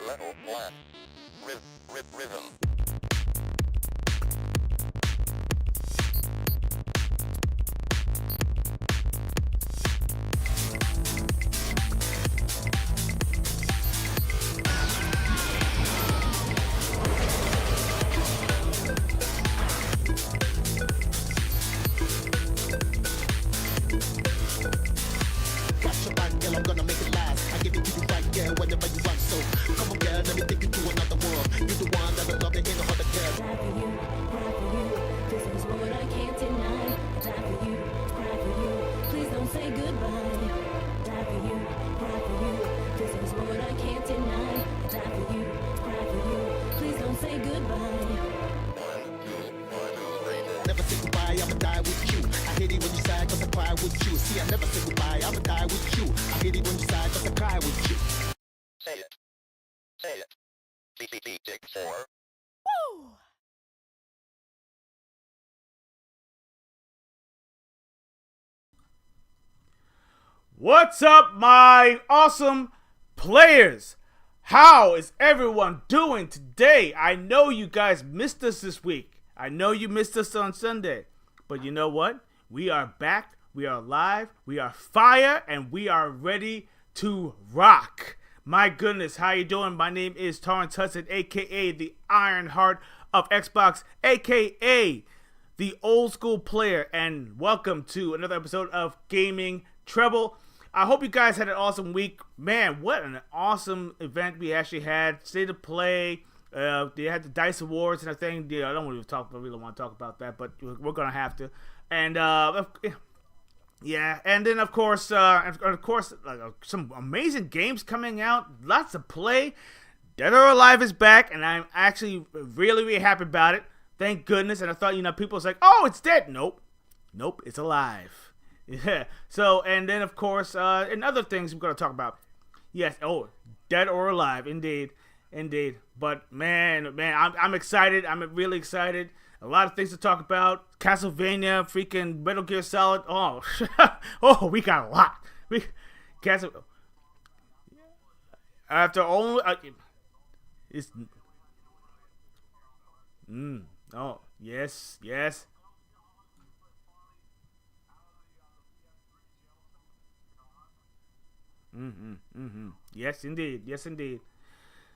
Level 1. Rhythm. Catch your bang, girl, I'm gonna make it last. I give it to you right, girl, whenever you want. So come on, girl, let me take you to another world. You're the one that I love, it ain't no other girl. Die for you, cry for you. This is what I can't deny. Die for you, cry for you. Please don't say goodbye. Die for you, cry for you. This is what I can't deny. Die for you, cry for you. Please don't say goodbye. 1, 2, 1, 2, 3, 4. Never say goodbye, I'ma die with you. I hate it when you sigh, cause I cry with you. See, I never say goodbye, I'ma die with you. I hate it when you sigh, cause I cry with you. Say it. Say it. Tick 4. Woo! What's up, my awesome players? How is everyone doing today? I know you guys missed us this week. I know you missed us on Sunday. But you know what? We are back. We are live. We are fire. And we are ready to rock. My goodness, how you doing? My name is Torrance Hudson, a.k.a. the Iron Heart of Xbox, a.k.a. the old school player. And welcome to another episode of Gaming Treble. I hope you guys had an awesome week. Man, what an awesome event we actually had. State of Play. They had the DICE Awards and everything. Yeah, I don't really want to talk about that, but we're going to have to. And, yeah, and then, of course, some amazing games coming out. Lots of play. Dead or Alive is back, and I'm actually really, really happy about it. Thank goodness. And I thought, people was like, oh, it's dead. Nope, it's alive. Yeah. So, and then of course, and other things we're gonna talk about. Yes. Oh, Dead or Alive, indeed. But man, I'm excited. I'm really excited. A lot of things to talk about. Castlevania, freaking Metal Gear Solid. Oh, oh, we got a lot. After only, it's. Oh, yes. Yes, indeed.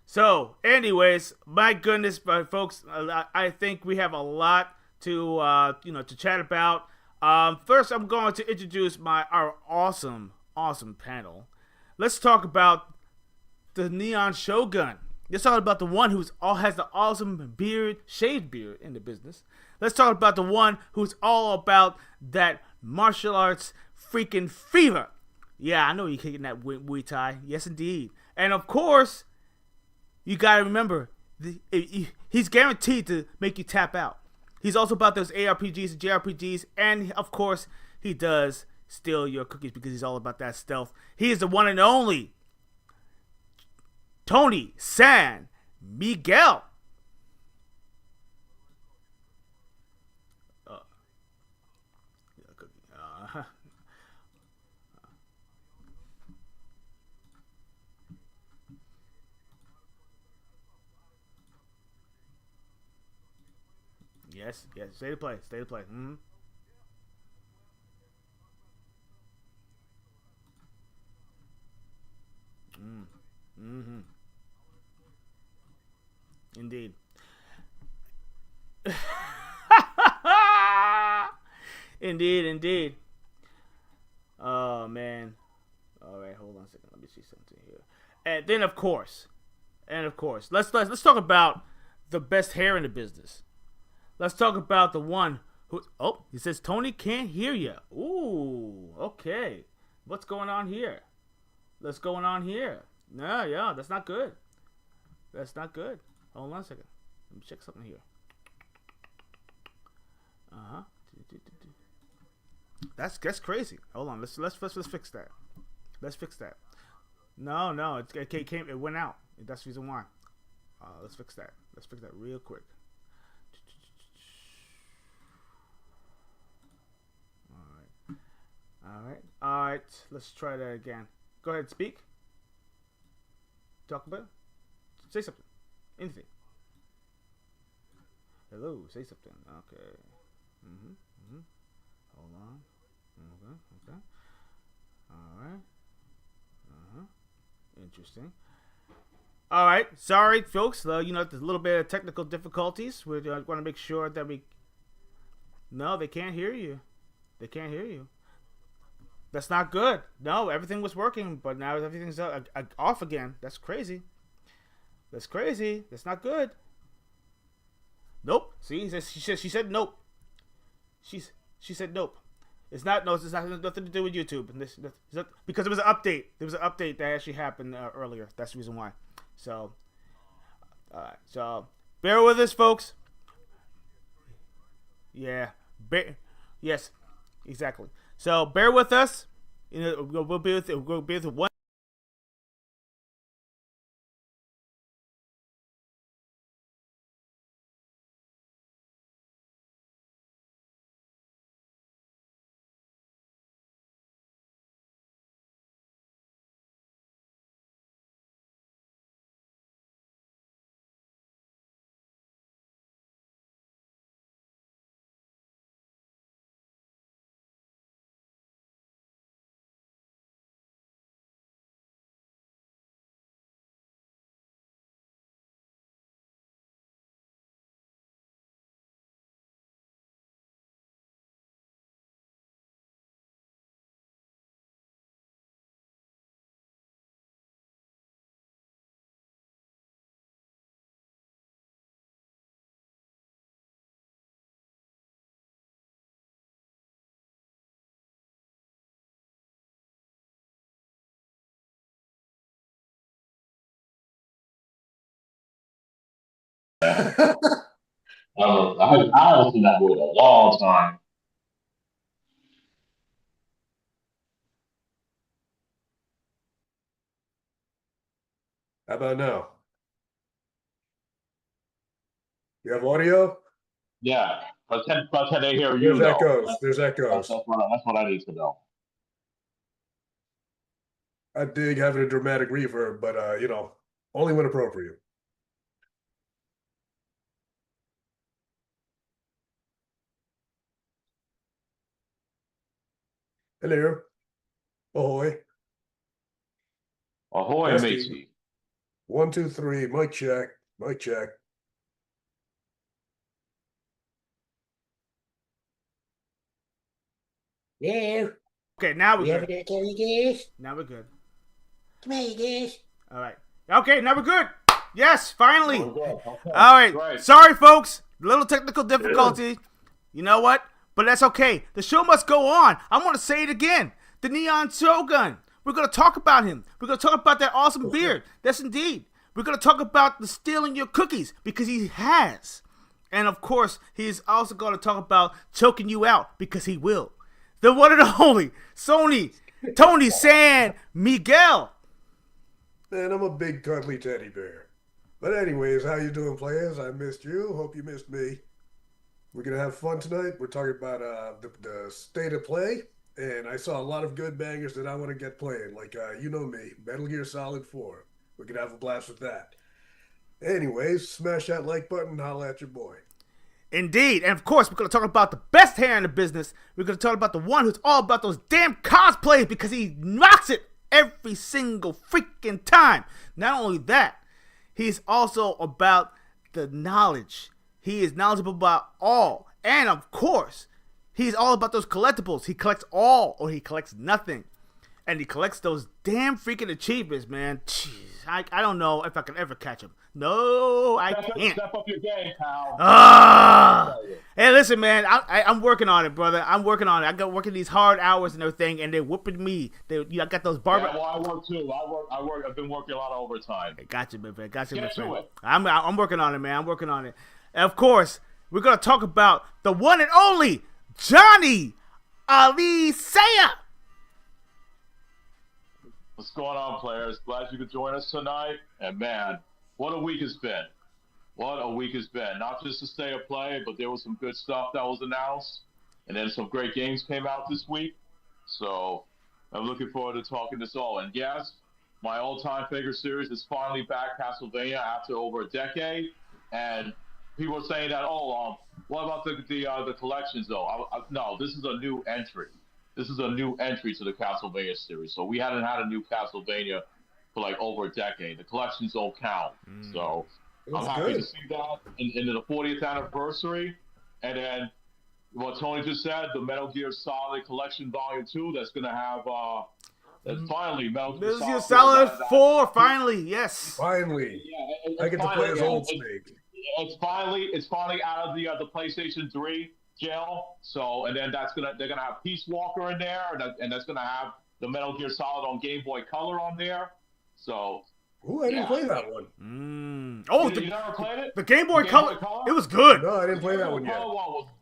So, anyways, my goodness, folks, I think we have a lot to, to chat about. First, I'm going to introduce our awesome panel. Let's talk about the Neon Shogun. Let's talk about the one has the awesome shaved beard in the business. Let's talk about the one who's all about that martial arts freaking fever. Yeah, I know you're kicking that Muay Thai. Yes, indeed. And of course, you gotta remember, he's guaranteed to make you tap out. He's also about those ARPGs and JRPGs, and of course, he does steal your cookies because he's all about that stealth. He is the one and only Tony San Miguel. Yes, stay to play. Indeed. Indeed. Oh man. All right, hold on a second. Let me see something here. And then of course, let's talk about the best hair in the business. Let's talk about the one who. Oh, he says Tony can't hear you. Ooh, okay. What's going on here? No, yeah, that's not good. Hold on a second. Let me check something here. That's crazy. Hold on. Let's fix that. No, it went out. That's the reason why. Let's fix that. Real quick. All right. Let's try that again. Go ahead, speak. Talk about it. Say something. Anything. Hello. Say something. Okay. Hold on. Okay. All right. Interesting. All right. Sorry, folks. There's a little bit of technical difficulties. We want to make sure that we. No, they can't hear you. They can't hear you. That's not good. No, everything was working, but now everything's off again. That's crazy. That's crazy. That's not good. Nope. See, she said nope. She said nope. It's not nothing to do with YouTube. Because it was an update. There was an update that actually happened earlier. That's the reason why. So, so bear with us, folks. Yeah. Yes. Exactly. So bear with us. We'll be with one. I haven't seen that movie in a long time. How about now? You have audio? Yeah, but can they hear you There's though? echoes. There's echoes. That's what I need to know. I dig having a dramatic reverb, but only when appropriate. Hello. Ahoy. Ahoy, Testing. matey. 1, 2, 3. Mic check. Mic check. Yeah. Okay, now we're You ever good. gonna tell you guys? Now we're good. Come here, you guys. All right. Okay, now we're good. Yes, finally. Oh, good. Okay. All right. Great. Sorry, folks. Little technical difficulty. You know what? But that's okay. The show must go on. I want to say it again. The Neon Shogun. We're going to talk about him. We're going to talk about that awesome beard. Yes, indeed. We're going to talk about the stealing your cookies because he has. And, of course, he's also going to talk about choking you out because he will. The one and only Tony San Miguel. Man, I'm a big cuddly teddy bear. But anyways, how you doing, players? I missed you. Hope you missed me. We're going to have fun tonight. We're talking about the state of play. And I saw a lot of good bangers that I want to get playing. Like, you know me, Metal Gear Solid 4. We could have a blast with that. Anyways, smash that like button and holla at your boy. Indeed. And of course, we're going to talk about the best hair in the business. We're going to talk about the one who's all about those damn cosplays because he knocks it every single freaking time. Not only that, he's also about the knowledge. He is knowledgeable about all. And of course, he's all about those collectibles. He collects all or he collects nothing. And he collects those damn freaking achievements, man. Jeez, I don't know if I can ever catch him. No, I can't. Step up your game, pal. Hey, listen, man. I'm working on it, brother. I'm working on it. I got working these hard hours and everything, and they're whooping me. I got those barber. Yeah, well, I work too. I work. I've been working a lot of overtime. I got you, man. Got you, Get my to friend. it. I'm working on it, man. I'm working on it. And of course, we're gonna talk about the one and only Johnny Ali Saya. What's going on, players? Glad you could join us tonight. And man, what a week it's been. What a week it's been. Not just to stay of play, but there was some good stuff that was announced. And then some great games came out this week. So I'm looking forward to talking this all. And yes, my all-time favorite series is finally back, Castlevania, after over a decade. And people are saying that, what about the collections though? No, this is a new entry. This is a new entry to the Castlevania series. So we hadn't had a new Castlevania for like over a decade. The collections don't count. So I'm happy to see that in the 40th anniversary. And then what Tony just said, the Metal Gear Solid Collection Volume 2, that's going to have, that's finally Metal Gear Solid 4, finally, yes. Finally. Yeah, I get to play as Old Snake. It's finally out of the PlayStation 3 jail. So, and then they're gonna have Peace Walker in there, and that's gonna have the Metal Gear Solid on Game Boy Color on there. So, I didn't play that one. Oh, you never played it? The Game Boy Color. It was good. No, I didn't play that one yet.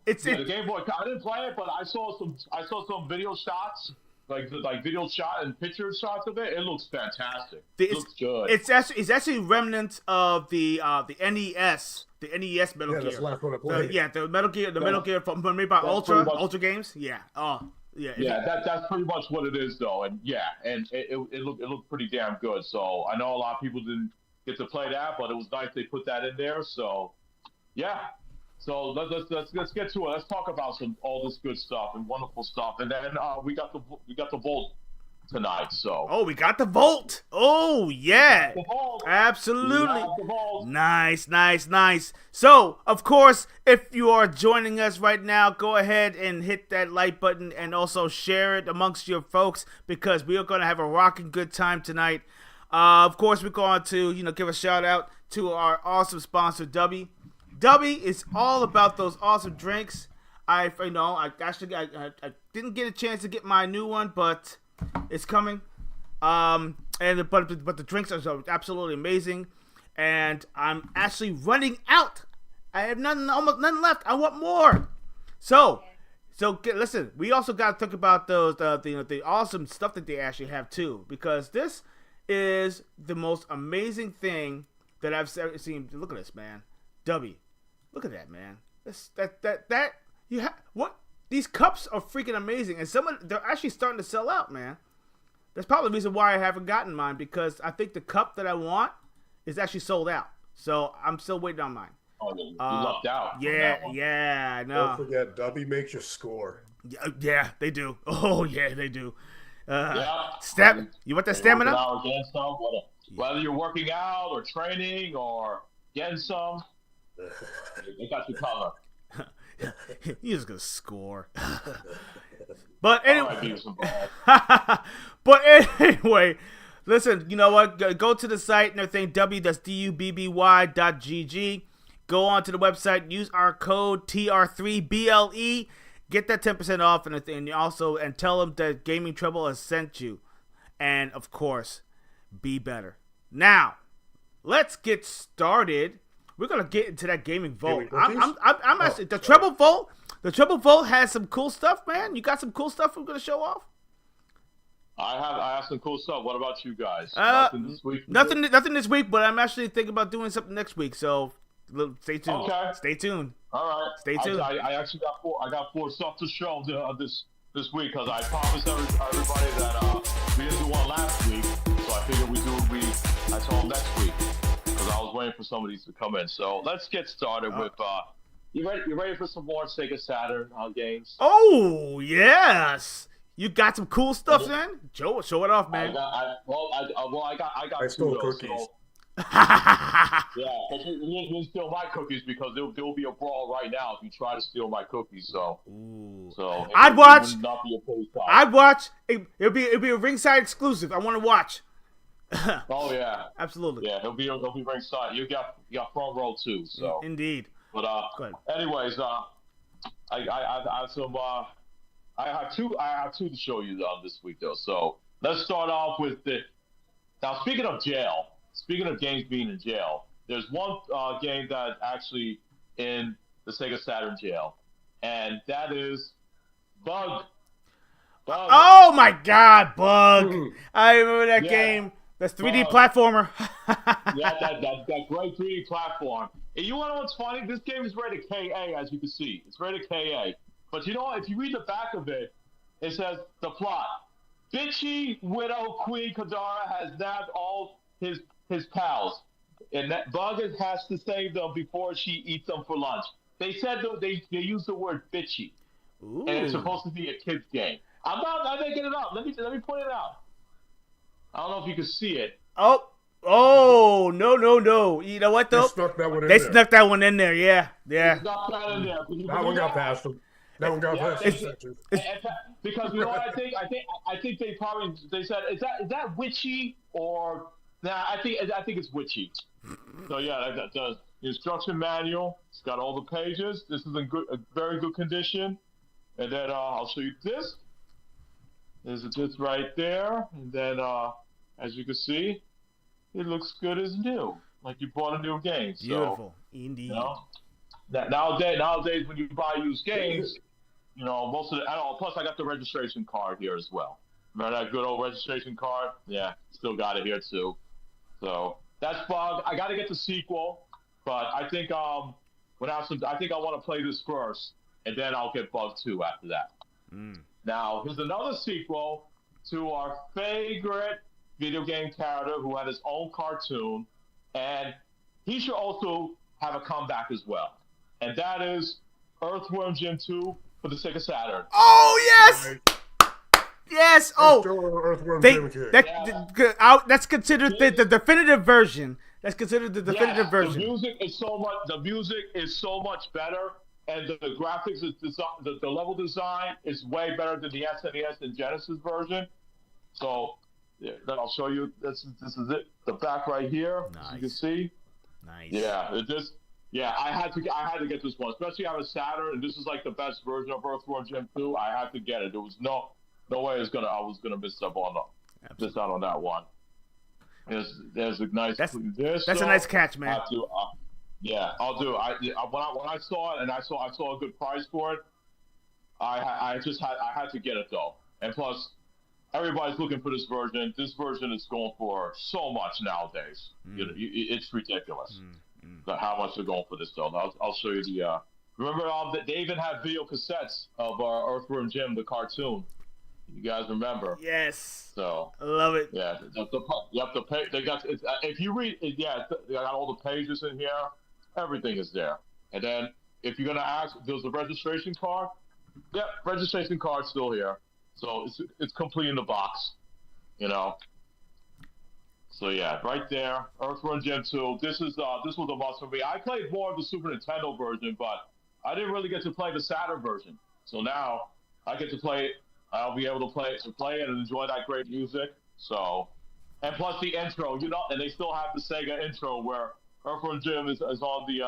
The Game Boy Color. I didn't play it, but I saw some video shots. Like video shot and picture shots of it, it looks fantastic. It looks good. It's actually remnants of the NES, Metal Gear. That's the last one I played. The Metal Gear from made by Ultra Games. Yeah. Oh, yeah. That's pretty much what it is, though, and it looked pretty damn good. So I know a lot of people didn't get to play that, but it was nice they put that in there. So yeah. So let's get to it. Let's talk about all this good stuff and wonderful stuff, and then we got the Vault tonight. So we got the Vault. Oh yeah, the Vault. Absolutely. The Vault. Nice. So of course, if you are joining us right now, go ahead and hit that like button and also share it amongst your folks because we are going to have a rocking good time tonight. Of course, we're going to give a shout out to our awesome sponsor, Dubby. Dubby is all about those awesome drinks. I didn't get a chance to get my new one, but it's coming. But the drinks are absolutely amazing, and I'm actually running out. I have almost none left. I want more. So listen. We also got to talk about those the awesome stuff that they actually have too, because this is the most amazing thing that I've seen. Look at this, man. Dubby. Look at that, man. These cups are freaking amazing, and they're actually starting to sell out, man. That's probably the reason why I haven't gotten mine, because I think the cup that I want is actually sold out. So I'm still waiting on mine. Oh, you lucked out. Yeah, I know. Don't forget, Dubby makes you score. Yeah, they do. Oh, yeah, they do. You want that stamina? Whether you're working out or training or getting some, they got you covered. He's just gonna score. But anyway, listen. You know what? Go to the site and everything. www.dubby.gg. Go on to the website. Use our code TR3BLE. Get that 10% off and tell them that Gaming Treble has sent you. And of course, be better. Now, let's get started. We're gonna get into that gaming vault. I'm actually the Treble Vault. The Treble Vault has some cool stuff, man. You got some cool stuff we're gonna show off. I have some cool stuff. What about you guys? Nothing this week. Nothing this week. But I'm actually thinking about doing something next week. So stay tuned. Okay. Stay tuned. All right. Stay tuned. I actually got four stuff to show this week because I promised everybody that we didn't do one last week. So I figured I told them next week. I was waiting for some of these to come in. So let's get started with you ready for some more Sega Saturn games? Oh yes. You got some cool stuff then? Joe, show it off, man. I stole two, cookies. So, but you didn't steal my cookies because there will be a brawl right now if you try to steal my cookies. So I'd watch. It would not be a police fight. I'd watch. It'll be a ringside exclusive. I want to watch. Oh yeah, absolutely. Yeah, he'll be ringside. You got front row too. So indeed. But anyways, I have two to show you this week though. So let's start off with now. Speaking of jail, speaking of games being in jail, there's one game that's actually in the Sega Saturn jail, and that is Bug. Oh my God, Bug! I remember that game. That's 3D platformer. that great 3D platform. And you want to know what's funny? This game is rated KA, as you can see. It's rated KA. But you know what? If you read the back of it, it says the plot. Bitchy Widow Queen Kadara has nabbed all his pals, and that Bugger has to save them before she eats them for lunch. They said they use the word bitchy, Ooh. and it's supposed to be a kids game. I'm making it up. Let me point it out. I don't know if you can see it. Oh, no. You know what, though? They snuck that one in They there. snuck that one in there, yeah. Not that in there. That one got past them. That one got past them. Because you know what I think? I think they said is that witchy or nah? I think it's witchy. So yeah, the instruction manual. It's got all the pages. This is a very good condition. And then I'll show you this. There's this right there, and then as you can see, it looks good as new, like you bought a new game. Beautiful, so, indeed. You know, nowadays when you buy used games, you know most of the. Plus, I got the registration card here as well. Remember that good old registration card? Yeah, still got it here too. So that's Bug. I got to get the sequel, but I think I think I want to play this first, and then I'll get Bug 2 after that. Now, here's another sequel to our favorite video game character who had his own cartoon, and he should also have a comeback as well. And that is Earthworm Jim 2 for the Sega Saturn. Oh, yes! Yes! Oh! Earthworm Jim kid. That's considered the definitive version. That's considered the definitive version. The music is so much better. And the graphics, the level design is way better than the SNES and Genesis version. So, yeah, then I'll show you. This is it. The back right here. Nice. As you can see. Nice. Yeah, I had to get this one, especially on a Saturn. And this is like the best version of Earthworm Jim 2. I had to get it. There was no way I was gonna miss out on that one. There's a nice. That's a nice catch, man. Yeah, I'll do. When I saw it and I saw a good price for it, I had to get it though. And plus, everybody's looking for this version. This version is going for so much nowadays. It's ridiculous. How much they're going for this though. I'll show you the. Remember, they even have video cassettes of Earthworm Jim the cartoon. You guys remember? Yes. So I love it. Yeah, they got. If you read, they got all the pages in here. Everything is there. And then if you're gonna ask, there's a registration card. Yep, registration card's still here. So it's complete in the box. You know. So yeah, right there, Earthworm Jim 2. This was a must for me. I played more of the Super Nintendo version, but I didn't really get to play the Saturn version. So now I get to play it. I'll be able to play it and enjoy that great music. So, and plus the intro, and they still have the Sega intro where Earthworm Jim is on the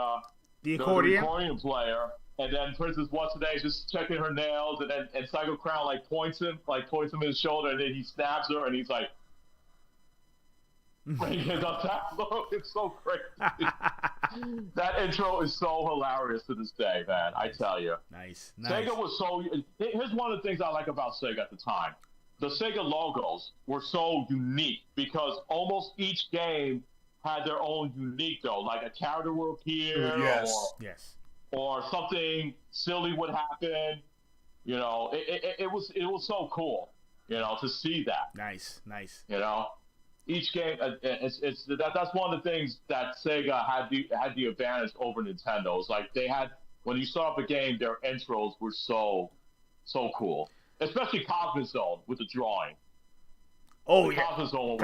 accordion player, and then Princess What's Today is just checking her nails, and then Psycho Crown points him in his shoulder, and then he snaps her, and he's like, it's so crazy. That intro is so hilarious to this day, man. I tell you. Nice. Sega was so. Here's one of the things I like about Sega at the time. The Sega logos were so unique because almost each game had their own unique though. Like a character would appear, or something silly would happen. It was so cool. To see that. Nice. Each game, that's one of the things that Sega had the advantage over Nintendo. It's like they had, when you start up a game, their intros were so cool, especially Comic Zone with the drawing. Oh the yeah, Comic Zone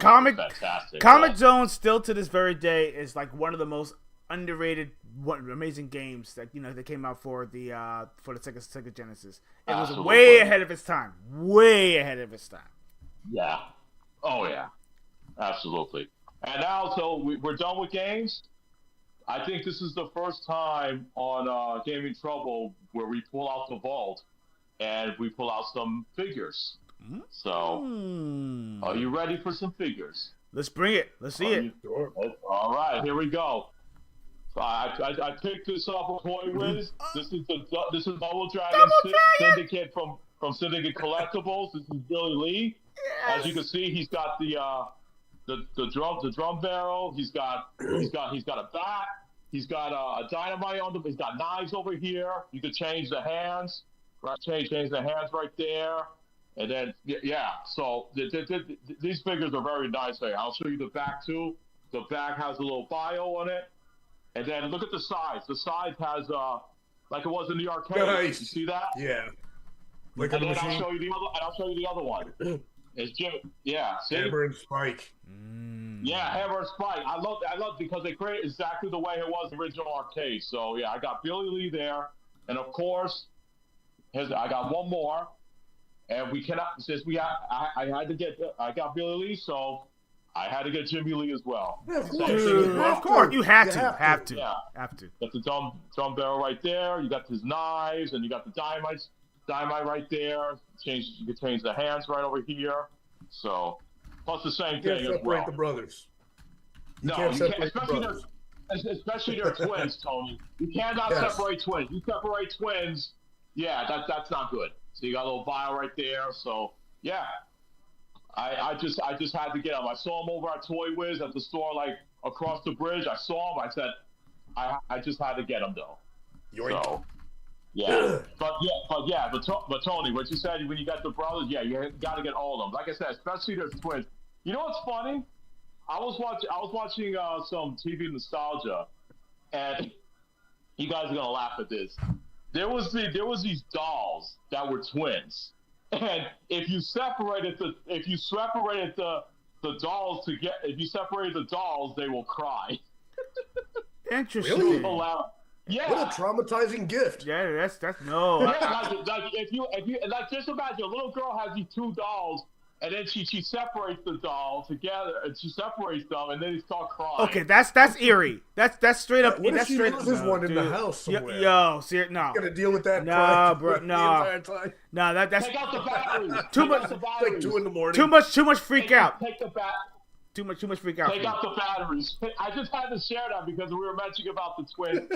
Comic was fantastic. Comic Zone still to this very day is like one of the most underrated, amazing games that that came out for the Sega Genesis. It was way ahead of its time. Way ahead of its time. Yeah. Oh yeah. Absolutely. And now, so we're done with games. I think this is the first time on Gaming Trouble where we pull out the vault and we pull out some figures. So, are you ready for some figures? Let's bring it. Let's see it. All right, here we go. So I picked this up with Toy Wiz. This is Double Dragon Syndicate from Syndicate Collectibles. This is Billy Lee. Yes. As you can see, he's got the drum barrel. He's got a bat. He's got a dynamite on them. He's got knives over here. You could change the hands, right? Change the hands right there. And then yeah, so these figures are very nice. Hey, I'll show you the back too. The back has a little bio on it, and then look at the sides. The sides has like it was in the arcade. Nice. You see that? Yeah. Like And on the then machine. I'll show you the other one. It's Jim. Yeah, see? Hammer and Spike. Yeah, Hammer and Spike. I love because they created exactly the way it was in the original arcade. So yeah, I got Billy Lee there, and of course, I got one more, and we cannot since I got Billy Lee, so I had to get Jimmy Lee as well. Yeah, of Same course. thing as Dude, well. of course, you have You to. have Have to. to. Yeah. Have to. Got the drum barrel right there. You got his knives, and you got the dynamite right there. You can change the hands right over here. So, plus the same You can't thing as separate well. the brothers. You No, can't you can't, separate the brothers. especially they're twins, Tony. You cannot Yes. separate twins. You separate twins, yeah, that's not good. So you got a little vial right there. So yeah, I just had to get them. I saw them over at Toy Wiz at the store, like across the bridge. I saw them. I said, I just had to get them though. Yoink. So yeah, but Tony, what you said when you got the brothers, yeah, you got to get all of them. Like I said, especially there's twins. You know what's funny? I was watching some TV nostalgia, and you guys are gonna laugh at this. There was these dolls that were twins, and if you separated the dolls if you separated the dolls, they will cry. Interesting. Really? Yeah. What a traumatizing gift. Yeah, that's no. Yeah, like if you like just imagine a little girl has these two dolls, and then she separates the dolls together, and she separates them, and then they start crying. Okay, that's eerie. That's straight up. What if That's she straight loses no, one in the dude. house somewhere? Yo, see, no, Gotta deal with that. Nah, crying bro, the nah. entire time. no, that's Take out the batteries. Too Take much- out the It's like batteries. 2 in the morning. too much freak out. Take the Too much freak out. Take out the batteries. I just had to share that because we were mentioning about the twin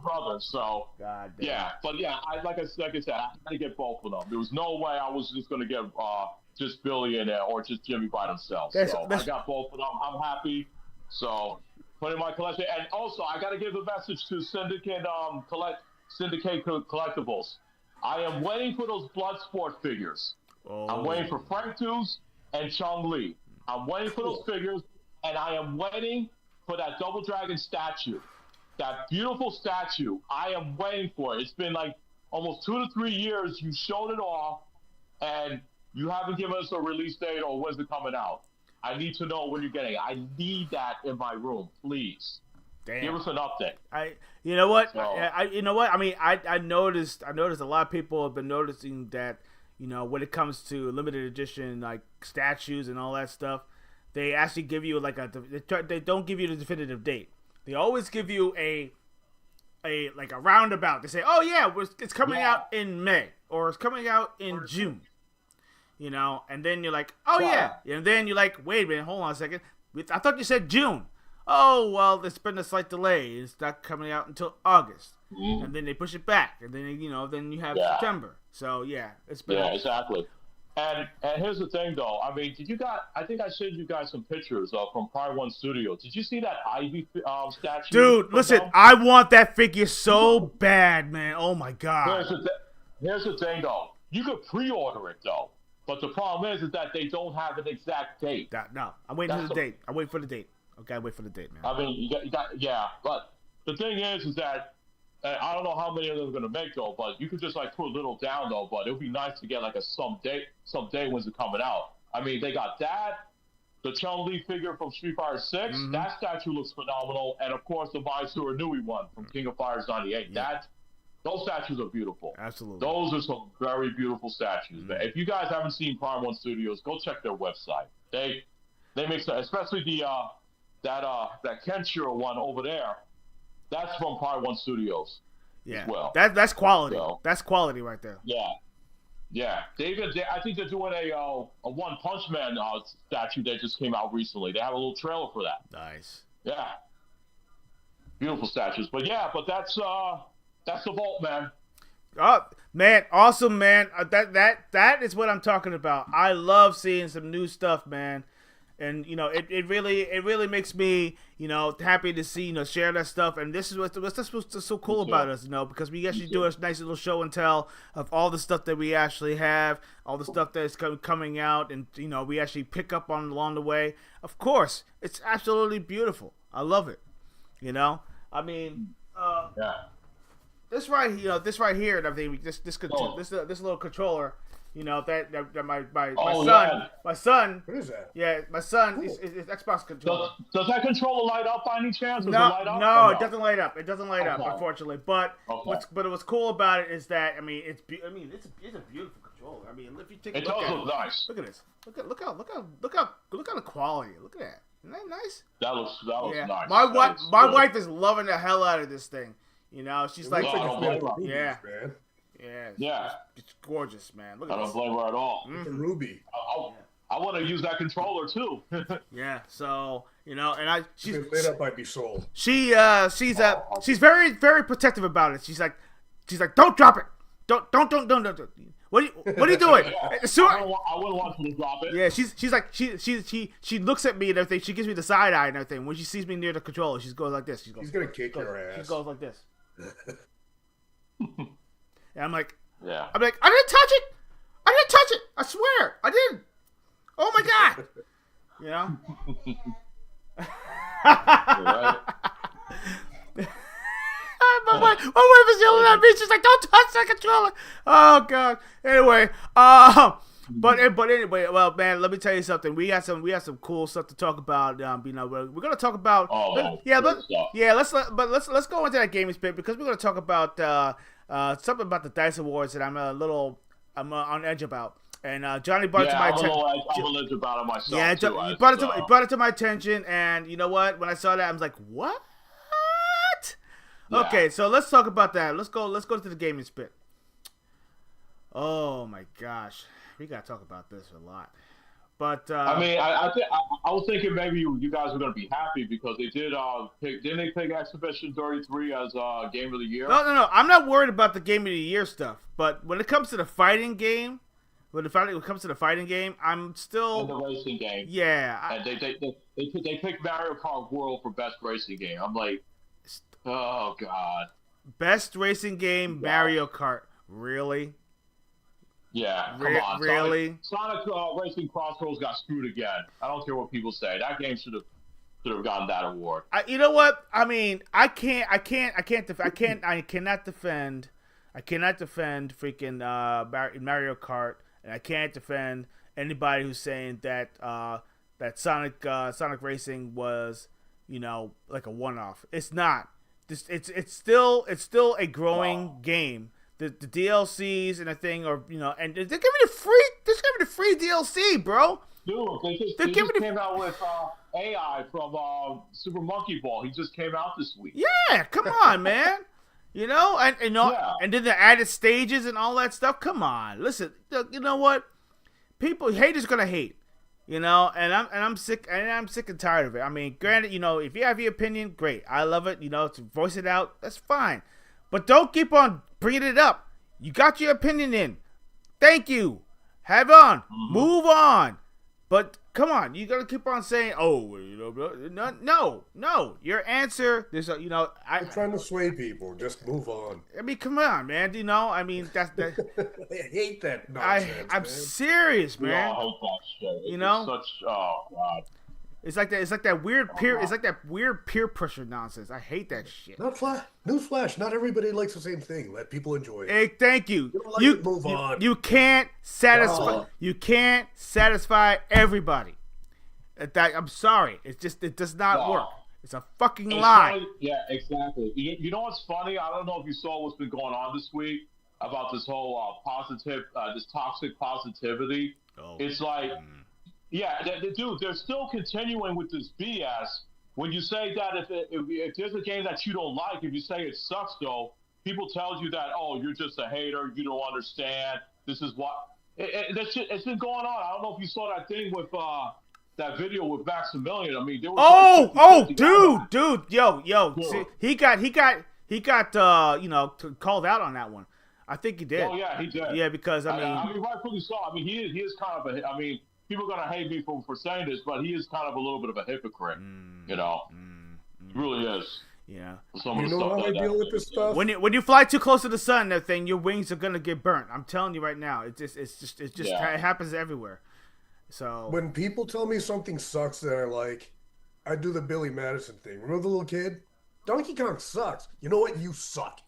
brothers. So God damn. yeah, but yeah, like I said, I had to get both of them. There was no way I was just gonna get just Billy in there or just Jimmy by themselves. That's- So I got both of them. I'm happy. So put in my collection, and also I got to give a message to Syndicate Collectibles. I am waiting for those Bloodsport figures. Oh. I'm waiting for Frank Deuce and Chung Lee. I'm waiting for those figures, and I am waiting for that Double Dragon statue. That beautiful statue. I am waiting for it. It's been like almost 2 to 3 years. You've shown it off, and you haven't given us a release date or when's it coming out. I need to know when you're getting it. I need that in my room, please. Damn. Give us an update. You know what? So- You know what? I mean, I noticed a lot of people have been noticing that, you know, when it comes to limited edition like statues and all that stuff, they actually give you like they don't give you the definitive date. They always give you a roundabout. They say, "Oh yeah, it's coming out in May or it's coming out in June." You know, and then you're like, "Oh yeah," and then you're like, "Wait a minute, hold on a second. I thought you said June." Oh well, there's been a slight delay. It's not coming out until August, and then they push it back, and then then you have September. So yeah, it's been Exactly. And here's the thing, though. I mean, I think I showed you guys some pictures from Prime One Studio. Did you see that Ivy statue? Dude, from listen, them? I want that figure so bad, man. Oh my god. Here's the thing, though. You could pre-order it, though. But the problem is that they don't have an exact date. No, I'm waiting for the date. I'm waiting for the date. Okay, wait for the date, man. I mean, you got but the thing is that I don't know how many of them are gonna make though. But you could just like put a little down though. But it would be nice to get like some day when's it coming out. I mean, they got that, the Chun Li figure from Street Fighter 6. Mm-hmm. That statue looks phenomenal, and of course the Mysore Nui one from King of Fighters '98. Yeah. Those statues are beautiful. Absolutely. Those are some very beautiful statues. Mm-hmm. If you guys haven't seen Prime One Studios, go check their website. They make some, especially the that Kenshiro one over there. That's from Prime One Studios. Yeah. As well. That's quality. So, that's quality right there. Yeah. I think they're doing a One Punch Man statue that just came out recently. They have a little trailer for that. Nice. Yeah. Beautiful statues. But that's the vault, man. Oh man, awesome, man. That is what I'm talking about. I love seeing some new stuff, man. And it really makes me happy to see share that stuff. And this is what's so cool about us, because we actually do a nice little show and tell of all the stuff that we actually have, all the stuff that's coming out, and we actually pick up on along the way. Of course, it's absolutely beautiful. I love it. I mean, this right here, and everything. This little controller. That my son. What is that? Yeah, my son is Xbox controller. Does that controller light up by any chance? Does No, it light up? no, it doesn't light up. It doesn't light up, Okay. unfortunately. But what's cool about it is that it's a beautiful controller. I mean, if you take a It look does at look nice. Look at this. Look at the quality. Look at that. Isn't that nice? That looks Yeah. nice. My wife is loving the hell out of this thing. She's like, Looks like it's made of rubies, yeah. man. Yeah, it's gorgeous, man. Look at I don't this. blame her at all. It's a ruby. I want to use that controller too. Yeah, so she's If it lit up, I'd be sold. she's very, very protective about it. She's like, don't drop it. Don't. What are you doing? So, I wouldn't want to drop it. yeah, she's like she looks at me and everything. She gives me the side eye and everything. When she sees me near the controller, she goes like this. He's gonna kick your She ass. goes like this. And I'm like, Yeah. I didn't touch it. I swear, I didn't. Oh my god. Right? My wife is yelling at me. She's like, "Don't touch that controller!" Oh god. Anyway, but anyway, well, man, let me tell you something. We have some cool stuff to talk about. We're gonna talk about. Let's go into that gaming spit because we're gonna talk about something about the Dice Awards that I'm on edge about. And Johnny brought it to my attention. I'm a little about it myself. Yeah, too, he brought it to my attention, and you know what? When I saw that, I was like, "What?" Yeah. Okay, so let's talk about that. Let's go to the gaming spit. Oh my gosh, we gotta talk about this a lot. But I mean, I was thinking maybe you guys were gonna be happy because they didn't they pick Exhibition 33 as Game of the Year? No. I'm not worried about the Game of the Year stuff. But when it comes to the fighting game, I'm still In the racing game. Yeah. And they picked Mario Kart World for best racing game. I'm like, oh god. Best racing game, Mario Kart. Really? Yeah, come on. Really? Sonic Racing Crossroads got screwed again. I don't care what people say. That game should have gotten that award. You know what? I mean, I cannot defend freaking Mario Kart, and I can't defend anybody who's saying that that Sonic Racing was like a one-off. It's not. It's still a growing game. The DLCs and the thing are and they're giving it free. They're giving it free DLC, bro. Dude, they just came out with AI from Super Monkey Ball. He just came out this week. Yeah, come on, man. And then the added stages and all that stuff. Come on, listen. You know what? Haters gonna hate. And I'm sick and tired of it. I mean, granted, if you have your opinion, great. I love it. To voice it out, that's fine. But don't keep on bringing it up. You got your opinion in. Thank you. Have on. Mm-hmm. Move on. But come on, you gotta keep on saying, no. Your answer, I'm trying to sway people. Just move on. I mean, come on, man. That's that. I hate that nonsense. I'm man. serious, man. I hate that shit. It's such oh god. It's like that weird peer. It's like that weird peer pressure nonsense. I hate that shit. Newsflash. Not everybody likes the same thing. Let people enjoy it. Hey, thank you. You don't like it, move on. You can't satisfy. You can't satisfy everybody. I'm sorry. It does not work. It's a fucking lie. Yeah, exactly. You know what's funny? I don't know if you saw what's been going on this week about this whole this toxic positivity. Oh. It's like. Yeah, dude, they're still continuing with this BS. When you say that if there's a game that you don't like, if you say it sucks, though, people tell you that, oh, you're just a hater, you don't understand, this is what... It's been going on. I don't know if you saw that thing with that video with Maximilian. I mean, there was dude, yo. See, he got called out on that one. I think he did. Oh, yeah, he did. Yeah, because, I mean, rightfully so. I mean, he is kind of a... I mean... people are gonna hate me for saying this, but he is kind of a little bit of a hypocrite. You know, he really is. Yeah. Some of You the know stuff how I that- deal with this stuff? When you fly too close to the sun, that thing, your wings are gonna get burnt. I'm telling you right now. It happens everywhere. So When people tell me something sucks that I like, I do the Billy Madison thing. Remember the little kid? Donkey Kong sucks. You know what? You suck.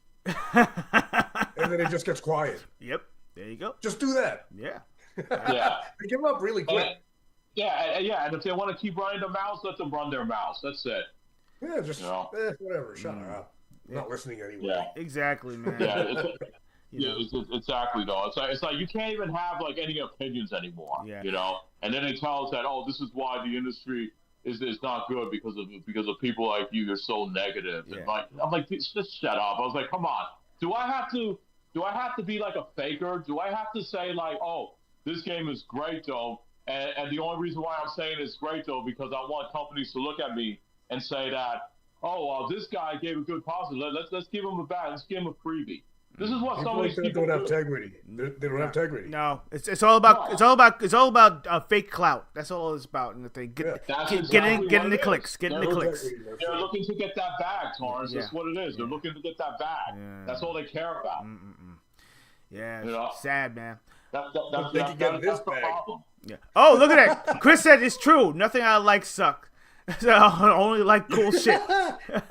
And then it just gets quiet. Yep. There you go. Just do that. Yeah. Yeah. They give up really quick. Yeah, and if they want to keep running their mouths, let them run their mouths. That's it. Yeah, just No. whatever. Shut up. I'm not listening anyway. Yeah. Exactly, man. Yeah, You know. it's exactly though. It's like you can't even have like any opinions anymore. Yeah. You know, and then they tell us that this is why the industry is not good because of people like you. You're so negative. Yeah. And I'm like, just shut up. I was like, come on. Do I have to be like a faker? Do I have to say like, oh, this game is great though, and the only reason why I'm saying it's great though because I want companies to look at me and say that, oh, well, this guy gave a good positive. Let's give him a bad. Let's give him a freebie. This is what some People of like these that people don't have do. integrity. They don't have integrity. No, it's all about fake clout. That's all it's about in the thing. That's Getting exactly the what it clicks, is. getting the clicks. They're looking to get that bag, Torrance. Yeah. That's what it is. They're looking to get that bag. Yeah. That's all they care about. Yeah, You know? sad, man. They can get this That's the bag. problem. Yeah. Oh, look at that. Chris said it's true. Nothing I like suck. So I only like cool shit.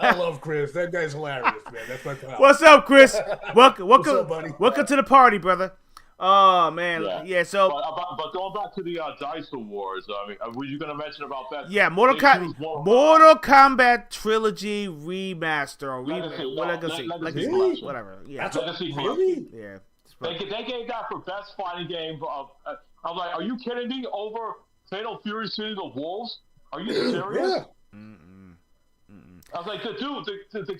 I love Chris. That guy's hilarious, man. That's my pal. What's up, Chris? Welcome, up, buddy? welcome to the party, brother. Oh man, yeah. So But going back to the Dice Awards, I mean, were you going to mention about that? yeah, They Mortal choose Kombat Trilogy Remaster or Legacy Legacy, Collection. whatever. Yeah, That's Legacy really? yeah. They gave that for best fighting game. I'm like, are you kidding me? Over Fatal Fury City of the Wolves? Are you serious? Yeah. I was like, dude, the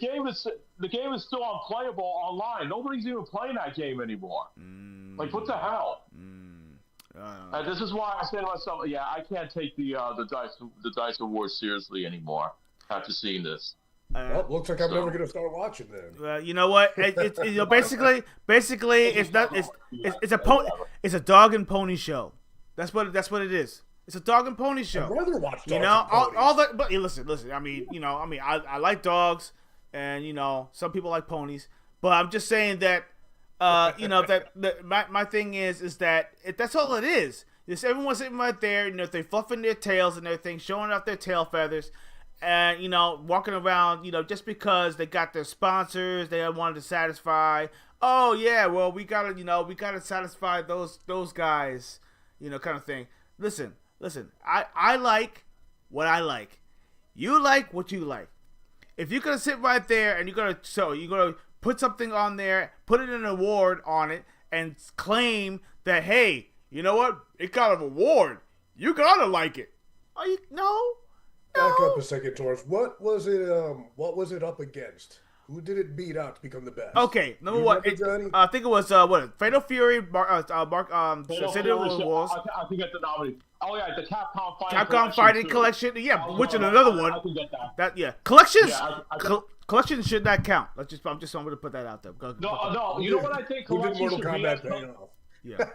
game is still unplayable online. Nobody's even playing that game anymore. Like, what the hell? This is why I say to myself, yeah, I can't take the Dice Awards seriously anymore after seeing this. Well, looks like I'm never gonna start watching then. You know what? It's basically it's a dog and pony show. That's what it is. It's a dog and pony show. I'd rather watch dogs You know, and all the but listen. I mean, I like dogs, and some people like ponies. But I'm just saying that, that my thing is that that's all it is. Just everyone's sitting right there, they fluffing their tails and everything, showing off their tail feathers, and walking around, just because they got their sponsors, they wanted to satisfy. Oh yeah, well we gotta satisfy those guys, kind of thing. Listen, I like what I like. You like what you like. If you're gonna sit right there and you're gonna put something on there, put it in an award on it, and claim that, hey, you know what? It got an award. You gotta like it. Are you Back up a second, Torrance. What was it up against? Who did it beat out to become the best? Okay, number You one. remember, Johnny? I think it was Fatal Fury, City of the Wolves. I can get the nominee. Oh yeah, the Capcom Fighting too. Collection. Yeah, Oh, which is yeah, another I one. can get that. Collections. Yeah, Collections should not count. I'm just going to put that out there. No. You know what I think? Who did Collection Mortal should be Kombat pay off? Yeah.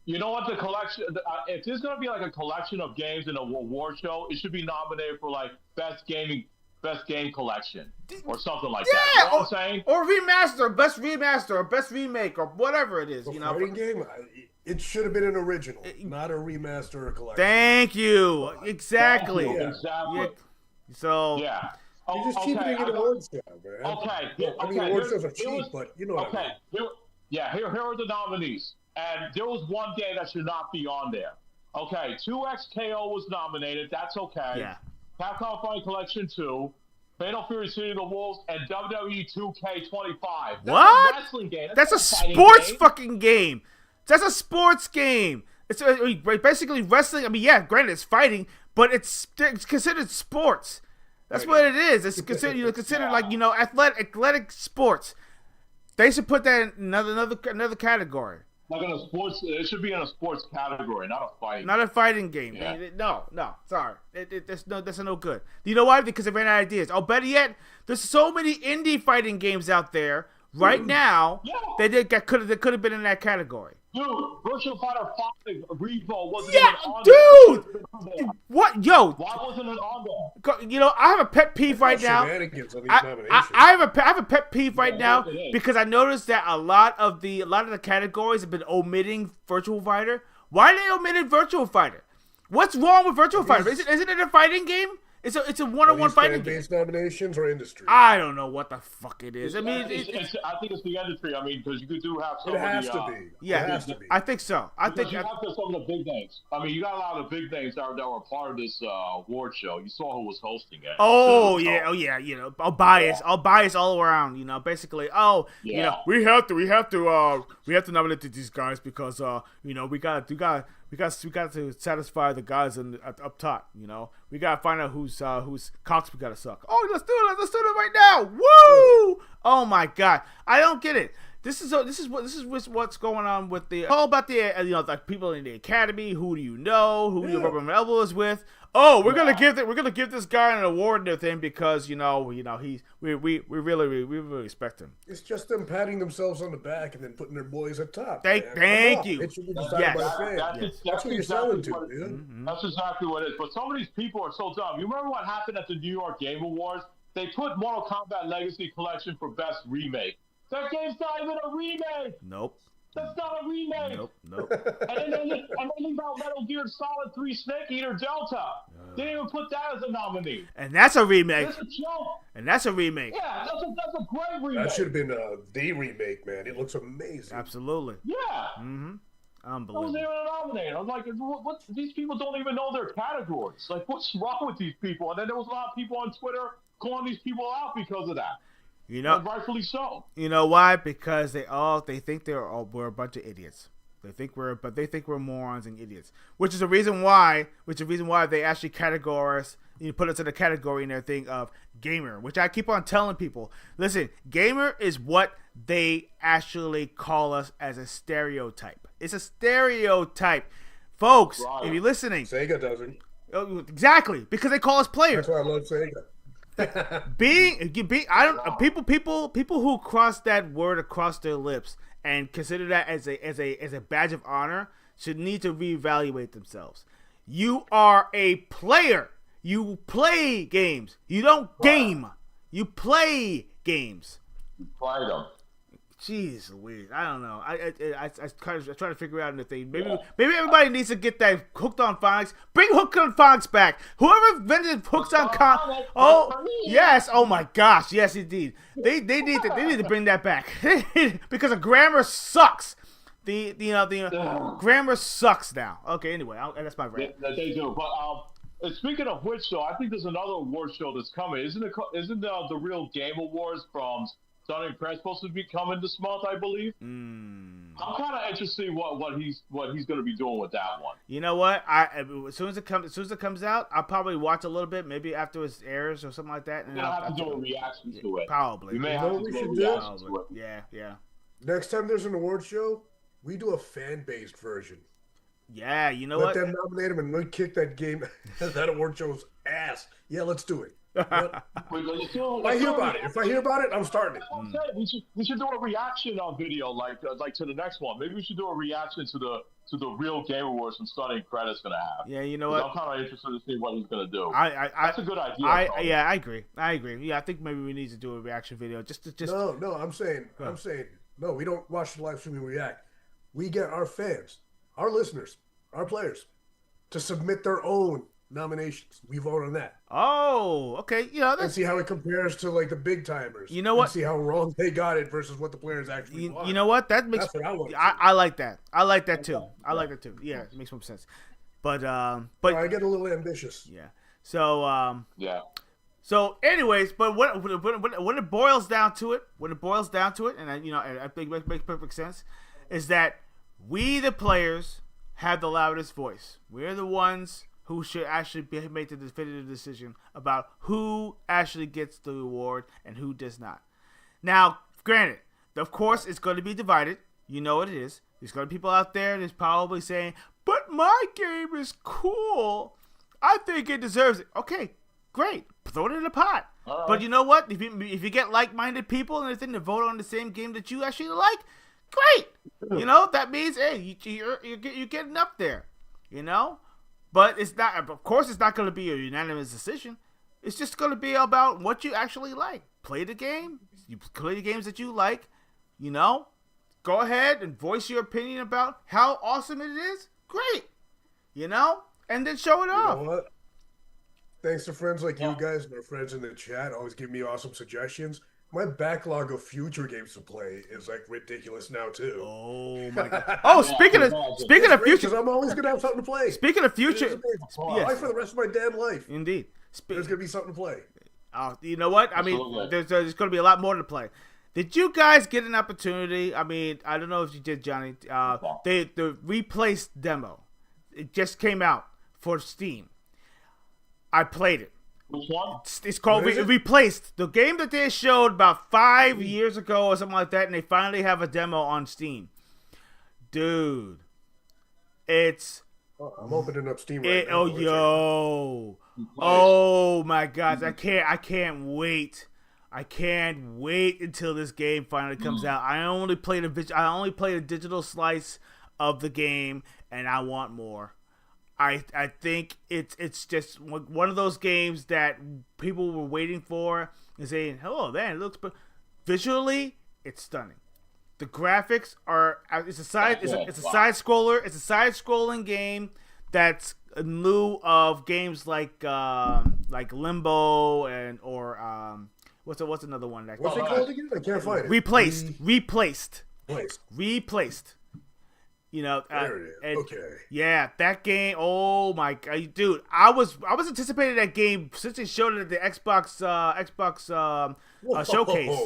You know what the collection? If there's gonna be like a collection of games in a award show, it should be nominated for like best game collection or something like that. You know what I'm saying? Or best remaster, or best remake, or whatever it is. The fighting game? It should have been an original, not a remaster or a collection. Thank you. Exactly. Yeah. Exactly. Yeah. So. Yeah. You just keep it in an award show, man. Okay. I mean, award shows are cheap, but you know what I mean. Here are the nominees. And there was one game that should not be on there. Okay, 2XKO was nominated. That's okay. Yeah. Capcom Fighting Collection 2, Fatal Fury City of the Wolves, and WWE 2K25. That's What? a wrestling game. That's a fighting sports game. fucking game. That's a sports game. It's basically wrestling. I mean, yeah, granted it's fighting, but it's considered sports. That's what it is. It's considered like athletic sports. They should put that in another category. Like in a sports, it should be in a sports category, not a fighting. Not a fighting game. Yeah. No, sorry. That's no good. You know why? Because they ran out of ideas. Oh, better yet, there's so many indie fighting games out there right now Yeah. that could have been in that category. Dude, Virtual Fighter 5 Revo wasn't Yeah, even on dude! there. What? Yo, Why wasn't it on there? you know, I have a pet peeve right now. Shenanigans on these I nominations. have a pet peeve right now it is. because I noticed that a lot of the categories have been omitting Virtual Fighter. Why are they omitted Virtual Fighter? What's wrong with Virtual Fighter? Isn't it a fighting game? It's a one-on-one fighting game. Fan-based nominations or industry? I don't know what the fuck it is. I mean, I think it's the industry. I mean, because you do have some It has of to the, be. yeah, It has to be. I think so. I think you have some of the big names. I mean, you got a lot of big names that were part of this award show. You saw who was hosting it. Oh yeah, you know, I'll bias all around, you know, basically. You know, we have to nominate these guys because you know, we got to satisfy the guys up top, you know. We got to find out whose cocks we got to suck. Oh, let's do it right now. Woo! Oh my god. I don't get it. This is what's going on with the all about the you know, like people in the academy. Who do you know? Who your rubber elbow is with? Oh, we're gonna give this guy an award and everything because we really respect him. It's just them patting themselves on the back and then putting their boys at top. Thank you. It should be decided by the fans. That's what you're selling to, dude. Mm-hmm. That's exactly what it is. But some of these people are so dumb. You remember what happened at the New York Game Awards? They put Mortal Kombat Legacy Collection for Best Remake. That game's not even a remake. Nope. That's not a remake. Nope. and then they leave out Metal Gear Solid 3 Snake Eater Delta. They didn't even put that as a nominee. And that's a remake. That's a joke. And that's a remake. Yeah, that's a great remake. That should have been the remake, man. It looks amazing. Absolutely. Yeah. Mm-hmm. I was Unbelievable. even nominated. I'm like, what? These people don't even know their categories. Like, what's wrong with these people? And then there was a lot of people on Twitter calling these people out because of that. You know, and rightfully so. You know why? Because they think we're a bunch of idiots. They think we're morons and idiots. Which is the reason why they actually categorize. You put us in a category in their thing of gamer, which I keep on telling people. Listen, gamer is what they actually call us as a stereotype. It's a stereotype, folks. Right. If you're listening, Sega doesn't. Exactly, because they call us players. That's why I love Sega. People who cross that word across their lips and consider that as a badge of honor should need to reevaluate themselves. You are a player. You play games. You don't game. You play games. You play them. Jeez Louise, I don't know. I try to figure out the thing. Maybe everybody needs to get that Hooked on Phonics. Bring Hooked on Phonics back. Whoever invented Hooked on Phonics. Oh yes. Oh my gosh. Yes, indeed. They need to bring that back because the grammar sucks. The grammar sucks now. Okay. Anyway, that's my rant. Yeah, they do. But speaking of which, though, I think there's another award show that's coming. Isn't the Real Game Awards from Stunning Press supposed to be coming this month, I believe. I'm kind of interested in what he's going to be doing with that one. You know what? As soon as it comes out, I'll probably watch a little bit, maybe after it airs or something like that. And You're gonna have to do a reaction to it. Probably. We may have to do a reaction to it. Yeah. Next time there's an award show, we do a fan-based version. Yeah, you know Let what? them nominate him and we kick that game, that award show's ass. Yeah, let's do it. If I hear about it, I'm starting it. We should do a reaction video like to the next one. Maybe we should do a reaction to the Real Game Awards from Stunning Credit's going to have. Yeah, you know what? I'm kind of interested to see what he's going to do. That's a good idea. I agree. Yeah, I think maybe we need to do a reaction video. No. I'm saying, no. We don't watch the live stream and react. We get our fans, our listeners, our players to submit their own nominations. We vote on that. Oh, okay. You know, and see how it compares to like the big timers. You know what? And see how wrong they got it versus what the players actually want. You know what? That's what I like that. I like that too. Yeah, it makes more sense. But I get a little ambitious. Yeah. So yeah. So, anyways, but when it boils down to it, and I think it makes perfect sense, is that we the players have the loudest voice. We're the ones who should actually make the definitive decision about who actually gets the award and who does not. Now, granted, of course, it's going to be divided. You know what it is. There's going to be people out there that's probably saying, but my game is cool. I think it deserves it. Okay, great. Throw it in the pot. But you know what? If you get like-minded people and everything to vote on the same game that you actually like, great. You know, that means, hey, you're getting up there, you know? But it's not, of course, it's not going to be a unanimous decision. It's just going to be about what you actually like. Play the game. You play the games that you like, you know? Go ahead and voice your opinion about how awesome it is. Great. You know? And then show it off. You know what? Thanks to friends like you guys and our friends in the chat, always give me awesome suggestions. My backlog of future games to play is like ridiculous now too. Oh my god! Oh, speaking of future, because I'm always gonna have something to play. Speaking of future, yes. For the rest of my damn life. Indeed, there's gonna be something to play. You know what? I mean, there's gonna be a lot more to play. Did you guys get an opportunity? I mean, I don't know if you did, Johnny. The replaced demo. It just came out for Steam. I played it. Which one? It's called Replaced. The game that they showed about 5 years ago or something like that, and they finally have a demo on Steam. Dude, it's... I'm opening up Steam right now. Oh my God, I can't wait. I can't wait until this game finally comes out. I only played a digital slice of the game, and I want more. I think it's just one of those games that people were waiting for and saying, "Oh, man, it looks." But visually, it's stunning. The graphics are. It's a side scroller. It's a side scrolling game that's in lieu of games like Limbo or what's another one? What's it called again? I can't find it. Replaced. You know, there it is. Okay. Yeah, that game. Oh my god, dude! I was anticipating that game since they showed it at the Xbox showcase.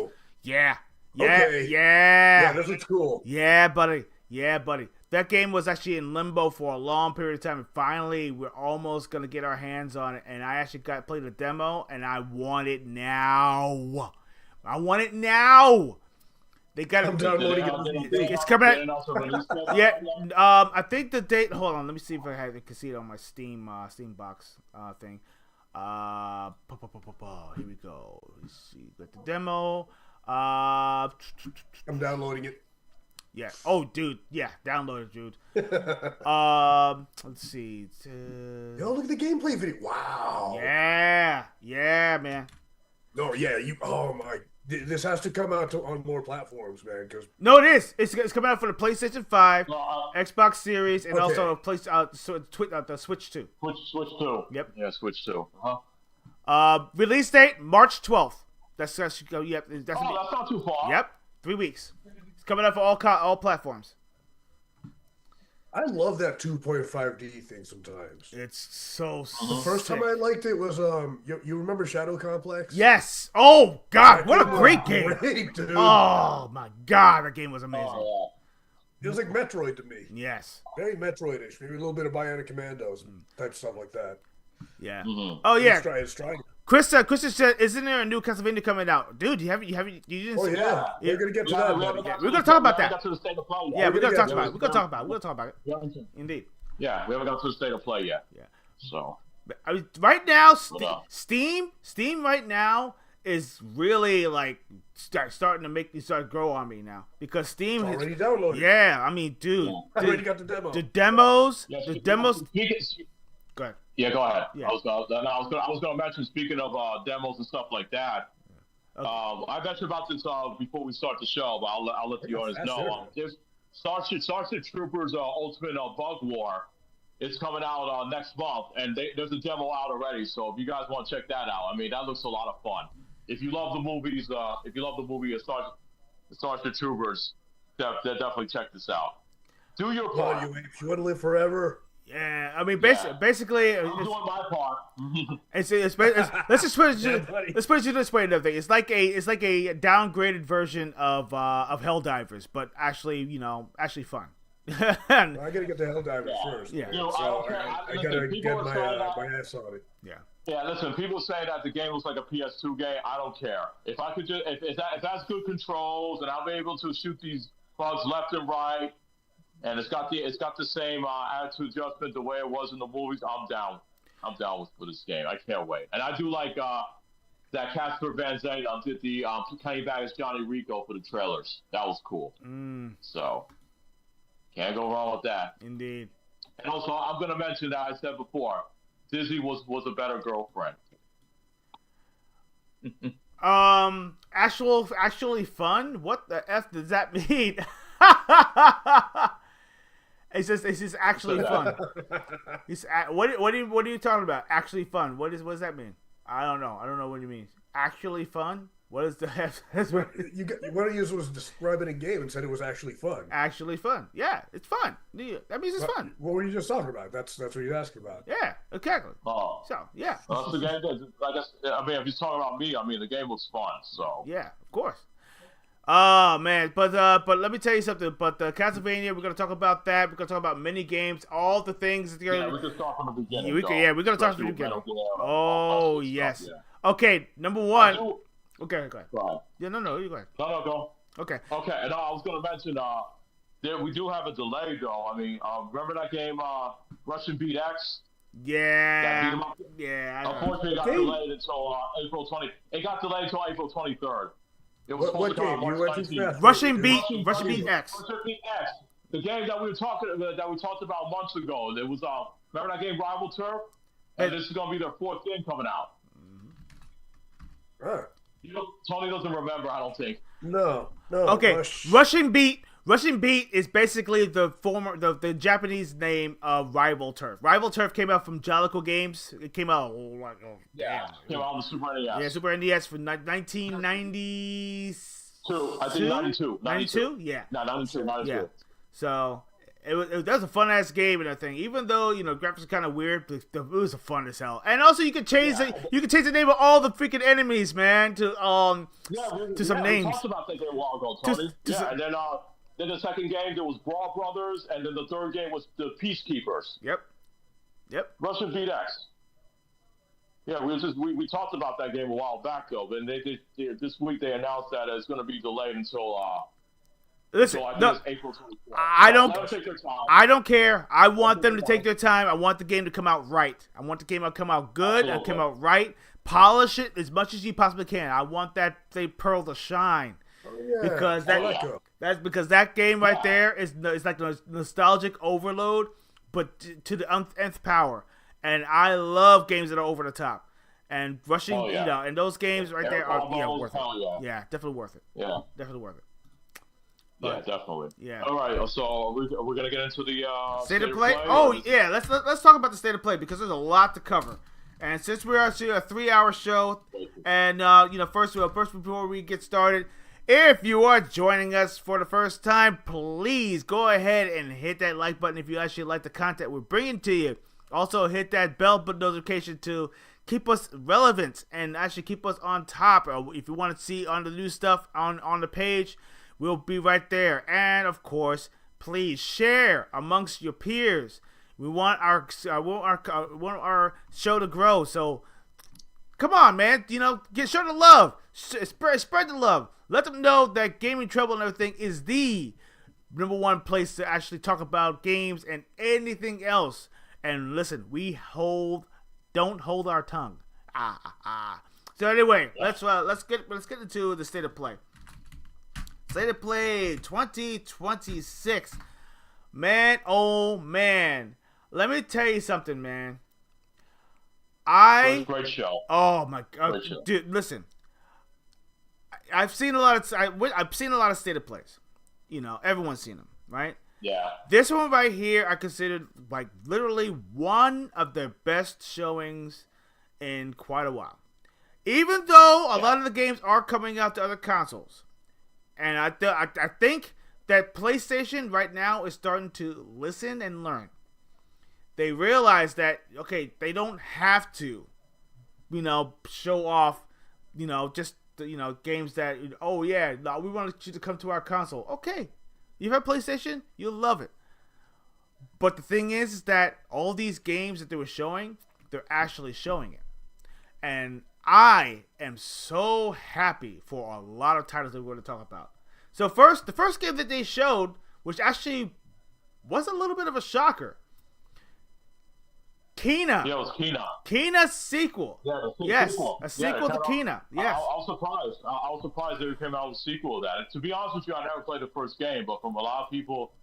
Yeah. Okay. Yeah, this looks cool. Yeah, buddy. That game was actually in limbo for a long period of time, and finally, we're almost gonna get our hands on it. And I actually played a demo, and I want it now. They got it. I'm downloading it. It's coming out. Yeah, I think the date. Hold on, let me see if I can see it on my Steam box thing. Here we go. Let's see. Got the demo. I'm downloading it. Yeah. Oh, dude. Yeah, download it, dude. Let's see. Yo, look at the gameplay video. Wow. Yeah, man. No, yeah, Oh my. This has to come out on more platforms, man. No, it is. It's coming out for the PlayStation 5, Xbox Series, and also the Switch 2. Switch 2. Yep. Yeah, Switch 2. Release date March 12th. That's go. Yep. That's not too far. Yep. 3 weeks. It's coming out for all platforms. I love that 2.5D thing sometimes. It's so sick. The first time I liked it was you remember Shadow Complex? Yes. Oh God, what a great game! Great, dude. Oh my God, that game was amazing. It was like Metroid to me. Yes. Very Metroidish. Maybe a little bit of Bionic Commandos and type stuff like that. Yeah. Mm-hmm. Oh yeah. It's trying. Chris said, "Isn't there a new Castlevania coming out, dude? You didn't? Oh yeah, we're gonna get to that. We're gonna talk about that. Yeah, we're gonna talk about it. We're gonna talk about it. Indeed. Yeah, we haven't got to the state of play yet. Yeah. So. I mean, right now, Steam right now is really like starting to grow on me now because Steam is already downloaded. Yeah, I mean, dude, I already got the demo. The demos. Go ahead. Yeah, go ahead. Yeah. I was gonna mention, speaking of demos and stuff like that. Okay. I mentioned about this before we start the show, but I'll let the audience know. There's Starship Troopers Ultimate Bug War. It's coming out next month, and there's a demo out already. So if you guys want to check that out, I mean that looks a lot of fun. If you love the movies, Starship Troopers, definitely check this out. Do your part. If you want to live forever. Yeah, I mean, basically, I'm doing my part. let's just put it this way. Another thing, it's like a downgraded version of Helldivers, but actually fun. I gotta get the Helldivers first. Yeah, I gotta get my ass on it. Yeah. Yeah, listen. People say that the game looks like a PS2 game. I don't care. If I could if that's good controls and I'm able to shoot these bugs left and right. And it's got the same attitude adjustment the way it was in the movies. I'm down with this game. I can't wait. And I do like that Casper Van Zandt did the came back as Johnny Rico for the trailers. That was cool. So can't go wrong with that. Indeed. And also, I'm going to mention that I said before, Dizzy was a better girlfriend. Actually fun? What the F does that mean? It's just actually fun. What are you talking about? Actually fun. What does that mean? I don't know. I don't know what you mean. Actually fun? What is the F? One of you was describing a game and said it was actually fun. Actually fun. Yeah, it's fun. That means it's fun. What were you just talking about? That's what you're asking about. Yeah, exactly. Oh. So, yeah. Well, the game, I mean, if you're talking about me, I mean, the game looks fun, so. Yeah, of course. Oh, man. But let me tell you something. But Castlevania, we're going to talk about that. We're going to talk about mini games, all the things. Yeah, we can start from the beginning. We're going to talk from the beginning. Oh, yes. Stuff, yeah. Okay, number one. Okay, go ahead. Right. Yeah, no, you go ahead. No, go. Okay. Okay, and I was going to mention, we do have a delay, though. I mean, remember that game, Russian Beat X? Yeah. Yeah. Unfortunately, it got delayed until April 20. It got delayed until April 23rd. It was what game? You went too fast. Russian Beat X. Russian Beat X. The game that we talked about months ago. It was remember that game Rival Turf? And this is going to be their fourth game coming out. Huh. Tony doesn't remember, I don't think. No. Okay, Russian Beat is basically the Japanese name of Rival Turf. Rival Turf came out from Jalico Games. It came out came out on the Super NES. Yeah, Super NES for 1992. I think 92. 92? Yeah. No, 92. Yeah. So that was a fun ass game and everything. Even though graphics are kind of weird, but it was fun as hell. And also you could change the name of all the freaking enemies, man, to some names. We talked about that game a while ago, Tony. And then the second game there was Brawl Brothers, and then the third game was the Peacekeepers. Yep. Russian Beat X. Yeah, we talked about that game a while back though, but this week they announced that it's going to be delayed until. Listen, no, April 24th. I don't care. I want them to take their time. I want the game to come out right. I want the game to come out good and come out right. Polish it as much as you possibly can. I want that pearl to shine. Because that's because that game right there is like a nostalgic overload, but to the nth power. And I love games that are over the top. And rushing, and those games right there are worth it. Yeah, definitely worth it. Yeah, definitely worth it. Yeah, definitely. Yeah. All right, so we're gonna get into the state of play. Oh yeah, let's talk about the state of play because there's a lot to cover. And since we're actually a 3-hour show, and first before we get started, if you are joining us for the first time, please go ahead and hit that like button if you actually like the content we're bringing to you. Also, hit that bell notification to keep us relevant and actually keep us on top. Or if you want to see on the new stuff on the page, we'll be right there. And of course, please share amongst your peers. We want our show to grow. So come on, man. Show the love. Spread the love. Let them know that Gaming Treble and everything is the #1 place to actually talk about games and anything else. And listen, we don't hold our tongue. So anyway, let's get into the state of play. State of play 2026. Man, oh man. Let me tell you something, man. Great show. Oh my god, dude! Listen, I've seen a lot of state of plays. Everyone's seen them, right? Yeah. This one right here, I considered like literally one of their best showings in quite a while. Even though a lot of the games are coming out to other consoles, and I think that PlayStation right now is starting to listen and learn. They realize that they don't have to, show off, just games that we want you to come to our console. Okay, you have PlayStation, you'll love it. But the thing is that all these games that they were showing, they're actually showing it, and I am so happy for a lot of titles that we're going to talk about. So the first game that they showed, which actually was a little bit of a shocker. Kena. Yeah, it was Kena. Kena's sequel. Yeah, the Yes, sequel. a sequel to Kena. Yes. I was surprised. I was surprised they came out with a sequel of that. And to be honest with you, I never played the first game, but from a lot of people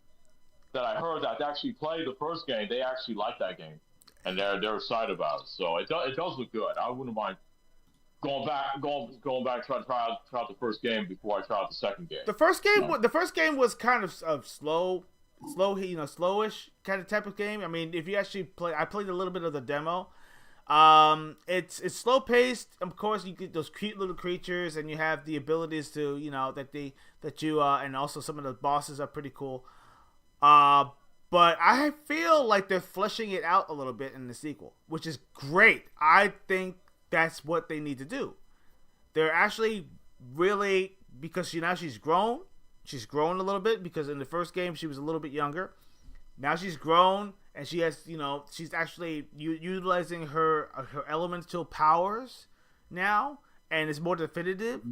that I heard that actually played the first game, they actually liked that game, and they're excited about it. So it does look good. I wouldn't mind going back, try out the first game before I try out the second game. The first game was kind of slow, slowish kind of type of game. I mean, if you actually I played a little bit of the demo. It's slow paced. Of course, you get those cute little creatures, and you have the abilities to, and also some of the bosses are pretty cool. But I feel like they're fleshing it out a little bit in the sequel, which is great. I think that's what they need to do. They're actually really, because she's grown. She's grown a little bit, because in the first game she was a little bit younger. Now she's grown, and she has, she's actually utilizing her elemental powers now, and it's more definitive.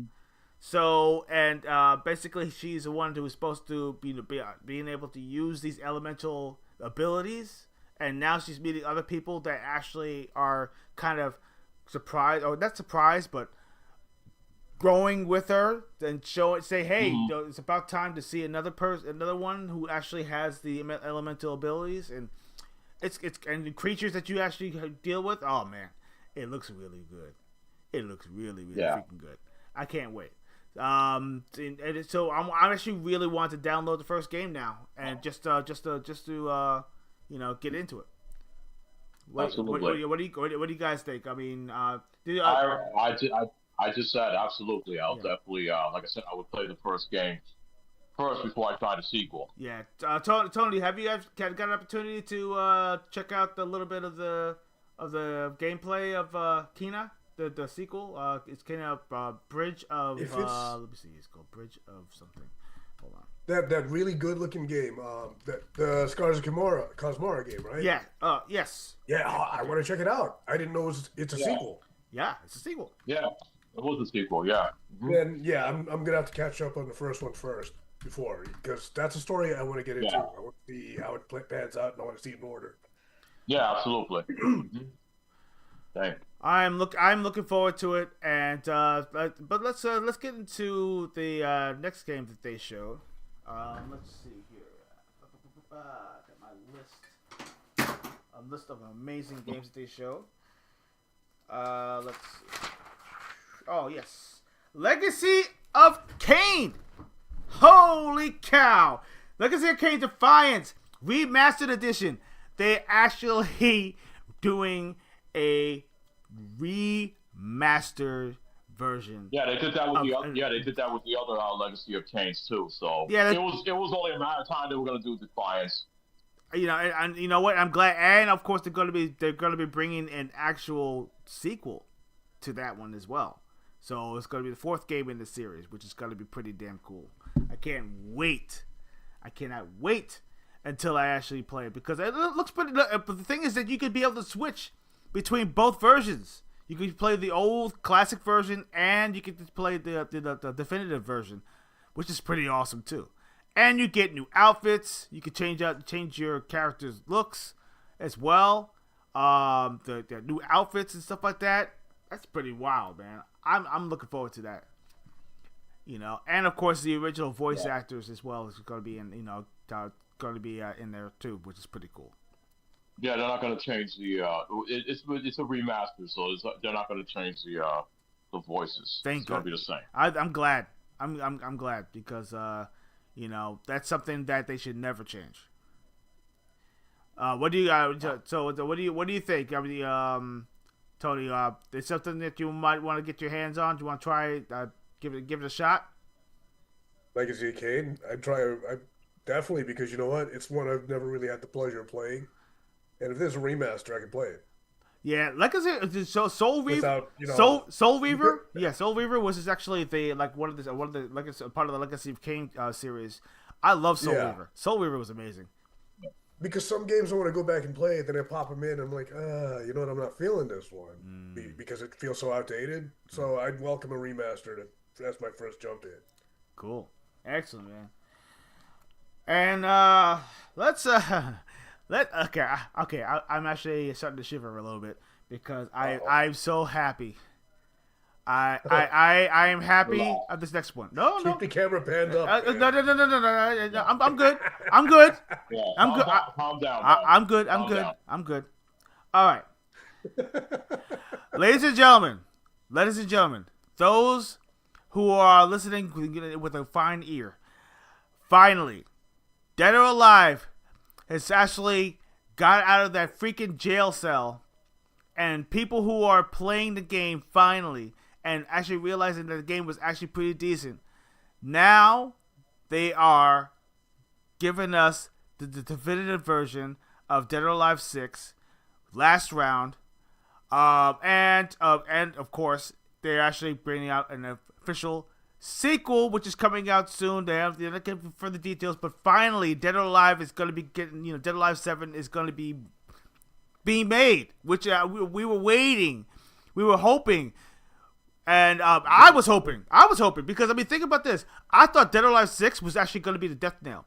So, and basically she's the one who is supposed to be being able to use these elemental abilities, and now she's meeting other people that actually are kind of surprised, or not surprised, but growing with her, and say, hey, it's about time to see another one who actually has the elemental abilities, and and the creatures that you actually deal with. Oh man, it looks really good. It looks really freaking good. I can't wait. And so I actually really want to download the first game now, and just to get into it. Absolutely. What do you guys think? I mean, I just said absolutely. I'll definitely, like I said, I would play the first game first before I try the sequel. Yeah, Tony, have you guys got an opportunity to check out the little bit of the gameplay of Kena, the sequel? It's kind of Bridge of. Let me see. It's called Bridge of something. Hold on. That really good looking game, the Scars of Cosmora game, right? Yeah. Yes. Yeah, I want to check it out. I didn't know it's a sequel. Yeah, it's a sequel. Yeah, it was a sequel. Yeah. Then I'm gonna have to catch up on the first one first because that's a story I want to get into. I want to see how it pans out, and I want to see it in order. Yeah, absolutely. Thanks. I'm looking forward to it, and but let's get into the next game that they showed. Let's see here. Got my list of amazing games that they showed. Let's see. Oh yes, Legacy of Kain. Holy cow! Legacy of Kain Defiance Remastered Edition. They actually doing a remastered version. Yeah, they did that with the other Legacy of Kains too. So yeah, it was only a matter of time they were going to do Defiance. And you know what? I'm glad, and of course they're going to be bringing an actual sequel to that one as well. So it's going to be the fourth game in the series, which is going to be pretty damn cool. I can't wait. I cannot wait until I actually play it, because it looks pretty. But the thing is that you could be able to switch between both versions. You could play the old classic version, and you could play the definitive version, which is pretty awesome too. And you get new outfits. You can change your character's looks as well. The new outfits and stuff like that. That's pretty wild, man. I'm looking forward to that. And of course the original voice actors as well is going to be in. In there too, which is pretty cool. Yeah, they're not going to change the. It's a remaster, so they're not going to change the voices. Thank God. It's going to be the same. I'm glad. I'm glad, because that's something that they should never change. What do you think? I mean, Tony, it's something that you might want to get your hands on. Do you want to try give it a shot? Legacy of Kain, I'd try. I definitely, because you know what, it's one I've never really had the pleasure of playing, and if there's a remaster, I can play it. Yeah, Legacy. So Soul Reaver. Soul Reaver. Yeah, Soul Reaver was actually one of the Legacy, part of the Legacy of Kain series. I love Soul Reaver. Soul Reaver was amazing. Because some games I want to go back and play it, then I pop them in, and I'm like, you know what, I'm not feeling this one because it feels so outdated. So I'd welcome a remaster. That's my first jump in. Cool, excellent, man. And let's I'm actually starting to shiver a little bit because I'm so happy. I am happy of this next one. No. Keep the camera panned up. No. I'm good. I'm good. Yeah, I'm good. Calm down. Man. I'm good. I'm Calm good. down. I'm good. All right. Ladies and gentlemen, those who are listening with a fine ear, finally, Dead or Alive has actually got out of that freaking jail cell, and people who are playing the game finally and actually realizing that the game was actually pretty decent, now they are giving us the definitive version of Dead or Alive 6, last round, and of course they're actually bringing out an official sequel, which is coming out soon. They're not giving further details, but finally, Dead or Alive is going to be getting, Dead or Alive 7 is going to be being made, which we were waiting, we were hoping, and I was hoping because think about this. I thought Dead or Alive 6 was actually going to be the death nail.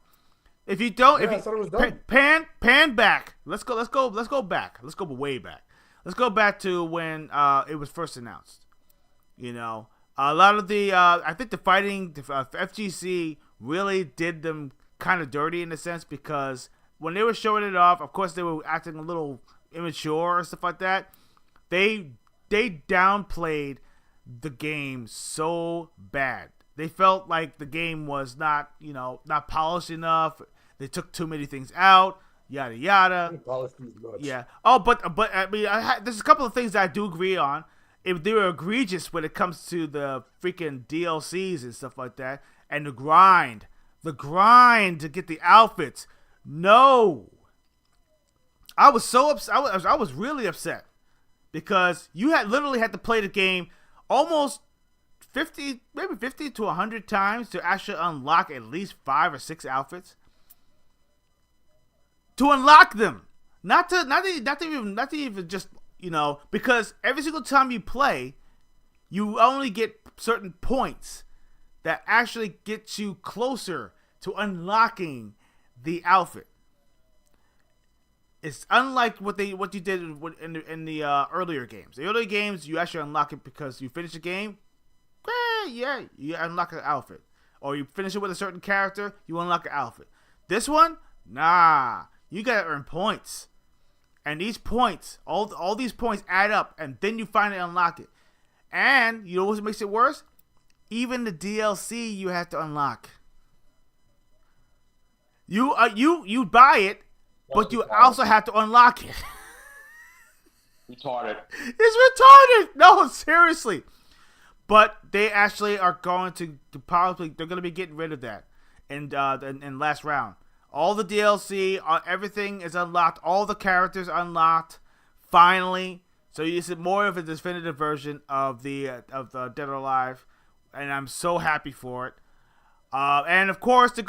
If you don't, I thought it was done. pan back. Let's go back. Let's go way back. Let's go back to when it was first announced. A lot of the, I think the FGC really did them kind of dirty in a sense, because when they were showing it off, of course they were acting a little immature and stuff like that. They downplayed the game so bad. They felt like the game was not polished enough. They took too many things out, yada yada. Yeah. Oh, but I mean, there's a couple of things that I do agree on. If they were egregious when it comes to the freaking DLCs and stuff like that, and the grind to get the outfits. No, I was so upset. I was really upset because you literally had to play the game almost 50 to 100 times to actually unlock at least 5 or 6 outfits. To unlock them, not to even just. Because every single time you play, you only get certain points that actually get you closer to unlocking the outfit. It's unlike what you did in the earlier games. The earlier games, you actually unlock it because you finish the game. Yeah, you unlock an outfit, or you finish it with a certain character, you unlock an outfit. This one, nah, you gotta earn points. And these points, all these points add up, and then you finally unlock it. And you know what makes it worse? Even the DLC you have to unlock. You buy it, but you also have to unlock it. Retarded. It's retarded. No, seriously. But they actually are going to probably, they're going to be getting rid of that in last round. All the DLC, everything is unlocked. All the characters unlocked. Finally, so you see more of a definitive version of the Dead or Alive, and I'm so happy for it. And of course, they're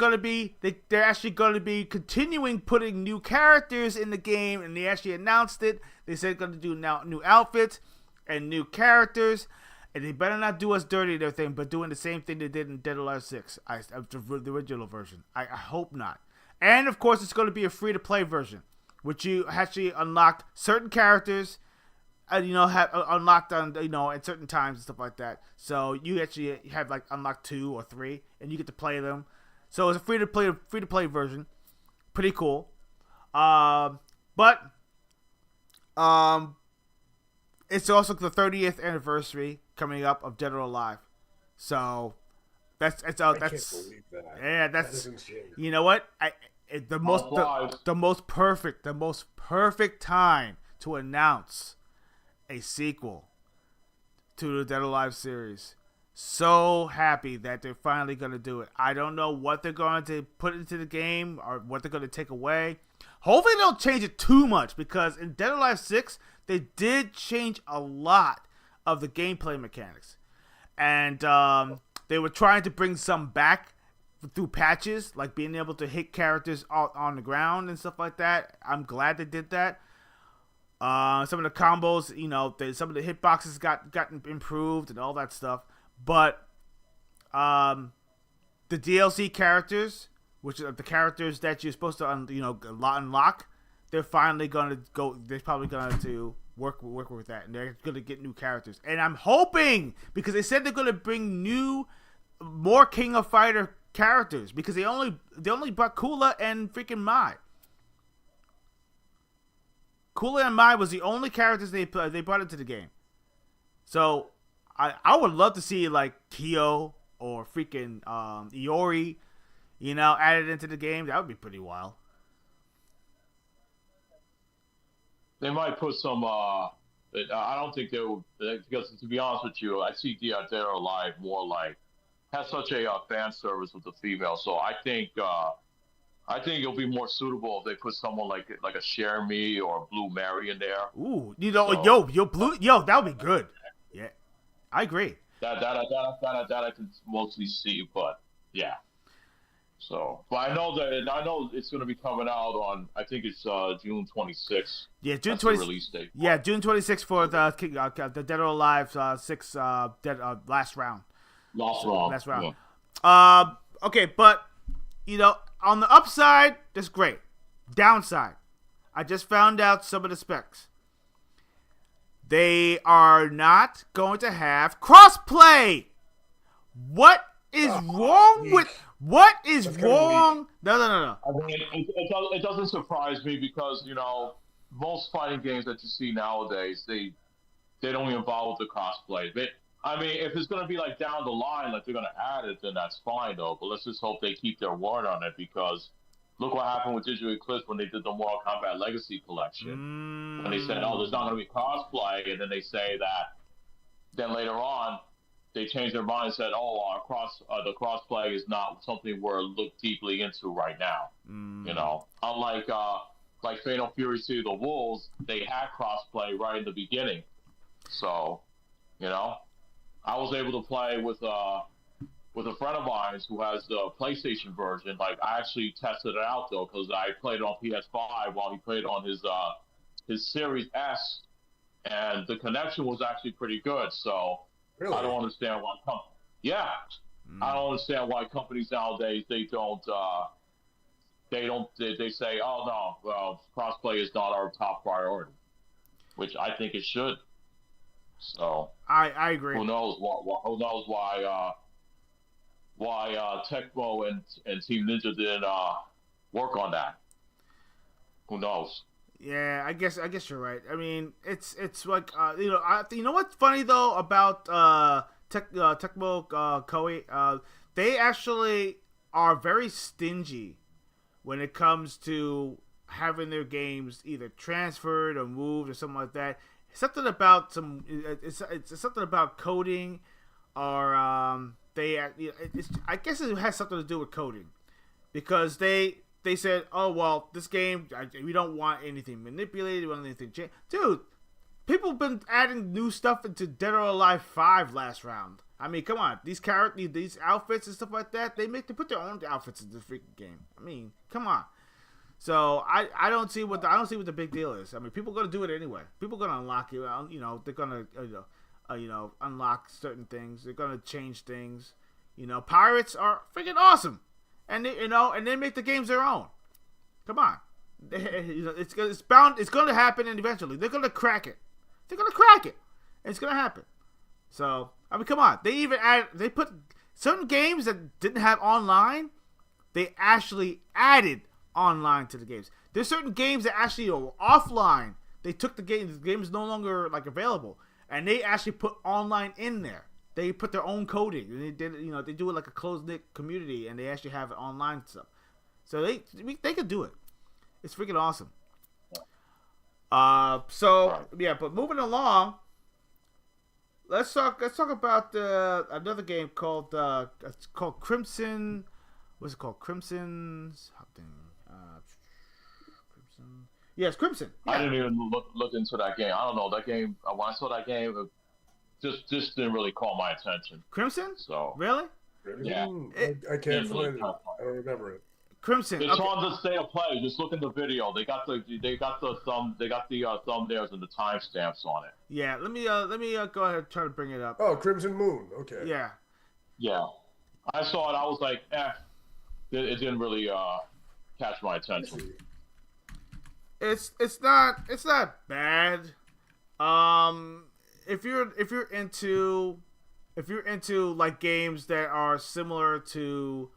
actually going to be continuing putting new characters in the game, and they actually announced it. They said they're going to do now new outfits and new characters, and they better not do us dirty and everything, but doing the same thing they did in Dead or Alive 6, the original version. I hope not. And of course, it's going to be a free-to-play version, which you actually unlock certain characters, have unlocked on at certain times and stuff like that. So you actually have unlocked 2 or 3, and you get to play them. So it's a free-to-play version, pretty cool. But it's also the 30th anniversary coming up of Dead or Alive, so. I can't believe that. Yeah, that's insane. You know what? The most perfect time to announce a sequel to the Dead or Alive series. So happy that they're finally going to do it. I don't know what they're going to put into the game or what they're going to take away. Hopefully they don't change it too much, because in Dead or Alive 6 they did change a lot of the gameplay mechanics, and they were trying to bring some back through patches, like being able to hit characters on the ground and stuff like that. I'm glad they did that. Some of the combos, some of the hitboxes gotten improved and all that stuff. But the DLC characters, which are the characters that you're supposed to unlock, they're finally gonna go. They're probably gonna to work with that, and they're gonna get new characters. And I'm hoping, because they said they're gonna bring more King of Fighter characters, because they only brought Kula and freaking Mai. Kula and Mai was the only characters they brought into the game. So I would love to see like Kyo or freaking Iori, added into the game. That would be pretty wild. They might put some. I don't think they will, because to be honest with you, I see Dead or Alive more like has such a fan service with the female. So I think it'll be more suitable if they put someone like a Share Me or Blue Mary in there. Ooh, that would be good. Yeah, I agree. That I can mostly see, but yeah. So, but I know it's going to be coming out on, I think it's June 26th. Yeah, June 26th release date. Yeah, June 26th for the Dead or Alive 6 last round. Last round. Yeah. Okay, but on the upside, that's great. Downside, I just found out some of the specs. They are not going to have crossplay. What is wrong with? What is wrong? No. I mean, it doesn't surprise me because most fighting games that you see nowadays they don't involve the crossplay. I mean, if it's going to be like down the line, like they're going to add it, then that's fine though. But let's just hope they keep their word on it, because look what happened with Digital Eclipse when they did the Mortal Kombat Legacy Collection. When they said, "Oh, there's not going to be crossplay," and then they say that. Then later on, they changed their mind and said, "Oh, the crossplay is not something we're look deeply into right now." Unlike like Fatal Fury City of the Wolves, they had crossplay right in the beginning. So, I was able to play with a friend of mine who has the PlayStation version. Like, I actually tested it out though, because I played it on PS5 while he played on his Series S, and the connection was actually pretty good. So. Really? I don't understand why. I don't understand why companies nowadays they say, "Oh no, well, crossplay is not our top priority," which I think it should. So I agree. Who knows why Tecmo and Team Ninja didn't work on that? Who knows? Yeah, I guess you're right. I mean, it's like what's funny though about Tecmo Koei, they actually are very stingy when it comes to having their games either transferred or moved or something like that. Something about it's something about coding, or I guess it has something to do with coding, because they said, "Oh well, this game we don't want anything manipulated, we don't want anything changed." Dude, people have been adding new stuff into Dead or Alive 5 last round. I mean, come on, these outfits and stuff like that, they put their own outfits in this freaking game. I mean, come on. So I don't see what the big deal is. I mean, people are gonna do it anyway. People are gonna unlock it. They're gonna unlock certain things. They're gonna change things. Pirates are freaking awesome. And they make the games their own. Come on, it's going to happen, and eventually they're going to crack it. And it's going to happen. So I mean, come on. They put certain games that didn't have online. They actually added online to the games. There's certain games that actually are offline. They took the game. The game is no longer like available, and they actually put online in there. They put their own coding. And they did, they do it like a closed-knit community, and they actually have it online stuff. So they could do it. It's freaking awesome. But moving along, let's talk about another game called it's called Crimson. What's it called? Crimson's something. Crimson. Yes, Crimson. Yeah. I didn't even look into that game. I don't know that game. When I saw that game, just didn't really call my attention. Crimson? So really? Yeah. I can't find it. I don't remember it. Crimson. It's on the State of Play. Just look in the video. They got the thumbnails and the timestamps on it. Yeah. Let me go ahead and try to bring it up. Oh, Crimson Moon. Okay. Yeah. Yeah. I saw it. I was like, It didn't really catch my attention. It's not bad. If you're into like games that are similar to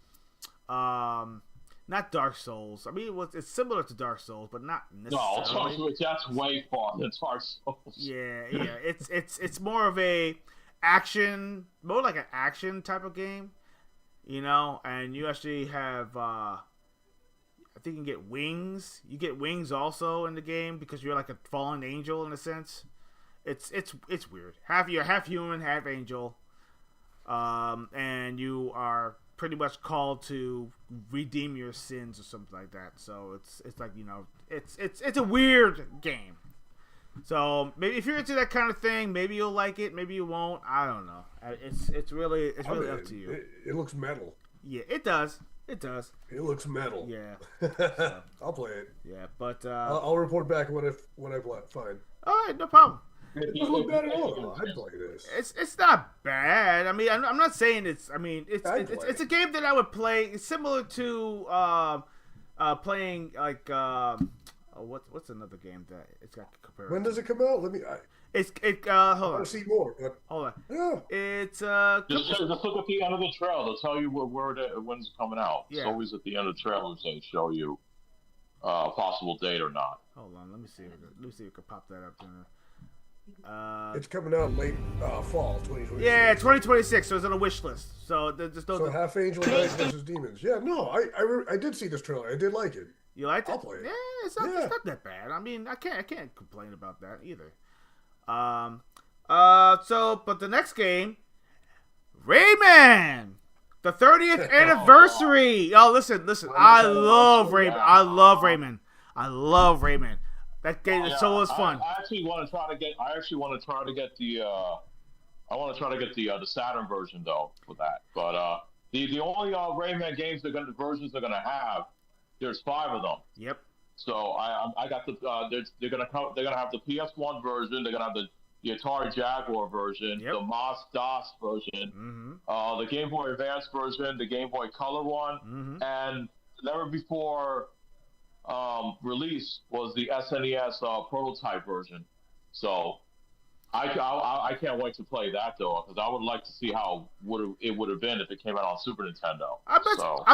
not Dark Souls. I mean, it's similar to Dark Souls, but not necessarily. No, that's way far than Dark Souls. Yeah. It's more of a action, more like an action type of game, and you actually have. I think you can get wings. You get wings also in the game because you're like a fallen angel in a sense. It's weird. You're half human, half angel, and you are pretty much called to redeem your sins or something like that. So it's like it's a weird game. So maybe if you're into that kind of thing, maybe you'll like it. Maybe you won't. I don't know. It's really up to you. It looks metal. Yeah, it does. It does. It looks metal. Yeah. So. I'll play it. Yeah, but I'll report back when I play. Fine. All right, no problem. It doesn't look bad at all. I'd play this. It's not bad. I mean, I'm not saying it's. I mean, it's a game that I would play. It's similar to playing like what's another game that it's got compared. When does it come out? Hold on. I want to see more. But hold on. Yeah. It's just look at the end of the trail. They'll tell you when it's coming out. Yeah. It's always at the end of the trailers they show you possible date or not. Hold on. Let me see if we can pop that up there. It's coming out late fall 2026. Yeah, 2026. So it's on a wish list. So just don't. So half angel knights versus demons. Yeah, no, I did see this trailer. I did like it. You liked it? I'll play it. Yeah, it's not that bad. I mean, I can't complain about that either. But the next game, Rayman, the 30th anniversary. Oh, listen. I love Rayman. I love Rayman. That game is so fun. I actually want to try to get. I want to try to get the Saturn version though for that. But the only Rayman games versions they're gonna have, there's 5 of them. Yep. So I got the they're gonna have the PS1 version. They're gonna have the Atari Jaguar version, yep. the MS-DOS version, the Game Boy Advance version, the Game Boy Color one, and never before release was the SNES prototype version. So I can't wait to play that though, because I would like to see how it would have been if it came out on Super Nintendo. I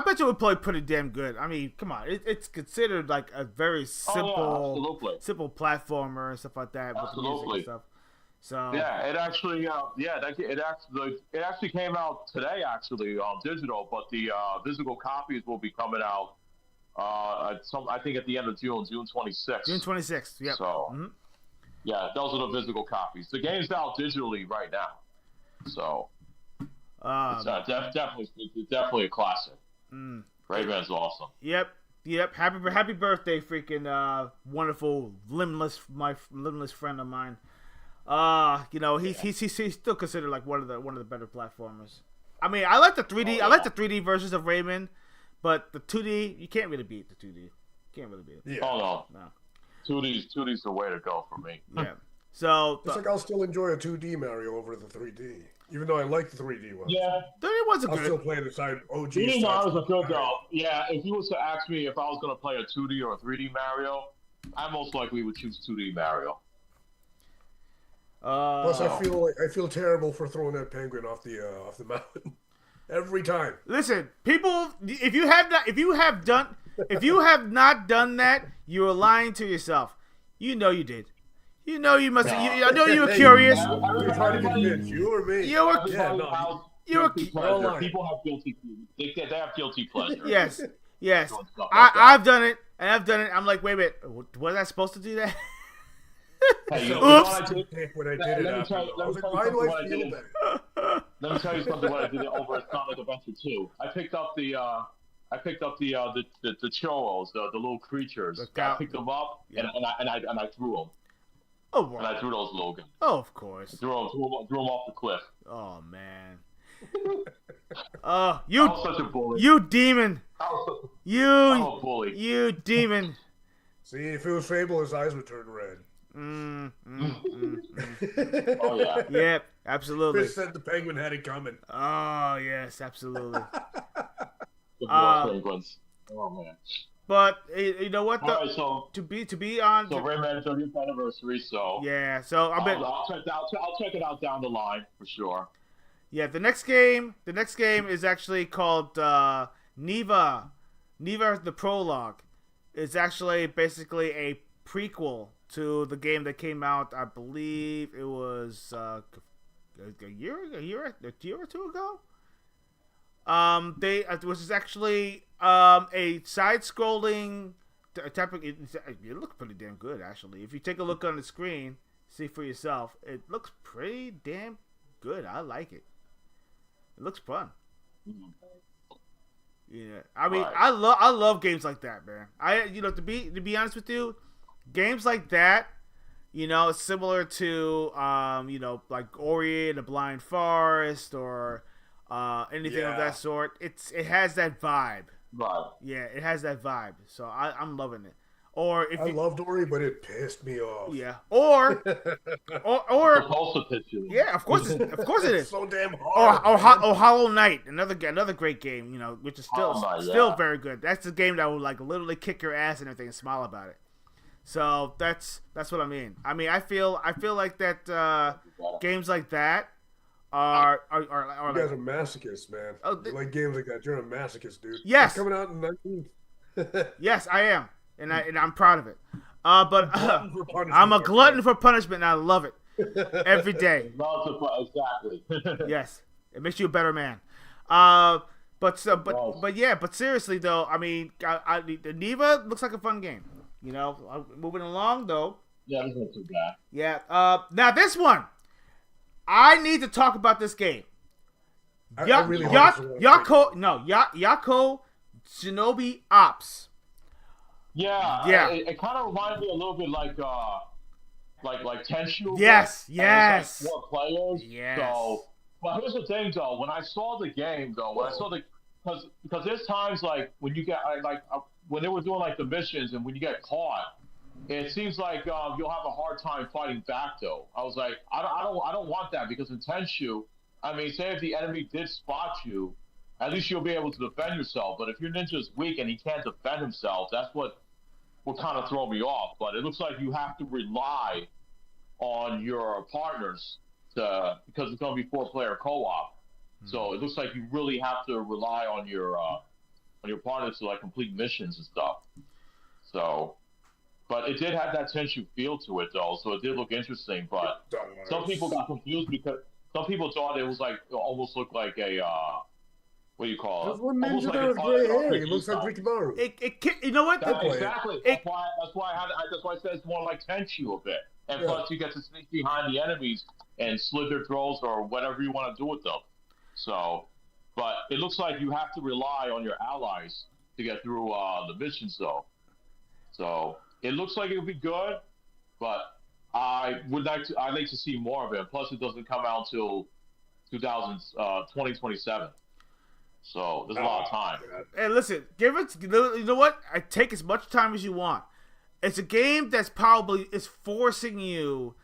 bet you would play pretty damn good. I mean, come on, it's considered like a very simple platformer and stuff like that with the music and stuff. So yeah, it actually it actually came out today actually on digital, but the physical copies will be coming out I think at the end of June 26th. June 26th. Yep. So yeah, those are the physical copies. The game's out digitally right now, so it's definitely a classic. Rayman's awesome. Yep. Happy birthday, freaking wonderful limbless friend of mine. He's still considered like one of the better platformers. I mean, I like the 3D. I like the 3D versions of Rayman, but the 2D you can't really beat the 2D. You can't really beat it. Yeah. Oh no. 2D's the way to go for me. Yeah. So it's like I'll still enjoy a 2D Mario over the 3D, even though I like the 3D ones. Yeah, 3D ones are good. I'll still play the side OG. 3D Mario's a good though. Yeah, if you was to ask me if I was gonna play a 2D or a 3D Mario, I most likely would choose 2D Mario. Plus, I feel terrible for throwing that penguin off the mountain every time. Listen, people, if you have not done that, you are lying to yourself. You know you did. You know you must. I know you were curious. You're trying to convince you or me. You were. People have guilty. They have guilty pleasure. Yes. I've done it, and I'm like, wait a minute. Was I supposed to do that? Hey, Oops. Let me tell you something. What I did over at Sonic Adventure 2. I picked up the cholos, the little creatures. I picked them up and I threw them. Oh, wow. And I threw those little guys. Oh, of course. Threw them off the cliff. Oh man. I was such a bully. You demon. I'm a bully. You demon. See, if it was Fable, his eyes would turn red. Oh yeah. Yep, absolutely. Chris said the penguin had it coming. Oh yes, absolutely. The penguins. Oh man. But you know what? All right, so To be on. Rayman 30th anniversary. So Yeah. So I mean, I'll check it out down the line for sure. yeah. The next game is actually called Neva. Neva the Prologue. It's actually basically a prequel to the game that came out. I believe it was a year or two ago. Which is actually a side-scrolling type of. It looks pretty damn good, actually. If you take a look on the screen, see for yourself, it looks pretty damn good. I like it. It looks fun. Yeah, I mean, Right. I love games like that, man. To be honest with you, games like that, similar to like Ori and the Blind Forest or anything of that sort. It has that vibe. Right. Yeah, it has that vibe. So I'm loving it. Or if I loved Ori, but it pissed me off. yeah, or Supposed to pitch you. yeah, of course it is. It's so damn hard. Or Hollow Knight, another great game, which is still yeah. very good. That's the game that will like literally kick your ass and everything and smile about it. So that's what I mean. I mean, I feel like that games like that are You like, guys are masochists, man. Oh, You like games like that. You're a masochist, dude. Yes. It's coming out in 19. yes, I am, and I'm proud of it. But Glutton for punishment, I'm a my glutton friend. for punishment, and I love it every day. Exactly. Yes, it makes you a better man. But seriously though, I mean, the Neva looks like a fun game. Moving along though. Yeah, it's not too bad. Yeah. Now this one, I need to talk about this game. I really hope it's the one Yako Shinobi Ops. Yeah. It kind of reminded me a little bit like Tenshu. Yes. It's like 4 players. Yes. So, but here's the thing, though. When I saw the game, though, because there's times like when you get when they were doing like the missions and when you get caught, it seems like you'll have a hard time fighting back. Though I was like, I don't want that, because in Tenshu, I mean, say if the enemy did spot you, at least you'll be able to defend yourself. But if your ninja's weak and he can't defend himself, that's what kind of throw me off. But it looks like you have to rely on your partners because it's going to be 4-player co-op. So it looks like you really have to rely on your partners to like complete missions and stuff. So, but it did have that Tenshu feel to it, though. So it did look interesting. But some people got confused because some people thought it was like almost looked like a what do you call it? There's one Almost ninja like there with gray hair. He RPG looks like style. Rikimaru. You know what? Exactly. That's why I said it's more like Tenshu a bit. And plus, you get to sneak behind the enemies and slit their throats or whatever you want to do with them. So, but it looks like you have to rely on your allies to get through the missions, though. So it looks like it would be good, but I'd like to see more of it. Plus, it doesn't come out until 2027. So there's a lot of time. Hey, listen, give it. You know what? I take as much time as you want. It's a game that's probably is forcing you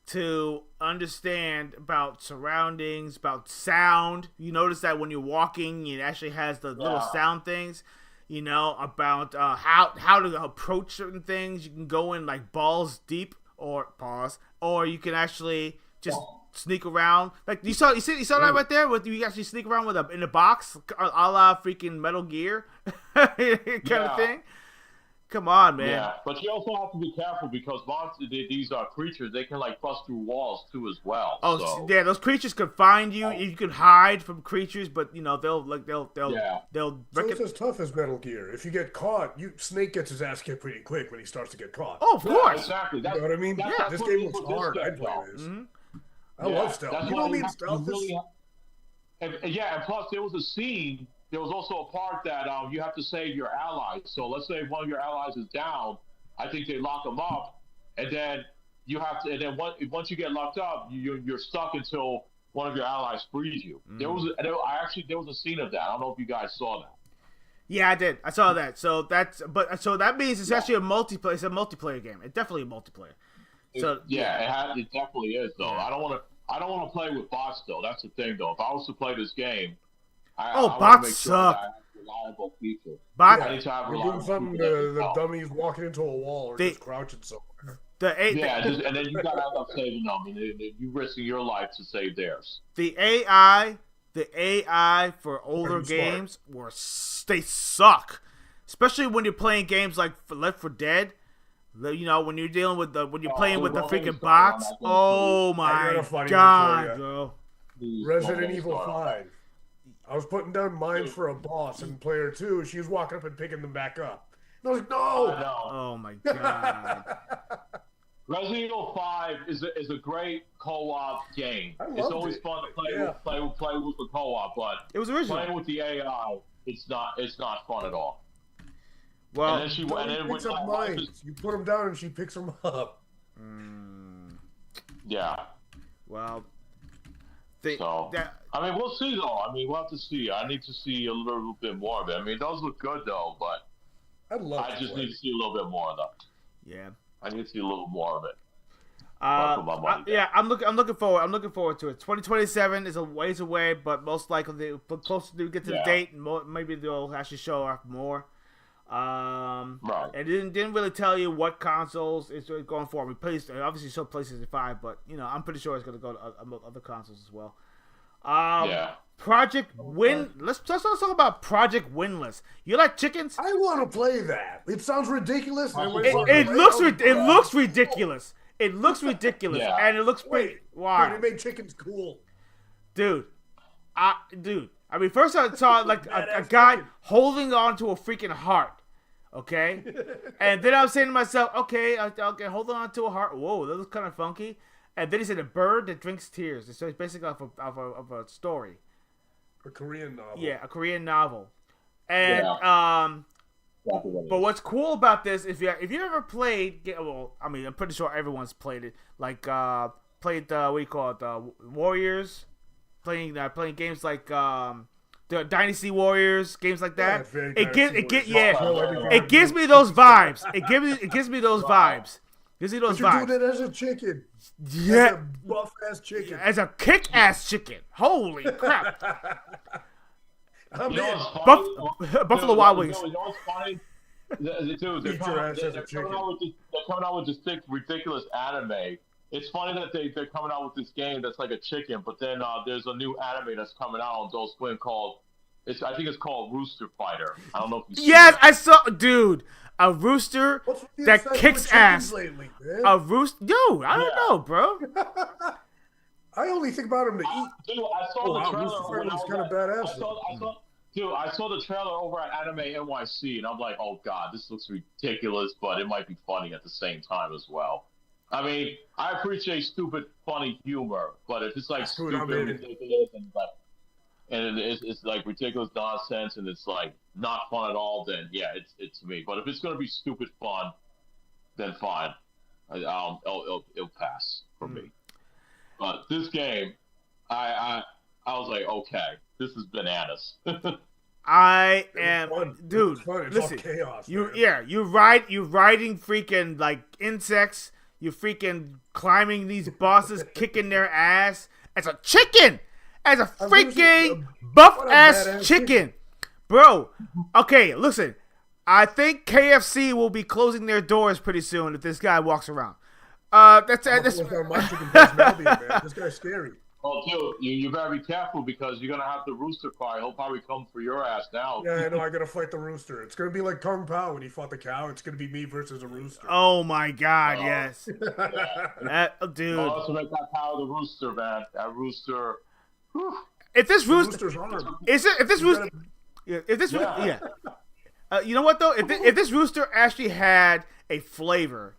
to understand about surroundings, about sound. You notice that when you're walking, it actually has the little sound things. About how to approach certain things. You can go in like balls deep or you can actually just sneak around. Like you saw that right there. With you actually sneak around in a box, a la freaking Metal Gear kind of thing. Come on, man. Yeah, but you also have to be careful because these creatures, they can like bust through walls too as well. Oh, so. Yeah, those creatures could find you. You could hide from creatures, but they'll. So it's as tough as Metal Gear. If you get caught, Snake gets his ass kicked pretty quick when he starts to get caught. Oh, of course. Exactly. You know what I mean? That's This what game it is looks with hard. this I'd game, play though. this. Mm-hmm. I love stealth. That's You why don't mean have- stealth you is? really have- and plus there was a scene. There was also a part that you have to save your allies. So let's say one of your allies is down. I think they lock them up, and then you have to. And then once you get locked up, you're stuck until one of your allies frees you. There was a scene of that. I don't know if you guys saw that. Yeah, I did. I saw that. So that means it's actually a multiplayer. It's a multiplayer game. It's definitely a multiplayer. So It definitely is though. I don't want to play with bots though. That's the thing though. If I was to play this game, Oh, I wanna bots make sure that suck. I have reliable people. Bot, I need to have We're reliable doing something people that can the help. dummies walking into a wall or They- just crouching somewhere. And then you gotta end up saving them, and then you risking your life to save theirs. the AI for older Pretty smart. games they suck, especially when you're playing games like Left 4 Dead. You know, when you're dealing with when you're playing with the don't get me freaking started on bots. that game, Oh I got my a funny one god, for ya. bro! Please, Resident don't get Evil started on that. 5. I was putting down mines for a boss, and player 2, she was walking up and picking them back up. And I was like, I no! know. Oh my god! Resident Evil 5 is a great co-op game. I It's loved always it. fun to play Yeah. play with the co-op, but It was original. playing with the AI, it's not fun at all. Well, and then she Nobody and then picks with up mines. You put them down and she picks them up. yeah. well, So I mean, we'll see though. I mean, we'll have to see. I need to see a little bit more of it. I mean, it does look good though, but I'd love I to just play. need to see a little bit more though. yeah. I need to see a little more of it. Put my money down. Yeah, I'm looking forward. I'm looking forward to it. 2027 is a ways away, but most likely the closer we get to the Yeah. date, maybe they'll actually show off more. Right. And it didn't really tell you what consoles it's going for. We obviously showed PlayStation 5, but you know I'm pretty sure it's going to go to other consoles as well. Yeah. Project Win. Let's talk about Project Winless. You like chickens? I want to play that. It sounds ridiculous. And when It- it's It like, looks oh, it looks ridiculous. It looks ridiculous, Yeah. and it looks pretty. Wait, Wow, they made chickens cool. dude. I mean, first I saw like a Badass guy chicken. holding on to a freaking heart, okay, and then I was saying to myself, okay, holding on to a heart. Whoa, that looks kind of funky. And then he said a bird that drinks tears. So it's basically of a story. A Korean novel. Yeah, a Korean novel. And Exactly what it but is. what's cool about this, if you ever played, well, I mean, I'm pretty sure everyone's played it. Like played what do you call it, Warriors, playing games like the Dynasty Warriors, games like Yeah, that. very It gives me those vibes. It gives me those vibes. Gives me those But you're vibes. doing it as a chicken. As Yeah, a buff ass chicken. as a kick-ass chicken. Holy crap! I'm You know in. what's funny? Buffalo Wild Wings. You know what's funny? Dude, Eat your ass as a they're chicken. coming out with this ridiculous anime. It's funny that they're coming out with this game that's like a chicken, but then there's a new anime that's coming out on Adult Swim called, I think it's called Rooster Fighter. I don't know if you see Yes, it. I saw, dude, a rooster What's with the that obsession kicks with ass. chickens lately, man? A rooster, dude. I don't know, bro. I only think about them to eat. Dude, I saw Oh, the wow, trailer. Rooster when Fighter I is was kinda at- badass, Dude, I saw the trailer over at Anime NYC, and I'm like, oh god, this looks ridiculous, but it might be funny at the same time as well. I mean, I appreciate stupid, funny humor, but if it's like That's what stupid, I'm in. ridiculous, and it's like ridiculous nonsense, and it's like not fun at all, then yeah, it's me. But if it's gonna be stupid fun, then fine, it'll pass for me. But this game, I was like, okay, this is bananas. I It was am, fun. dude. It was fun. It's Listen, all chaos. you're man. you're riding freaking like insects. You're freaking climbing these bosses, kicking their ass as a chicken, as a I've never seen freaking a- buff what a ass badass chicken, bro. Okay, listen. I think KFC will be closing their doors pretty soon if this guy walks around. That's I'm gonna look down my chicken personality, man. This guy's scary. Well, dude, you better be careful because you're gonna have the rooster cry. He'll probably come for your ass now. Yeah, I know. I gotta fight the rooster. It's gonna be like Kung Pao when he fought the cow. It's gonna be me versus a rooster. Oh my god, yes. Dude. Oh, to make that power the rooster, man. That rooster. Whew. If this rooster, Rooster's arm. if this You rooster, gotta- yeah, if this, Yeah. you know what though? If this rooster actually had a flavor,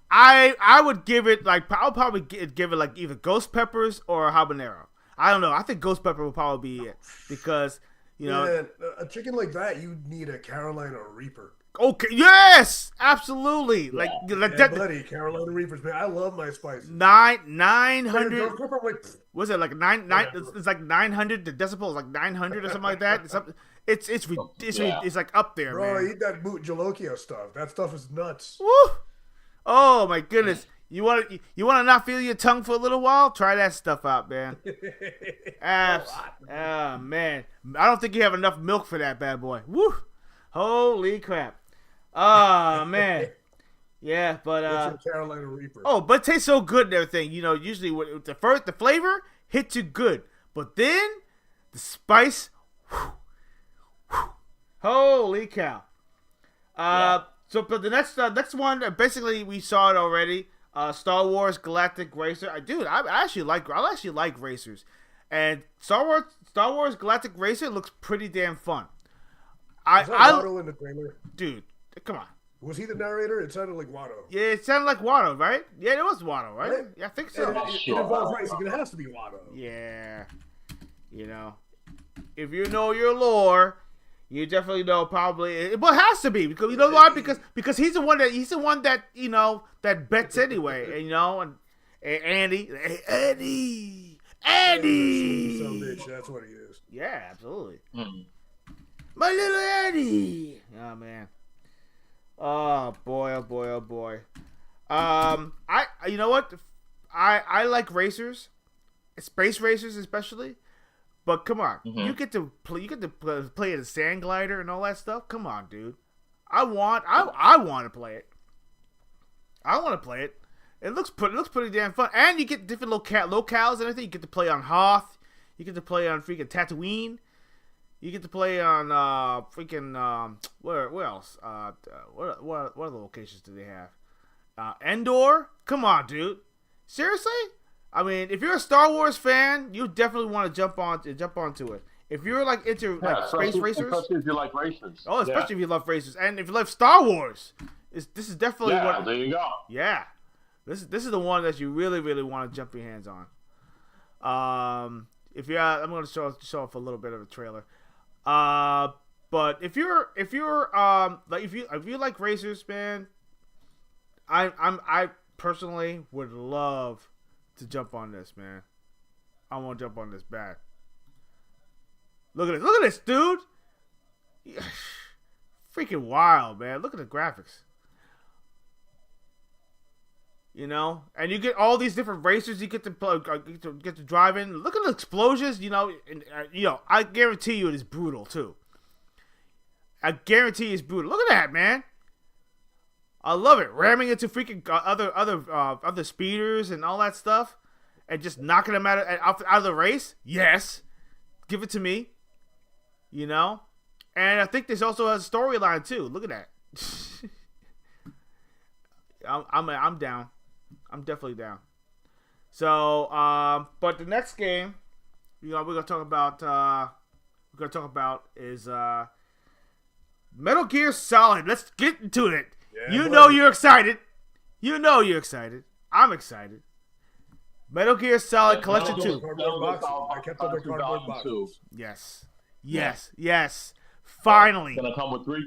I would give it like I'll probably give it like either ghost peppers or habanero. I don't know. I think ghost pepper would probably be it because you know. Man, a chicken like that, you need a Carolina Reaper. Okay. Yes. Absolutely. Like Yeah, that. buddy, Carolina Reapers, man. I love my spices. 900. Ghost pepper, I'm like, pfft. Was it like nine? Whatever. It's like 900. The decibel is like 900 or something like that. It's like up there, Bro, I man. eat that Moot Jalokio stuff. That stuff is nuts. Woo! Oh my goodness! You want to not feel your tongue for a little while? Try that stuff out, man. Oh man, I don't think you have enough milk for that bad boy. Woo! Holy crap! Oh man, yeah, but It's your Carolina Reaper. oh, but it tastes so good and everything. You know, usually with the flavor hits you good, but then the spice. Whew, whew, holy cow! So, but the next one, basically we saw it already. Star Wars Galactic Racer. I actually like racers, and Star Wars Galactic Racer looks pretty damn fun. Was that Watto in the trailer? Dude, come on. Was he the narrator? It sounded like Watto. Yeah, it sounded like Watto, right? Yeah, it was Watto, right? Right? Yeah, I think so. It involves racing. It has to be Watto. Yeah, you know, if you know your lore, you definitely know probably. Well, it has to be because you know why? Because he's the one that you know that bets anyway, and you know, and Andy. Some bitch, that's what he is. Yeah, absolutely. My little Andy. Oh man. Oh boy. Oh boy. Oh boy. You know what? I like racers, space racers especially. But come on, you get to play the sand glider and all that stuff. Come on, dude. I want to play it. I want to play it. It looks pretty damn fun, and you get different locales and everything. You get to play on Hoth. You get to play on freaking Tatooine. You get to play on where else? What other locations do they have? Endor. Come on, dude. Seriously? I mean, if you're a Star Wars fan, you definitely want to jump onto it. If you're like into space racers, especially if you like racers. Oh, especially if you love racers, and if you love Star Wars, this is definitely what. There you go. Yeah, this is the one that you really want to jump your hands on. If you, I'm going to show off a little bit of a trailer. But if you like racers, man, I personally would love to jump on this, man. I want to jump on this bad. Look at this, dude. Freaking wild, man. Look at the graphics. You know, and you get all these different racers you get to drive in. Look at the explosions. You know, and, I guarantee you it is brutal too. I guarantee it's brutal. Look at that, man. I love it. Ramming into freaking other speeders and all that stuff, and just knocking them out of the race. Yes, give it to me. You know, and I think this also has a storyline too. Look at that. I'm down. I'm definitely down. So, but the next game, we're gonna talk about is Metal Gear Solid. Let's get into it. Yeah, you know you're excited. I'm excited. Metal Gear Solid Collection 2. I kept up my cardboard boxes. Yes. Finally. It's gonna come with three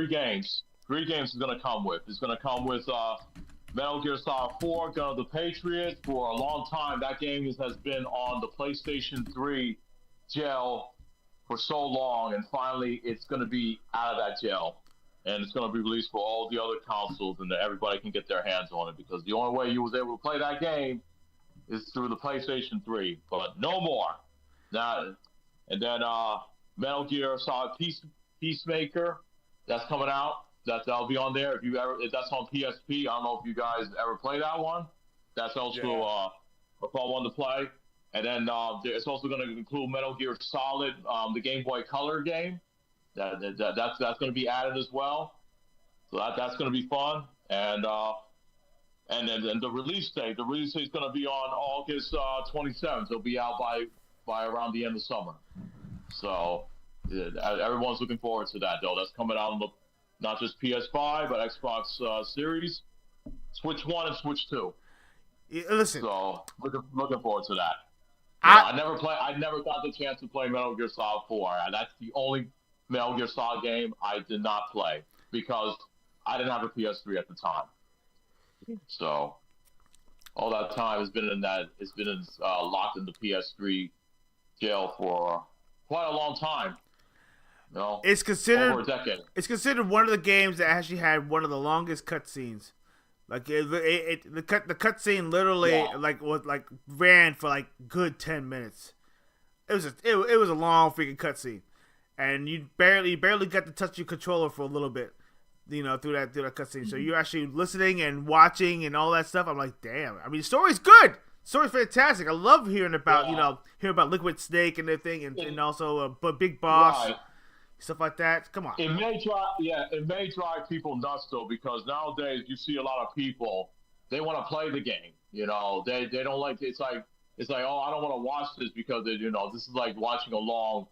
games. 3 games is gonna come with. It's gonna come with Metal Gear Solid 4, Gun of the Patriot. For a long time, that game has been on the PlayStation 3 gel for so long, and finally it's going to be out of that gel, and it's going to be released for all the other consoles, and that everybody can get their hands on it, because the only way you was able to play that game is through the PlayStation 3, but no more. Now, and then Metal Gear Solid Peacemaker, that's coming out. That'll be on there. If that's on PSP, I don't know if you guys ever play that one. That's also a fun one to play. And then it's also going to include Metal Gear Solid, the Game Boy Color game. That's going to be added as well. So that's going to be fun. And then the release date is going to be on August 27th. It'll be out by around the end of summer. So everyone's looking forward to that, though. That's coming out on not just PS5, but Xbox Series, Switch 1 and Switch 2. Listen. So looking forward to that. I never got the chance to play Metal Gear Solid 4. That's the only Metal Gear Solid game I did not play because I didn't have a PS3 at the time. So all that time has been locked in the PS3 jail for quite a long time. No, it's considered over a decade. It's considered one of the games that actually had one of the longest cutscenes Like the cutscene literally ran for like good 10 minutes. It was a long freaking cutscene, and you barely got to touch your controller for a little bit, through that cutscene. So you're actually listening and watching and all that stuff. I'm like, damn. I mean, the story's good. The story's fantastic. I love hearing about hearing about Liquid Snake and everything, and also Big Boss. Right. Stuff like that. Come on. It may drive people nuts though, because nowadays you see a lot of people, they want to play the game. They don't like it's like oh, I don't want to watch this because this is like watching a long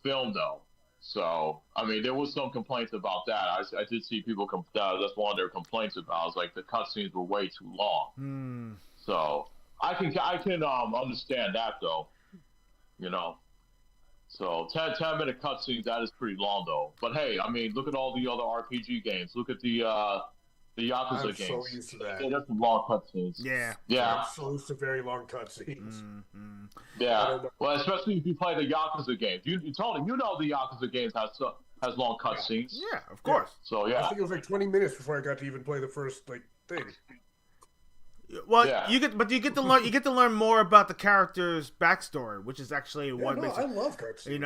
film though. So I mean, there was some complaints about that. I did see people that's one of their complaints about. It's like the cutscenes were way too long. So I can understand that though. So 10-minute cutscenes, that is pretty long though. But hey, I mean, look at all the other RPG games. Look at the Yakuza games. I'm so used to that. That's some long cutscenes. Yeah. I'm so used to very long cutscenes. Yeah. Well, especially if you play the Yakuza games. Tony, the Yakuza games has long cutscenes. Yeah, of course. So yeah. I think it was like 20 minutes before I got to even play the first thing. Well, you get to learn more about the character's backstory, which is actually what makes it. I love cutscenes.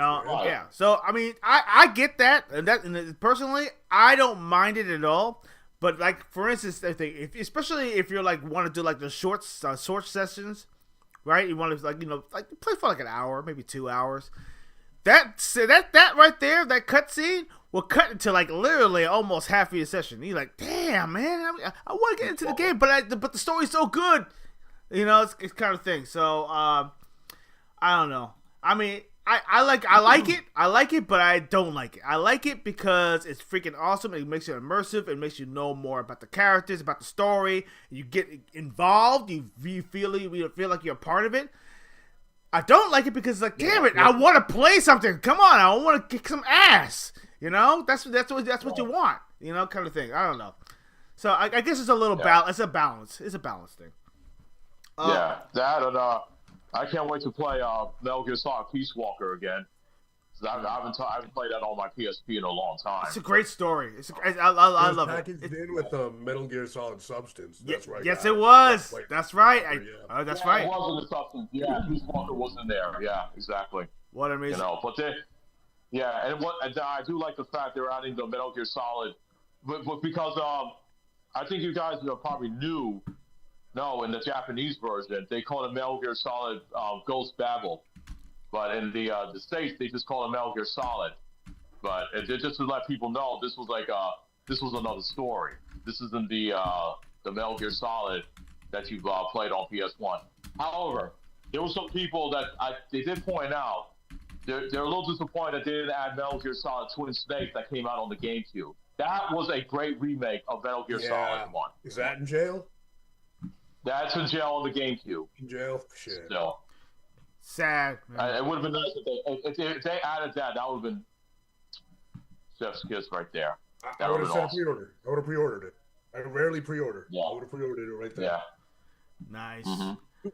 Yeah. So I mean, I get that, and personally, I don't mind it at all. But like, for instance, I think especially if you're like want to do like the short sessions, right? You want to play for like an hour, maybe 2 hours. That right there, that cutscene will cut into like literally almost half of your session. You're like, damn, man, I want to get into the game, but the story's so good, it's kind of thing. So I don't know. I mean, I like it, but I don't like it. I like it because it's freaking awesome. It makes it immersive. It makes you know more about the characters, about the story. You get involved. You feel like you're a part of it. I don't like it because, like, damn it, I want to play something. Come on, I want to kick some ass. That's what you want. Kind of thing. I don't know. So I guess it's a little It's a balance. It's a balance thing. That and I can't wait to play Metal Gear Solid Peace Walker again. I haven't played that on my PSP in a long time. It's a great story. I love it. Packaged in with Metal Gear Solid Substance. That's right. Yes, it was. That's right. That's right. It was in the Substance. Yeah, Peace Walker was in there. Yeah, exactly. What amazing. But and I do like the fact they're adding the Metal Gear Solid, but because I think you guys probably knew. No, in the Japanese version, they call it Metal Gear Solid Ghost Babel. But in the States, they just call it Metal Gear Solid. But just to let people know, this was another story. This isn't the Metal Gear Solid that you've played on PS1. However, there were some people that they did point out they're a little disappointed that they didn't add Metal Gear Solid Twin Snakes that came out on the GameCube. That was a great remake of Metal Gear Solid 1. Is that in jail? That's in jail on the GameCube. In jail? Shit. Still. Sad. It would have been nice if they added that. That would have been chef's kiss right there. I would have said pre-order. I would have pre-ordered it. I rarely pre-order. Yeah. I would have pre-ordered it right there. Yeah. Nice. Mm-hmm.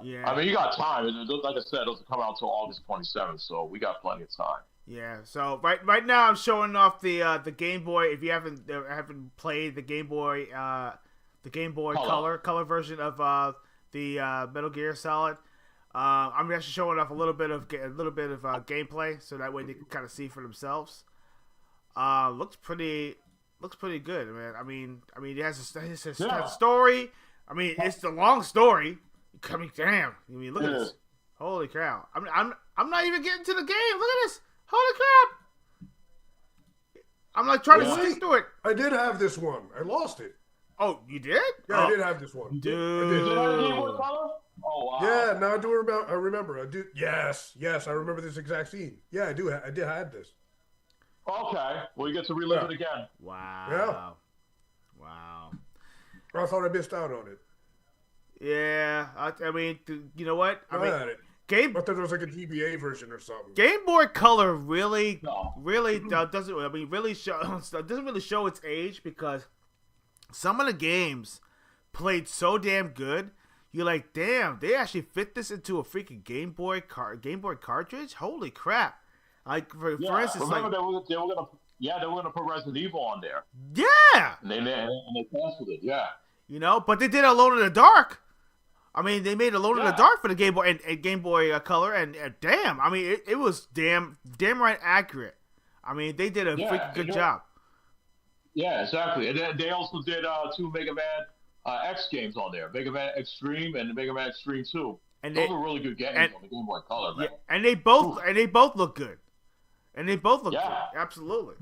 Yeah. I mean, you got time. Like I said, it doesn't come out until August 27th, so we got plenty of time. Yeah. So right now I'm showing off the Game Boy. If you haven't played the Game Boy color version of the Metal Gear Solid. I'm actually showing off a little bit of gameplay, so that way they can kind of see for themselves. Looks pretty good, man. I mean, it has a story. I mean, it's a long story. I mean, damn. I mean, look at this. Holy cow! I'm not even getting to the game. Look at this. Holy crap! I'm like trying to stick through it. I did have this one. I lost it. Oh, you did? Yeah, I did have this one. Dude. I did. Did you have a Game Boy Color? Oh wow. Yeah, now I do remember. I remember. I do. Yes, I remember this exact scene. Yeah, I do. I did have this. Okay. Well, you get to relive it again. Wow. Yeah. Wow. I thought I missed out on it. Yeah. I mean, you know what? I had it. I thought there was like a GBA version or something. Game Boy Color really doesn't. I mean, doesn't really show its age because some of the games played so damn good. You're like, damn, they actually fit this into a freaking Game Boy cartridge. Holy crap! Like for instance, remember they were gonna put Resident Evil on there, Yeah. and they canceled it. Yeah. But they did Alone in the Dark. I mean, they made Alone in the Yeah. Dark for the Game Boy and Game Boy Color, and damn, I mean, it was damn right accurate. I mean, they did a freaking good job. Yeah, exactly. And then they also did 2 Mega Man X games on there, Mega Man Extreme and Mega Man Extreme 2. And those were really good games on the Game Boy Color, man. Yeah, and they both look good. And they both look good. Absolutely.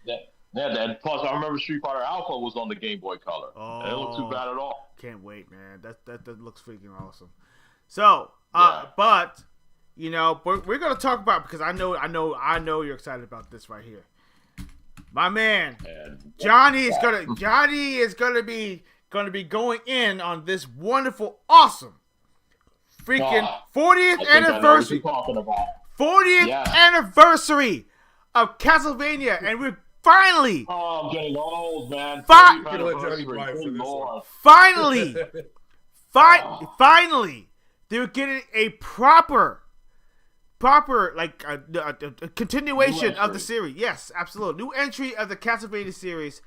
Yeah, and plus I remember Street Fighter Alpha was on the Game Boy Color. Oh, and it looked too bad at all. Can't wait, man. That looks freaking awesome. So, but we're gonna talk about, because I know you're excited about this right here. My man, Johnny is gonna be going in on this wonderful, awesome, freaking 40th anniversary. 40th anniversary of Castlevania, and we're finally. Oh, I'm getting old, man. Finally, they're getting a proper like a continuation of the series. Yes, absolutely. New entry of the Castlevania series.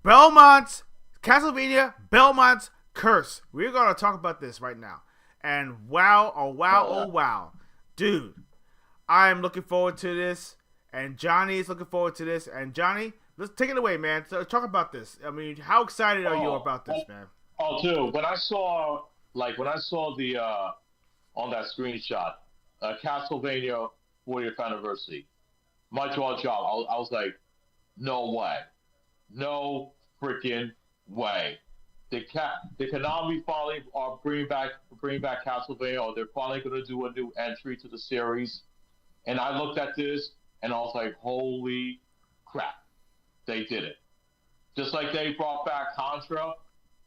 Castlevania Belmont's Curse. We're gonna talk about this right now. And wow, dude, I am looking forward to this, and Johnny is looking forward to this. And Johnny, let's take it away, man. So talk about this. I mean, how excited are you about this, man? Oh, dude, when I saw the on that screenshot, Castlevania 40th anniversary, my jaw dropped. I was like, no way, no freaking way. The Konami finally are bringing back Castlevania, or they're finally going to do a new entry to the series. And I looked at this and I was like, holy crap, they did it. Just like they brought back Contra,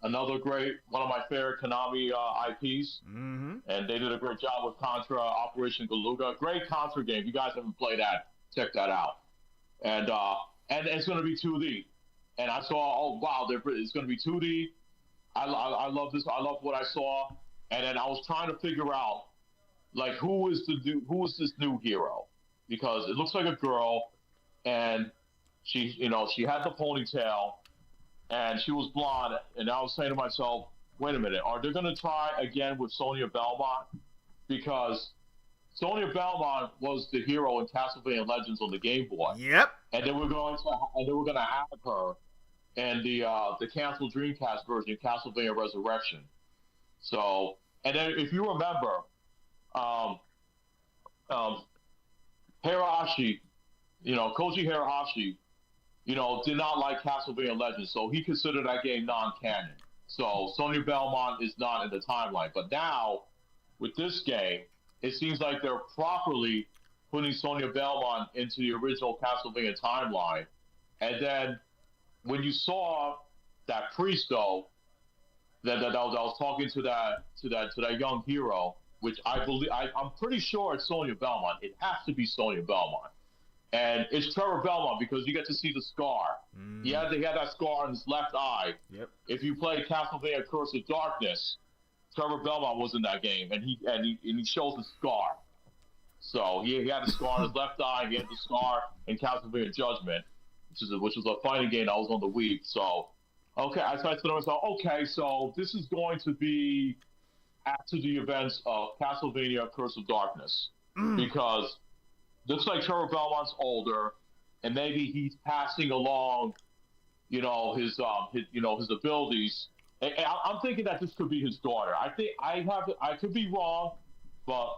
another great, one of my favorite Konami IPs. Mm-hmm. And they did a great job with Contra, Operation Galuga. Great Contra game. If you guys haven't played that, check that out. And it's going to be 2D. And I saw, oh wow, it's going to be 2D. I love this. I love what I saw. And then I was trying to figure out, like, who is this new hero? Because it looks like a girl, and she had the ponytail, and she was blonde. And I was saying to myself, wait a minute, are they going to try again with Sonya Belmont? Because Sonya Belmont was the hero in Castlevania Legends on the Game Boy. Yep. And they were going to have her and the canceled Dreamcast version, Castlevania Resurrection. So, and then if you remember, Koji Hirahashi, did not like Castlevania Legends, so he considered that game non-canon. So Sonya Belmont is not in the timeline. But now, with this game, it seems like they're properly putting Sonya Belmont into the original Castlevania timeline. And then when you saw that priest, though, that I was talking to that young hero, which I'm pretty sure it's Sonya Belmont. It has to be Sonya Belmont, and it's Trevor Belmont because you get to see the scar. He had that scar on his left eye. Yep. If you play Castlevania Curse of Darkness, Trevor Belmont was in that game, and he shows the scar. So he had the scar on his left eye. He had the scar in Castlevania Judgment, which was a fighting game that was on the Wii. So, okay, I said to myself, okay, so this is going to be after the events of Castlevania Curse of Darkness, because looks like Trevor Belmont's older, and maybe he's passing along, his abilities. And I'm thinking that this could be his daughter. I could be wrong, but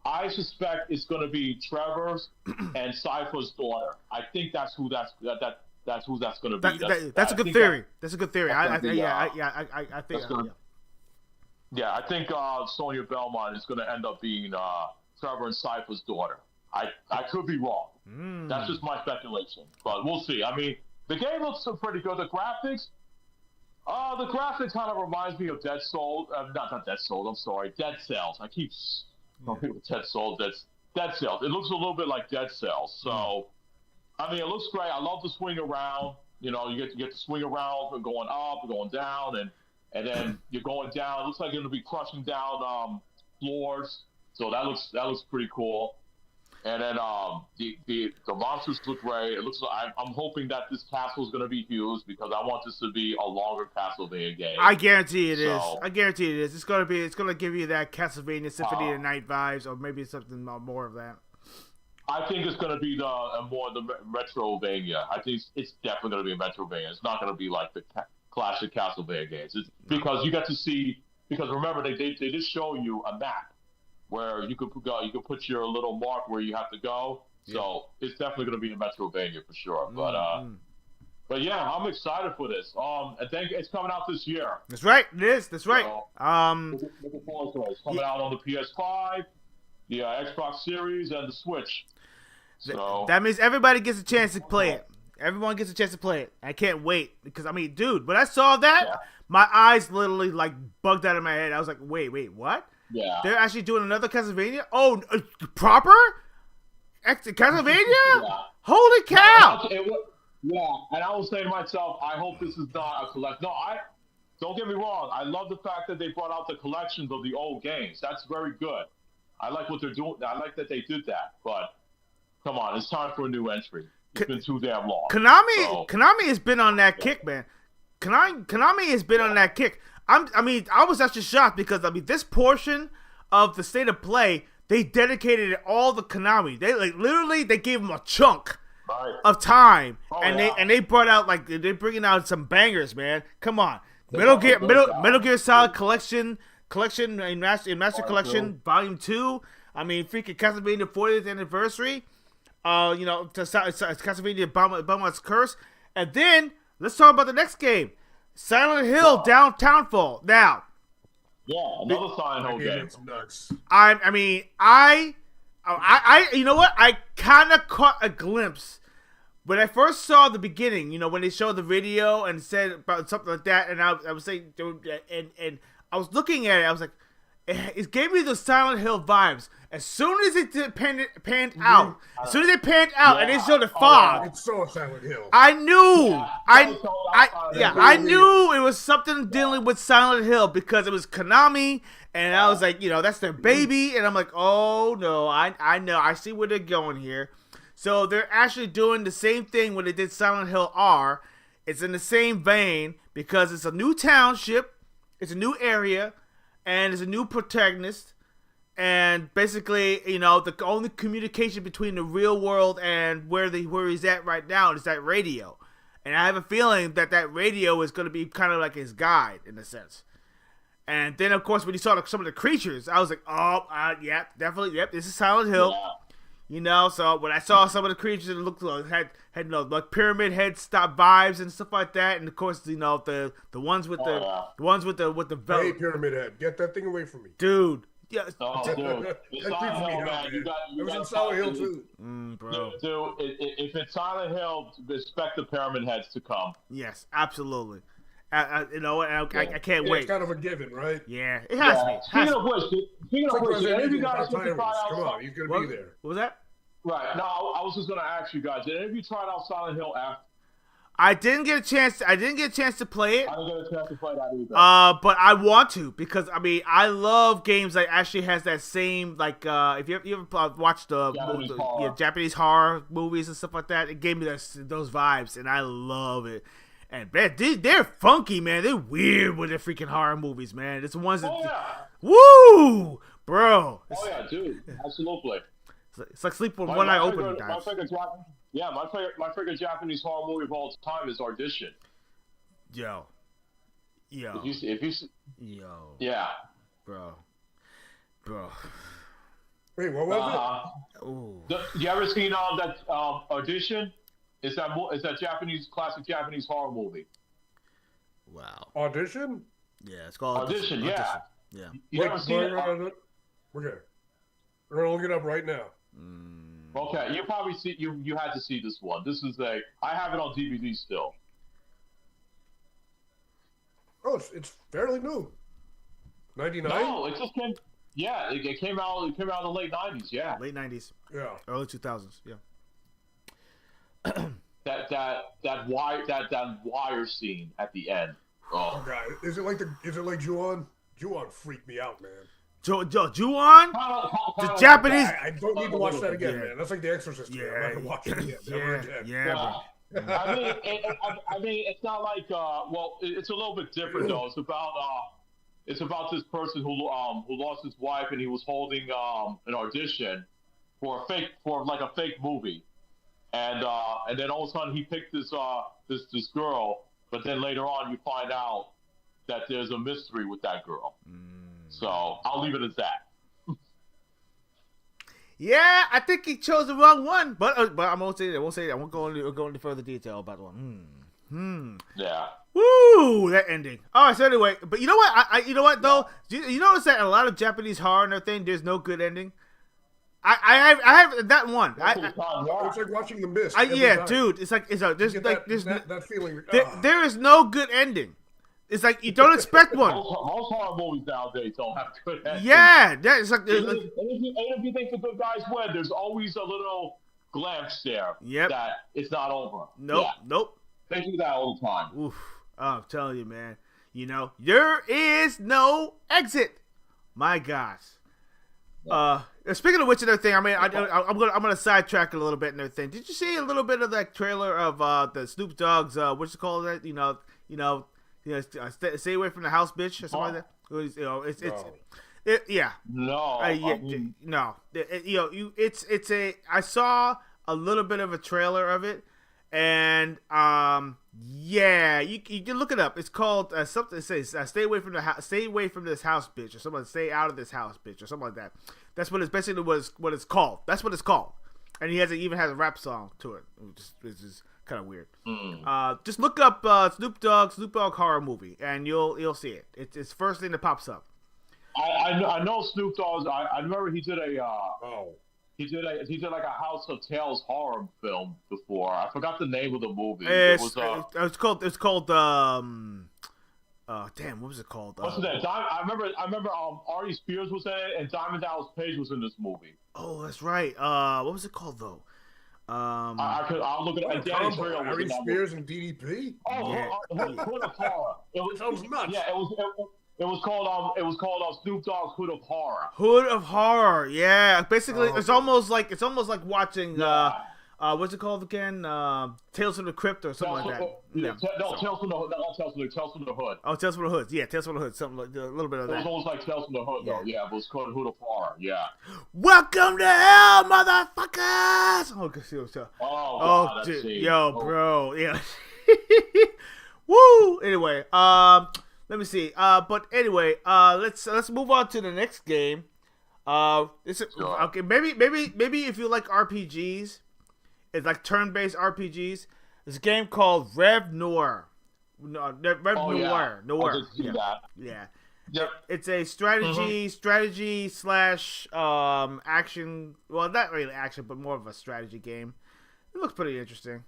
I suspect it's going to be Trevor's and Cypher's daughter. I think that's who that's going to be. That's a good theory. That's a good theory. I think Sonya Belmont is going to end up being Trevor and Cypher's daughter. I could be wrong. That's just my speculation, but we'll see. I mean, the game looks pretty good. The graphics kind of reminds me of Dead Cells. Not Dead Cells. I'm sorry, Dead Cells. I keep talking with Dead Cells. That's Dead Cells. It looks a little bit like Dead Cells. So, I mean, it looks great. I love the swing around. You get to swing around and going up and going down, and then you're going down. It looks like you're going to be crushing down floors. So that looks pretty cool. And then the monsters look great. It looks like I'm hoping that this castle is going to be huge because I want this to be a longer Castlevania game. I guarantee it is. I guarantee it is. It's gonna give you that Castlevania Symphony of the Night vibes, or maybe something more of that. I think it's going to be more the Metrovania. I think it's definitely going to be a Metrovania. It's not going to be like the classic Castlevania games. It's because you get to see. Because remember, they did show you a map where you could go. You could put your little mark where you have to go. So it's definitely going to be a Metrovania for sure. But yeah, I'm excited for this. I think it's coming out this year. That's right. It is. That's right. So, looking forward to it. It's coming out on the PS5, the Xbox Series, and the Switch. So that means everybody gets a chance to play it. Everyone gets a chance to play it. I can't wait because I mean, dude, when I saw that, my eyes literally like bugged out of my head. I was like, wait, what? Yeah. They're actually doing another Castlevania? Oh, proper? Castlevania? Yeah. Holy cow! And I was saying to myself, I hope this is not a collect. No, don't get me wrong. I love the fact that they brought out the collections of the old games. That's very good. I like what they're doing. I like that they did that. But come on, it's time for a new entry. It's been too damn long. Konami has been on that kick, man. Konami has been on that kick. I was actually shocked because this portion of the State of Play, they dedicated it all to Konami. They they gave them a chunk of time, and they brought out they're bringing out some bangers, man. Come on, Metal Gear Solid Collection and Master Collection Volume 2. I mean, freaking Castlevania 40th anniversary. Castlevania Belmont's Curse, and then let's talk about the next game, Silent Hill Downtownfall. Now, another Silent Hill game. Nuts. I you know what? I kind of caught a glimpse when I first saw the beginning. You know, when they showed the video and said about something like that, and I was saying, and I was looking at it, I was like, it gave me the Silent Hill vibes. As soon as it panned out, and they showed the fog, it's so Silent Hill. I knew, I knew it was something dealing with Silent Hill because it was Konami, and I was like, that's their baby, and I'm like, oh no, I know, I see where they're going here. So they're actually doing the same thing when they did Silent Hill R. It's in the same vein because it's a new township, it's a new area, and it's a new protagonist. And basically, the only communication between the real world and where he's at right now is that radio. And I have a feeling that radio is going to be kind of like his guide in a sense. And then, of course, when you saw some of the creatures, I was like, yeah, definitely, yep, this is Silent Hill. Yeah. So when I saw some of the creatures, it looked like had like pyramid head stop vibes and stuff like that. And of course, the ones with the belt. Hey, pyramid head, get that thing away from me, dude. Yeah. Dude. It's Silent Hill, man. It was in Silent Hill too. Bro. Dude, if it's Silent Hill, expect the pyramid heads to come. Yes, absolutely. I can't wait. It's kind of a given, right? Yeah, it has to be. Speaking of which, any of you guys come on, he's gonna be there. What was that? Right. No, I was just gonna ask you guys. Did any of you try out Silent Hill after? I didn't get a chance to play it. I didn't get a chance to play that either. But I want to because I love games that actually has that same if you ever watched the Japanese horror movies and stuff like that, it gave me those vibes and I love it. And man, they're funky, man. They're weird with their freaking horror movies, man. It's the ones that woo, bro. Oh yeah, dude, absolutely. It's like sleep with one eye open. My favorite Japanese horror movie of all time is Audition. Yo. If you yeah, bro. Wait, what was it? You ever seen that Audition? It's that classic Japanese horror movie. Wow. Audition? Yeah, it's called Audition. Yeah. You Wait, ever seen it? Okay. We're gonna look it up right now. Okay, you probably you had to see this one. I have it on DVD still. Oh, it's fairly new. 99? No, it just came. Yeah, it came out. It came out in the late 90s. Yeah, late 90s. Yeah, early 2000s. Yeah. that wire scene at the end. Oh God, is it like Ju-on? Ju-on freaked me out, man. Ju-on? The Japanese. I don't need to watch that again, Yeah. man. That's like The Exorcist. Man. I'm not gonna watch it again. Never again. Yeah, bro. I mean, it's not like well, it's a little bit different though. It's about this person who lost his wife and he was holding an audition for a fake movie, and then all of a sudden he picked this girl, but then later on you find out that there's a mystery with that girl. So I'll leave it as that. Yeah, I think he chose the wrong one, but I won't say that. I won't go into further detail about the one. Yeah. Woo, that ending. All right, so anyway, but you know what? You know what though? You notice that in a lot of Japanese horror and everything, there's no good ending. I have that one. It's like watching The Mist. Yeah, time. dude. It's like there's like there's that feeling. there is no good ending. It's like you don't expect one. Most horror movies nowadays don't have good endings. Yeah, that's like. And if you think the good guys win, there's always a little glance there that it's not over. Nope. They do that all the time. Oof. Oh, I'm telling you, man. You know, there is no exit. My gosh. Speaking of which and everything, I mean, I'm gonna sidetrack it a little bit and everything. Did you see a little bit of that trailer of the Snoop Dogg's what's it called? That stay away from the house, bitch, or something like that. Yeah. No. No. I saw a little bit of a trailer of it, and you can look it up. It's called something that says "Stay away from the house, stay away from this house, bitch," or something. "Stay out of this house, bitch," or something like that. That's what it's basically what it's called. That's what it's called. And he even has a rap song to it, which is kind of weird. Just look up Snoop Dogg horror movie, and you'll see it. It's the first thing that pops up. I know Snoop Dogg's. I remember he did he did like a House of Tales horror film before. I forgot the name of the movie. It's called damn, what was it called? What's that? I remember Artie Spears was in it, and Diamond Dallas Page was in this movie. Oh, that's right. What was it called though? I'll look at Danny Trejo. Artie Spears and DDP. Hood of Horror. It sounds nuts. Yeah, it was called Snoop Dogg's Hood of Horror. Hood of Horror. Yeah, basically, it's almost like watching. What's it called again? Tales from the Crypt or something like that. Tales from the Hood. Tales from the Hood. Oh, Tales from the Hood. Yeah, Tales from the Hood. Something like a little bit of that. It was almost like Tales from the Hood, though. Yeah, but it was called Hood of Horror. Yeah. Welcome to hell, motherfuckers! Oh, dude. Yo, bro. Yeah. Woo. Anyway, let me see. But anyway, let's move on to the next game. Okay, maybe if you like RPGs. It's like turn-based RPGs. There's a game called Rev Noir. Noir. Yeah. Yep. It's a strategy slash action. Well, not really action, but more of a strategy game. It looks pretty interesting.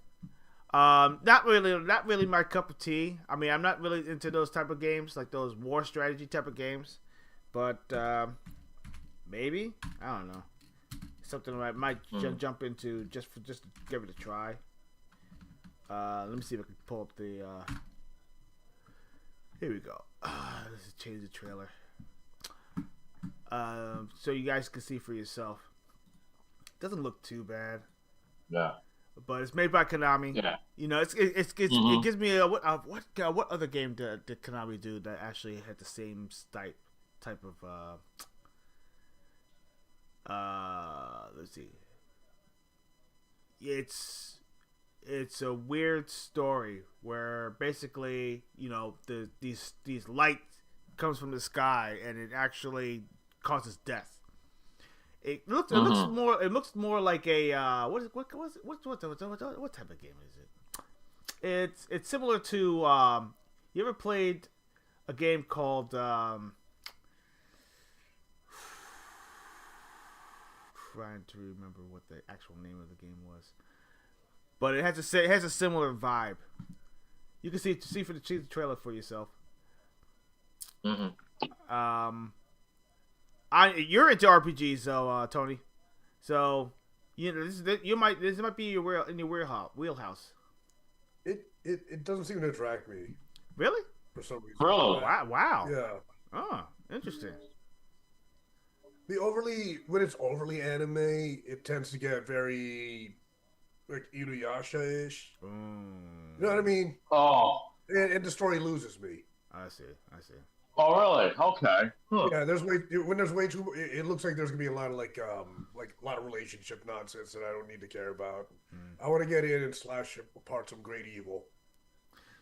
Not really my cup of tea. I mean, I'm not really into those type of games, like those war strategy type of games. But maybe, I don't know. Something I might jump into just to give it a try. Let me see if I can pull up the. Here we go. Let's change the trailer. So you guys can see for yourself. Doesn't look too bad. Yeah. But it's made by Konami. Yeah. You know, it gives me a, what other game did Konami do that actually had the same type of. Let's see. It's a weird story where basically, you know, these light comes from the sky and it actually causes death. It looks more like a what type of game is it? It's similar to you ever played a game called trying to remember what the actual name of the game was, but it has a similar vibe. You can see the trailer for yourself. Mm-hmm. You're into RPGs, though, Tony. So you know this might be in your wheelhouse. It doesn't seem to attract me. Really? For some reason. Really? Wow. Yeah. Oh, interesting. when it's overly anime, it tends to get very like Inuyasha-ish. You know what I mean? Oh. And the story loses me. I see. Oh, really? Okay. Huh. Yeah, when there's way too. It looks like there's gonna be a lot of like a lot of relationship nonsense that I don't need to care about. I want to get in and slash apart some great evil.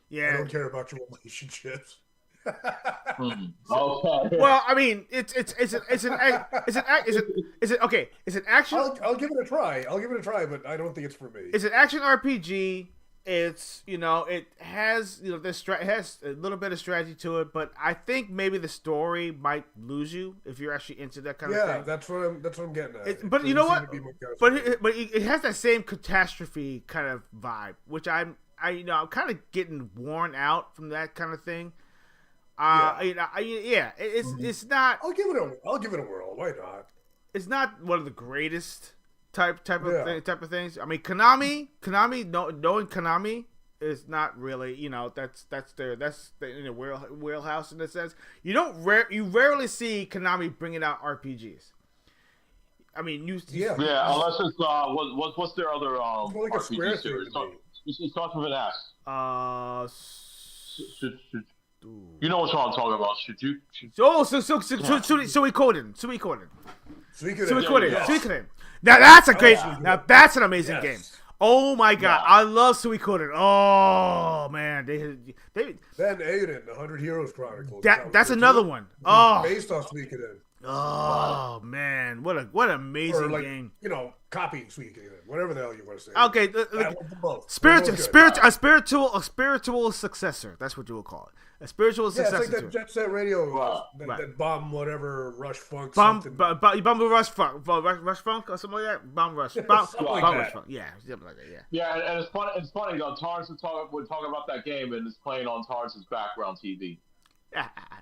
Yeah. I don't care about your relationships. Okay. Well, I mean, it's an action. I'll give it a try. But I don't think it's for me. It's an action RPG. It's it has it has a little bit of strategy to it, but I think maybe the story might lose you if you're actually into that kind of thing. Yeah, that's what I'm getting at. But you know what? But it has that same catastrophe kind of vibe, which I'm kind of getting worn out from that kind of thing. It's not. I'll give it a whirl. Why not? It's not one of the greatest type of things. I mean, Konami, knowing Konami is not really, that's in the wheelhouse in a sense. You rarely see Konami bringing out RPGs. I mean, unless it's what's their other it's like RPG a series? It starts with an S. You know what I'm talking about? Suikoden. Now that's a great. Now that's an amazing game. Oh my god, I love Suikoden. Oh man, they then Aiden, the 100 Heroes Chronicles. That's another one. Oh, based on Suikoden. Oh man, what an amazing game. Copying Suikoden, whatever the hell you want to say. Okay, a spiritual successor. That's what you will call it. A spiritual successor. It's like that Jet Set Radio, that bomb whatever Rush Funk. Bomb Rush Funk or something like that. Bomb Rush Funk. Yeah, something like that. Yeah. Yeah, and it's funny though. Torrance would talk about that game and it's playing on Torrance's background TV.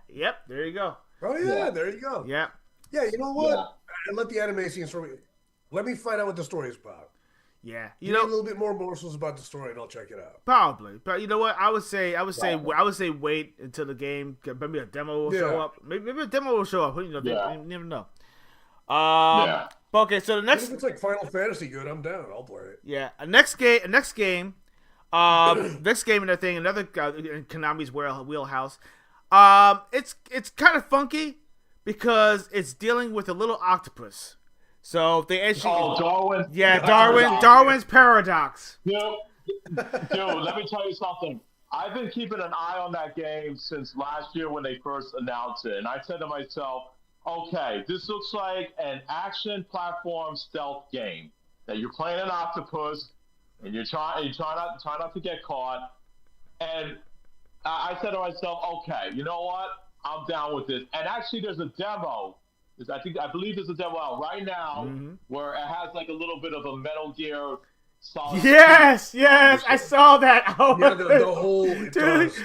Yep, there you go. Oh yeah, there you go. Yeah. Yeah, you know what? Yeah. Let the anime scenes for me. Let me find out what the story is about. Yeah, Give me a little bit more morsels about the story, and I'll check it out. Probably, but you know what? I would say wait until the game. Maybe a demo will show up. Maybe a demo will show up. You never know. Okay, so the next. If it's like Final Fantasy good, I'm down. I'll play it. Yeah, next game. Next game and the thing. Another in Konami's wheelhouse. It's kind of funky because it's dealing with a little octopus. So they actually. Darwin. Yeah, Darwin's paradox. Dude, let me tell you something. I've been keeping an eye on that game since last year when they first announced it, and I said to myself, "Okay, this looks like an action platform stealth game that you're playing an octopus, and you're trying not to get caught." And I said to myself, "Okay, you know what? I'm down with this." And actually, there's a demo. I believe there's a demo out right now where it has like a little bit of a Metal Gear Solid. Yes, I saw that. Oh, yeah, the whole it does.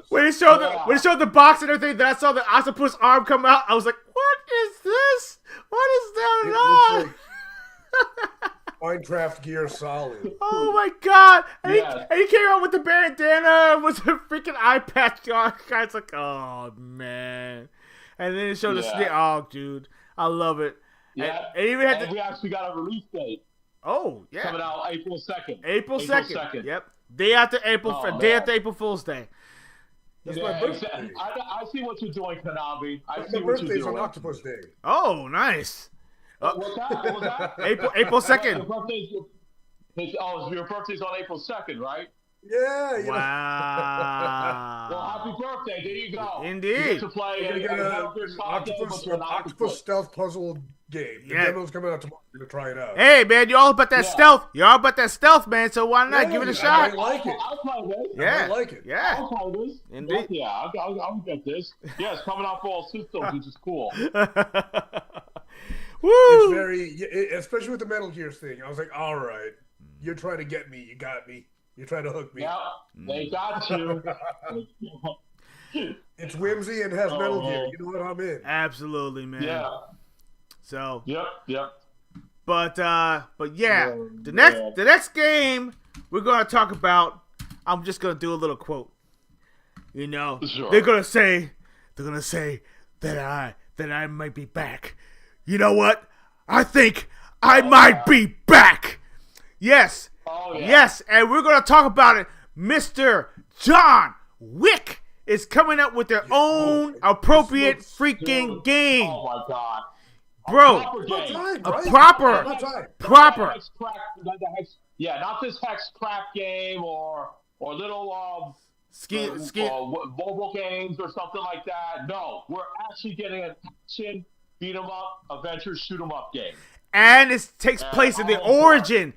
When it showed the box and everything, then I saw the octopus arm come out. I was like, "What is this? What is that?" It looks like Minecraft Gear Solid. Oh my god! And he came out with the bandana with the freaking eye patch on. It's like, oh man. And then it showed the snake. Oh, dude, I love it. Yeah, and even had we actually got a release date. Oh, yeah, coming out April 2nd. April 2nd. Yep, day after April Fool's Day. That's my birthday. I see what you're doing, Konami. My birthday's on Octopus Day. Oh, nice. What was that? April 2nd. Your birthday's on April 2nd, right? Yeah. Wow. Well, happy birthday. There you go. Indeed. You get to play an octopus stealth puzzle game. The demo's coming out tomorrow. I'm going to try it out. Hey, man, you're all about that stealth. You're all about that stealth, man, so why not give it a shot? I like it. I'll play this. Yeah. I like it. Yeah. I'll play this. Indeed. Yeah, I'll get this. Yeah, it's coming out for all systems, which is cool. Woo! It's very, especially with the Metal Gear thing. I was like, all right, you're trying to get me. You got me. You're trying to hook me. Yeah, they got you. It's whimsy and has Metal Gear. You know what I'm in. Absolutely, man. Yeah. So. Yep. But yeah, the next game we're gonna talk about. I'm just gonna do a little quote. Sure. They're gonna say that I might be back. you know what? I think I might be back. Yes. Oh, yeah. Yes, and we're going to talk about it. Mr. John Wick is coming up with their own appropriate freaking game. Oh, my God. Bro, proper. Yeah, not this hex crack game or little mobile games or something like that. No, we're actually getting an action beat 'em up, adventure shoot 'em up game. And it takes place in the origin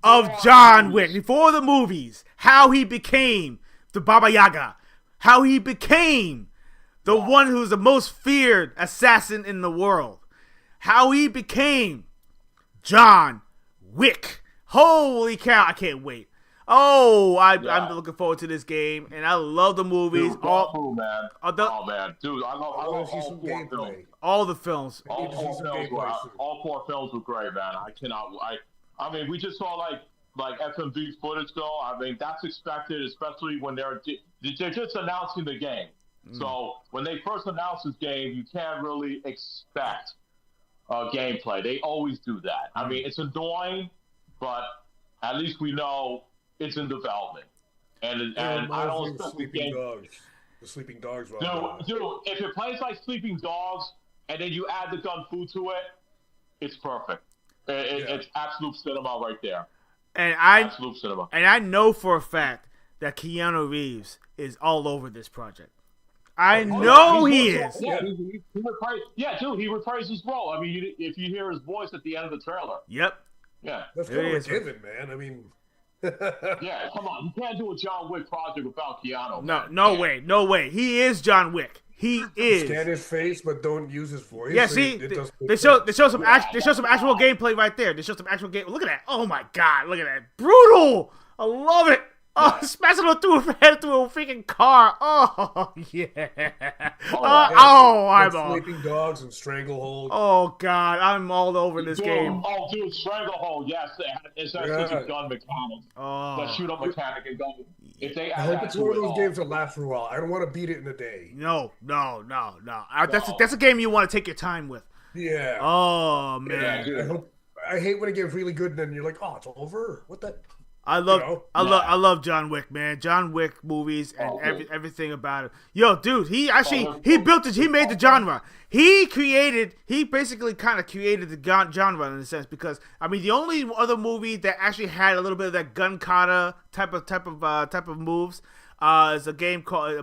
of John Wick, before the movies, how he became the Baba Yaga, how he became the one who's the most feared assassin in the world, how he became John Wick. Holy cow, I can't wait. Oh, I'm looking forward to this game, and I love the movies. Dude, man. Dude, I love all see some four films. gameplay. All the films. All four films were great, man. I mean, we just saw like FMV footage though. I mean, that's expected, especially when they're just announcing the game. So when they first announce this game, you can't really expect gameplay. They always do that. I mean, it's annoying, but at least we know it's in development. And I don't expect the game. The Sleeping Dogs. Dude, if it plays like Sleeping Dogs and then you add the gun fu to it, it's perfect. It's absolute cinema right there. Absolute cinema. And I know for a fact that Keanu Reeves is all over this project. I know he is. Yeah, he reprised his role. I mean, if you hear his voice at the end of the trailer. Yep. Yeah. That's kind of a given, man. I mean... Yeah, come on. You can't do a John Wick project without Keanu. No way. He is John Wick. He is. Scan his face, but don't use his voice. Yeah, see, they show some actual gameplay right there. They show some actual game. Look at that! Oh my God! Look at that! Brutal! I love it. Oh, smashing him through a freaking car. Oh yeah. I'm all. Sleeping Dogs and Stranglehold. Oh God, I'm all over this game. Oh, dude, Stranglehold. Yes, it's such a gun mechanic. The shoot up mechanic and gun. I hope it's one of those games that lasts for a while. I don't want to beat it in a day. No. That's a game you want to take your time with. Yeah. Oh man. Yeah, I hate when it gets really good and then you're like, oh, it's over. What the? I love John Wick, man. John Wick movies and everything about it. Yo, dude, he made the genre. He basically kind of created the genre in a sense, because I mean the only other movie that actually had a little bit of that gun kata type of moves is a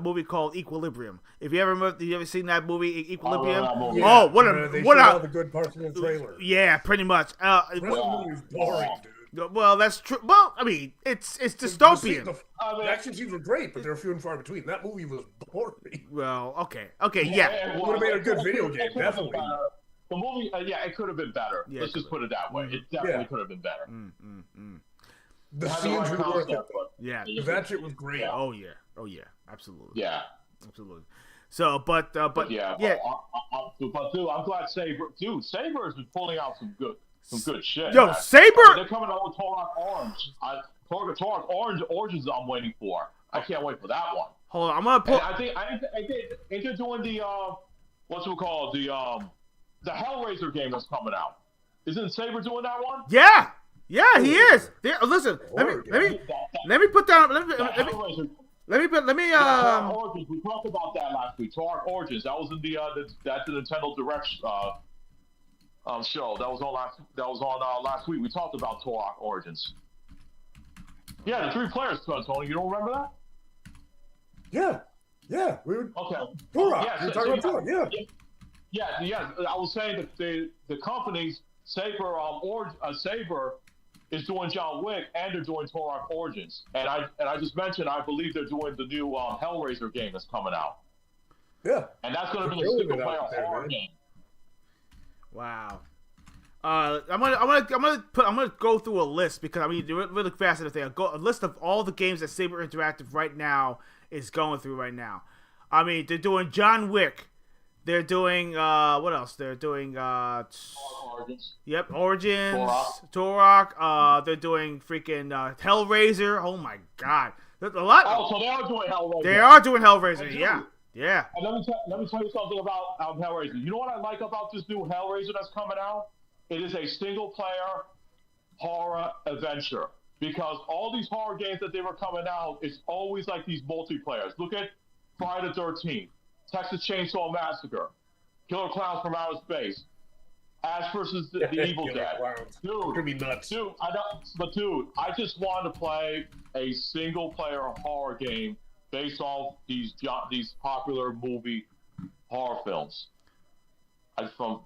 movie called Equilibrium. If you ever seen that movie Equilibrium? Oh, what all the good parts in the trailer. Yeah, pretty much. The movie's boring, dude. Well, that's true. Well, I mean, it's dystopian. The action scenes were great, but they're few and far between. That movie was boring. Well, okay, yeah. It would have made a good video game, definitely. The movie, it could have been better. Yeah, Let's just put it that way. It definitely could have been better. The scenes were worth it. Yeah. That shit was great. Oh yeah, absolutely. Yeah. Absolutely. So, but dude, I'm glad Saber has been pulling out some good shit. Yo, man. Saber! They're coming out with Turok Orange. Turok Orange is I'm waiting for. I can't wait for that one. Hold on, I'm gonna pull. I think they're doing the what's it called, the Hellraiser game that's coming out. Isn't Saber doing that one? Yeah, he is. Listen, let me put down. Let me. Origins. We talked about that last week. Turok Origins. That was in the Nintendo Direct show. That was on last week. We talked about Turok Origins. Yeah, the 3 players, Tony. You don't remember that? Yeah. We were okay. Turok. Yeah, we were talking about Turok. Yeah. I was saying that the companies Saber Saber is doing John Wick and they're doing Turok Origins, and I just mentioned I believe they're doing the new Hellraiser game that's coming out. Yeah. And that's going to be a single player horror game. Wow. I'm gonna go through a list because I mean really fast and thing. A list of all the games that Saber Interactive right now is going through right now. I mean they're doing John Wick. They're doing what else? They're doing Origins. Yep, Origins. Turok. They're doing freaking Hellraiser. Oh my God, there's a lot. Oh, so they are doing Hellraiser. They are doing Hellraiser. Yeah. Yeah. And let me tell you something about Hellraiser. You know what I like about this new Hellraiser that's coming out? It is a single player horror adventure. Because all these horror games that they were coming out, it's always like these multiplayers. Look at Friday the 13th, Texas Chainsaw Massacre, Killer Clowns from Outer Space, Ash versus the Evil Dead. Dude, could be nuts. Dude, I just wanted to play a single player horror game based off these popular movie horror films.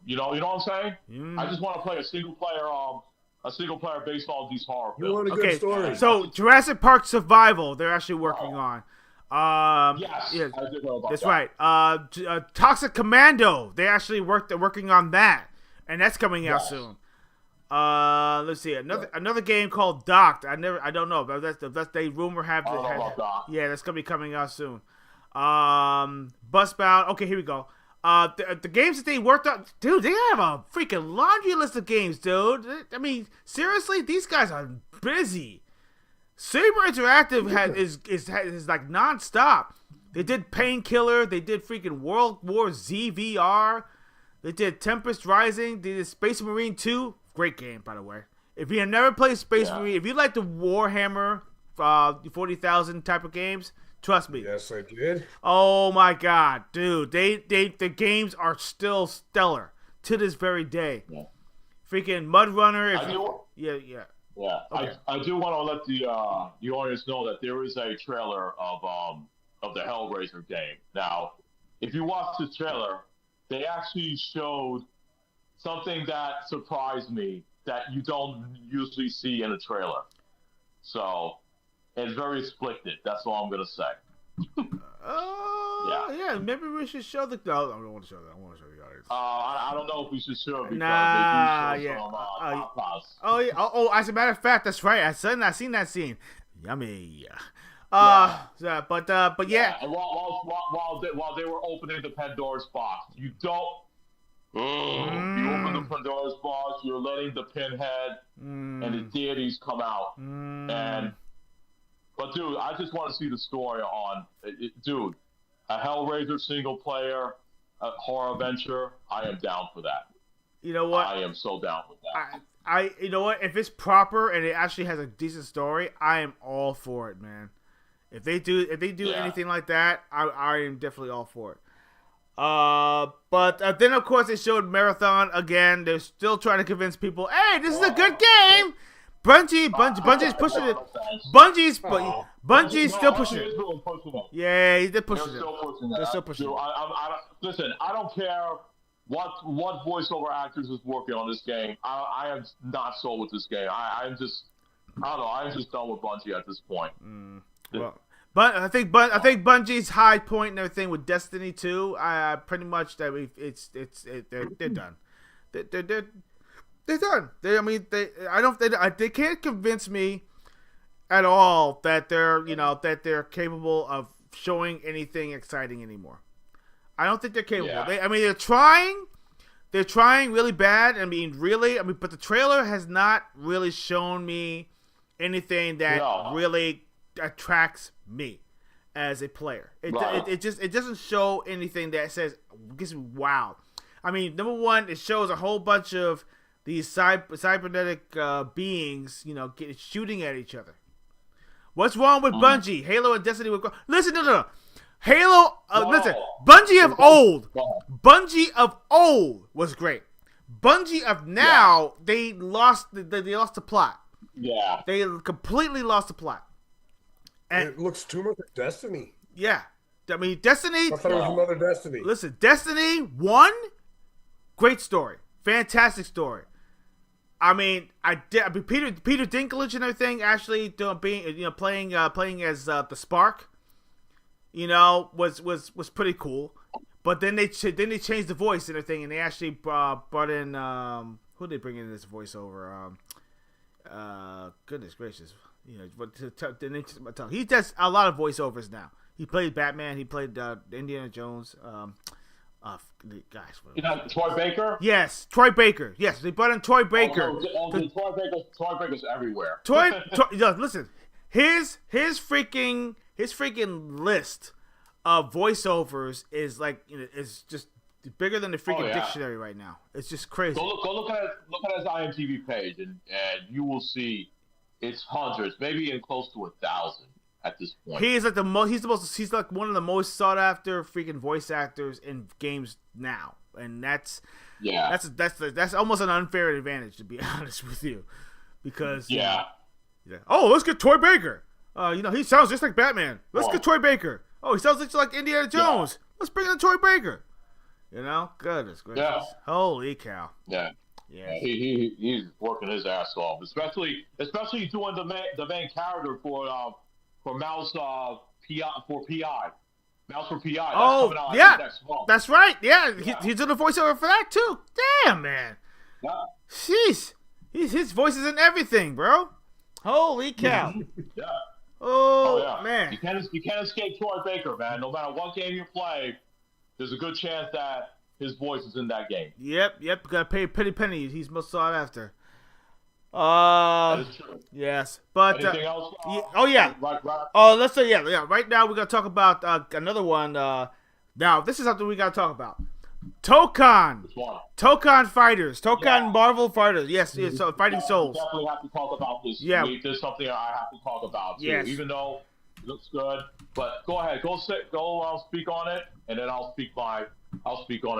You know what I'm saying? Mm. I just want to play a single player based on these horror films. You want a good story. So Jurassic Park Survival, they're actually working on. Yes, yeah, I did know about that's that. right. Toxic Commando, they actually they're working on that, and that's coming out soon. Let's see, another game called Docked. I don't know, but that's they rumor have. I don't know about Docked. Yeah, that's gonna be coming out soon. Busbound. Okay, here we go. The games that they worked on, dude, they have a freaking laundry list of games, dude. I mean, seriously, these guys are busy. Saber Interactive is like nonstop. They did Painkiller, they did freaking World War Z VR, they did Tempest Rising, they did Space Marine 2, great game by the way. If you have never played Space Marine, if you like the Warhammer 40,000 type of games, trust me. Yes, I did. Oh my god, dude. The games are still stellar to this very day. Yeah. Freaking Mud Runner. Yeah. Okay. I do want to let the audience know that there is a trailer of the Hellraiser game. Now, if you watch the trailer, they actually showed something that surprised me that you don't usually see in a trailer. So it's very explicit. That's all I'm gonna say. Yeah. Maybe we should show the. No, I don't want to show that. I want to show the audience. I don't know if we should show it because nah, they do show Oh yeah. Oh, as a matter of fact, that's right. I seen that scene. Yummy. But yeah. And while they were opening the Pandora's box, you don't. You open the Pandora's box. You're letting the Pinhead and the deities come out, But dude, I just want to see the story on dude. A Hellraiser single player horror adventure. I am down for that. You know what? I am so down with that. You know what? If it's proper and it actually has a decent story, I am all for it, man. If they do anything like that, I am definitely all for it. But then of course they showed Marathon again. They're still trying to convince people, hey, this is a good game. Bungie's pushing it. Bungie's still pushing it. Yeah, they're pushing it. They're still pushing it. Listen, I don't care what voiceover actors is working on this game. I am not sold with this game. I'm just done with Bungie at this point. Well, but I think Bungie's high point and everything with Destiny 2, pretty much that they're done. They're done. They can't convince me at all that they're capable of showing anything exciting anymore. I don't think they're capable. Yeah. They're trying. They're trying really bad. But the trailer has not really shown me anything that really attracts me as a player. It doesn't show anything that says gets me wow. I mean, number one, it shows a whole bunch of these cybernetic beings, shooting at each other. What's wrong with Bungie? Halo and Destiny were listen, no. Halo, listen. Bungie of old was great. Bungie of now, they lost the plot. Yeah, they completely lost the plot. And it looks too much like Destiny. Yeah, I mean Destiny. I thought it was another Destiny. Listen, Destiny 1, great story, fantastic story. I mean, Peter Dinklage and everything actually playing as the Spark, was pretty cool. But then they changed the voice and everything, and they actually brought in who did they bring in this voiceover? Goodness gracious, he does a lot of voiceovers now. He played Batman. He played Indiana Jones. Troy Baker? Yes, Troy Baker. Yes, they brought in Troy Baker. Troy Baker's everywhere. Listen, his freaking list voiceovers is like is just bigger than the freaking dictionary right now. It's just crazy. Go look at his IMDb page, and you will see it's hundreds, maybe in close to 1,000 at this point. He's like he's like one of the most sought after freaking voice actors in games now, and that's almost an unfair advantage, to be honest with you, because oh, let's get Troy Baker. He sounds just like Batman. Let's get Troy Baker. Oh, he sounds just like Indiana Jones. Let's bring in Troy Baker. Goodness gracious. Yeah. Holy cow. Yeah. He's working his ass off, especially doing the main character for Mouse PI for PI. Mouse for PI. That's coming out next month. That's right. Yeah, he's doing the voiceover for that too. Damn, man. Yeah. Jeez, his voice is in everything, bro. Holy cow. Yeah. Oh, yeah. Man. You can't escape Troy Baker, man. No matter what game you play, there's a good chance that his voice is in that game. Yep. Gotta pay a pretty penny. He's most sought after. That is true. Yes, but anything else? Right. Oh, let's say Right now we're gonna talk about another one. Now this is something we gotta talk about. Tokon. Which one? Tokon Fighters. Tokon Marvel Fighters. Yes, so Fighting Souls. We definitely have to talk about this. Yeah. There's something I have to talk about too. Yes. Even though it looks good, but go ahead, go speak on it, and then I'll speak on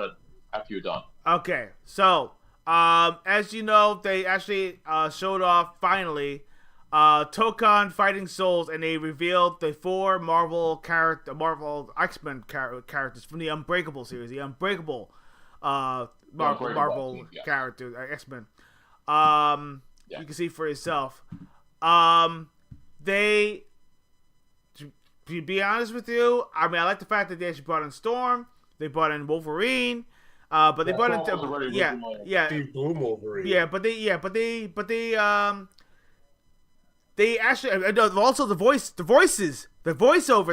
it after you're done. Okay, so as you know, they actually showed off finally Tokon Fighting Souls, and they revealed the 4 Marvel X-Men characters from the Unbreakable series, the Unbreakable Marvel character X-Men. You can see for yourself. They, to be honest with you, I mean, I like the fact that they actually brought in Storm, they brought in Wolverine. But they brought in Steve Bloom Wolverine. They actually also the voiceovers.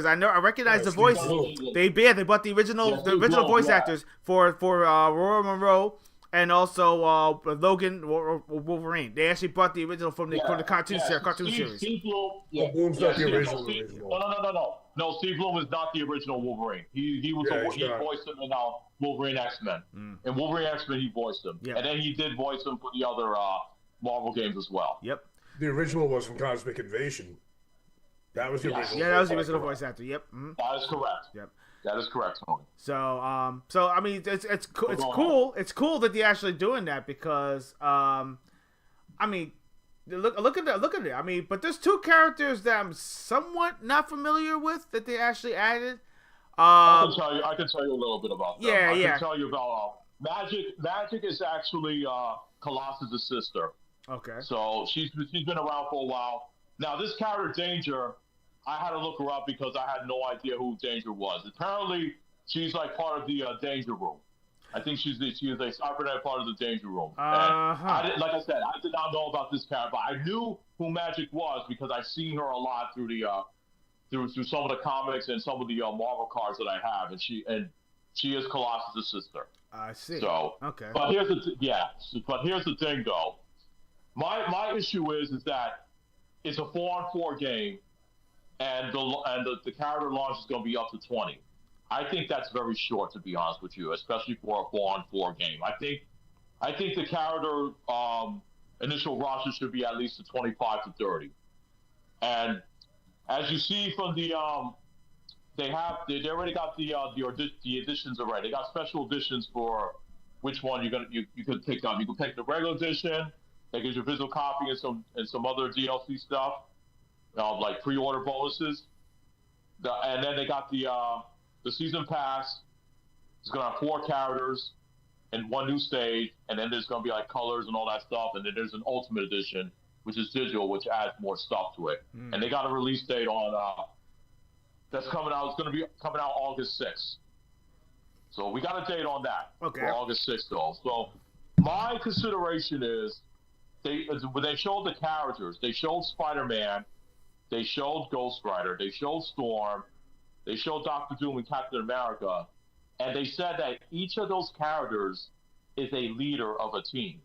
I recognize the voices. They brought the original voice actors for Aurora Monroe and also Logan Wolverine. They actually brought the original from the cartoon series. Steve Bloom, Bloom's not the original. No, Steve Bloom is not the original Wolverine. He voiced him in Wolverine X-Men. In Wolverine X-Men, he voiced him. Yep. And then he did voice him for the other Marvel games as well. Yep. The original was from Cosmic Invasion. That was the original. Yeah, that was the original voice actor. Yep. Mm-hmm. That is correct. Yep. That is correct, Tony. So I mean, it's cool. It's cool that they're actually doing that because I mean, look at it. I mean, but there's 2 characters that I'm somewhat not familiar with that they actually added. I can tell you a little bit about them. I can tell you about Magic. Magic is actually Colossus' sister. Okay. So she's been around for a while. Now this character Danger, I had to look her up because I had no idea who Danger was. Apparently, she's like part of the Danger Room. I think she is a cybernetic part of the Danger Room. And like I said, I did not know about this character, but I knew who Magic was because I've seen her a lot through the through some of the comics and some of the Marvel cards that I have, and she is Colossus' sister. I see. So okay. But here's the thing though. My issue is that it's a 4-on-4 game, and the character launch is going to be up to 20. I think that's very short, to be honest with you, especially for a 4-on-4 game. I think the character initial roster should be at least a 25 to 30. And as you see from the they already got the editions already. They got special editions for which one you could pick up. You can pick the regular edition. That gives you a physical copy and some other DLC stuff, like pre-order bonuses. And then they got the season pass. It's gonna have 4 characters and 1 new stage, and then there's gonna be like colors and all that stuff. And then there's an Ultimate Edition, which is digital, which adds more stuff to it. And they got a release date on that's coming out. It's gonna be coming out August 6th. So we got a date on that for August 6th, though. So my consideration is. When they showed the characters, they showed Spider-Man, they showed Ghost Rider, they showed Storm, they showed Doctor Doom and Captain America, and they said that each of those characters is a leader of a team.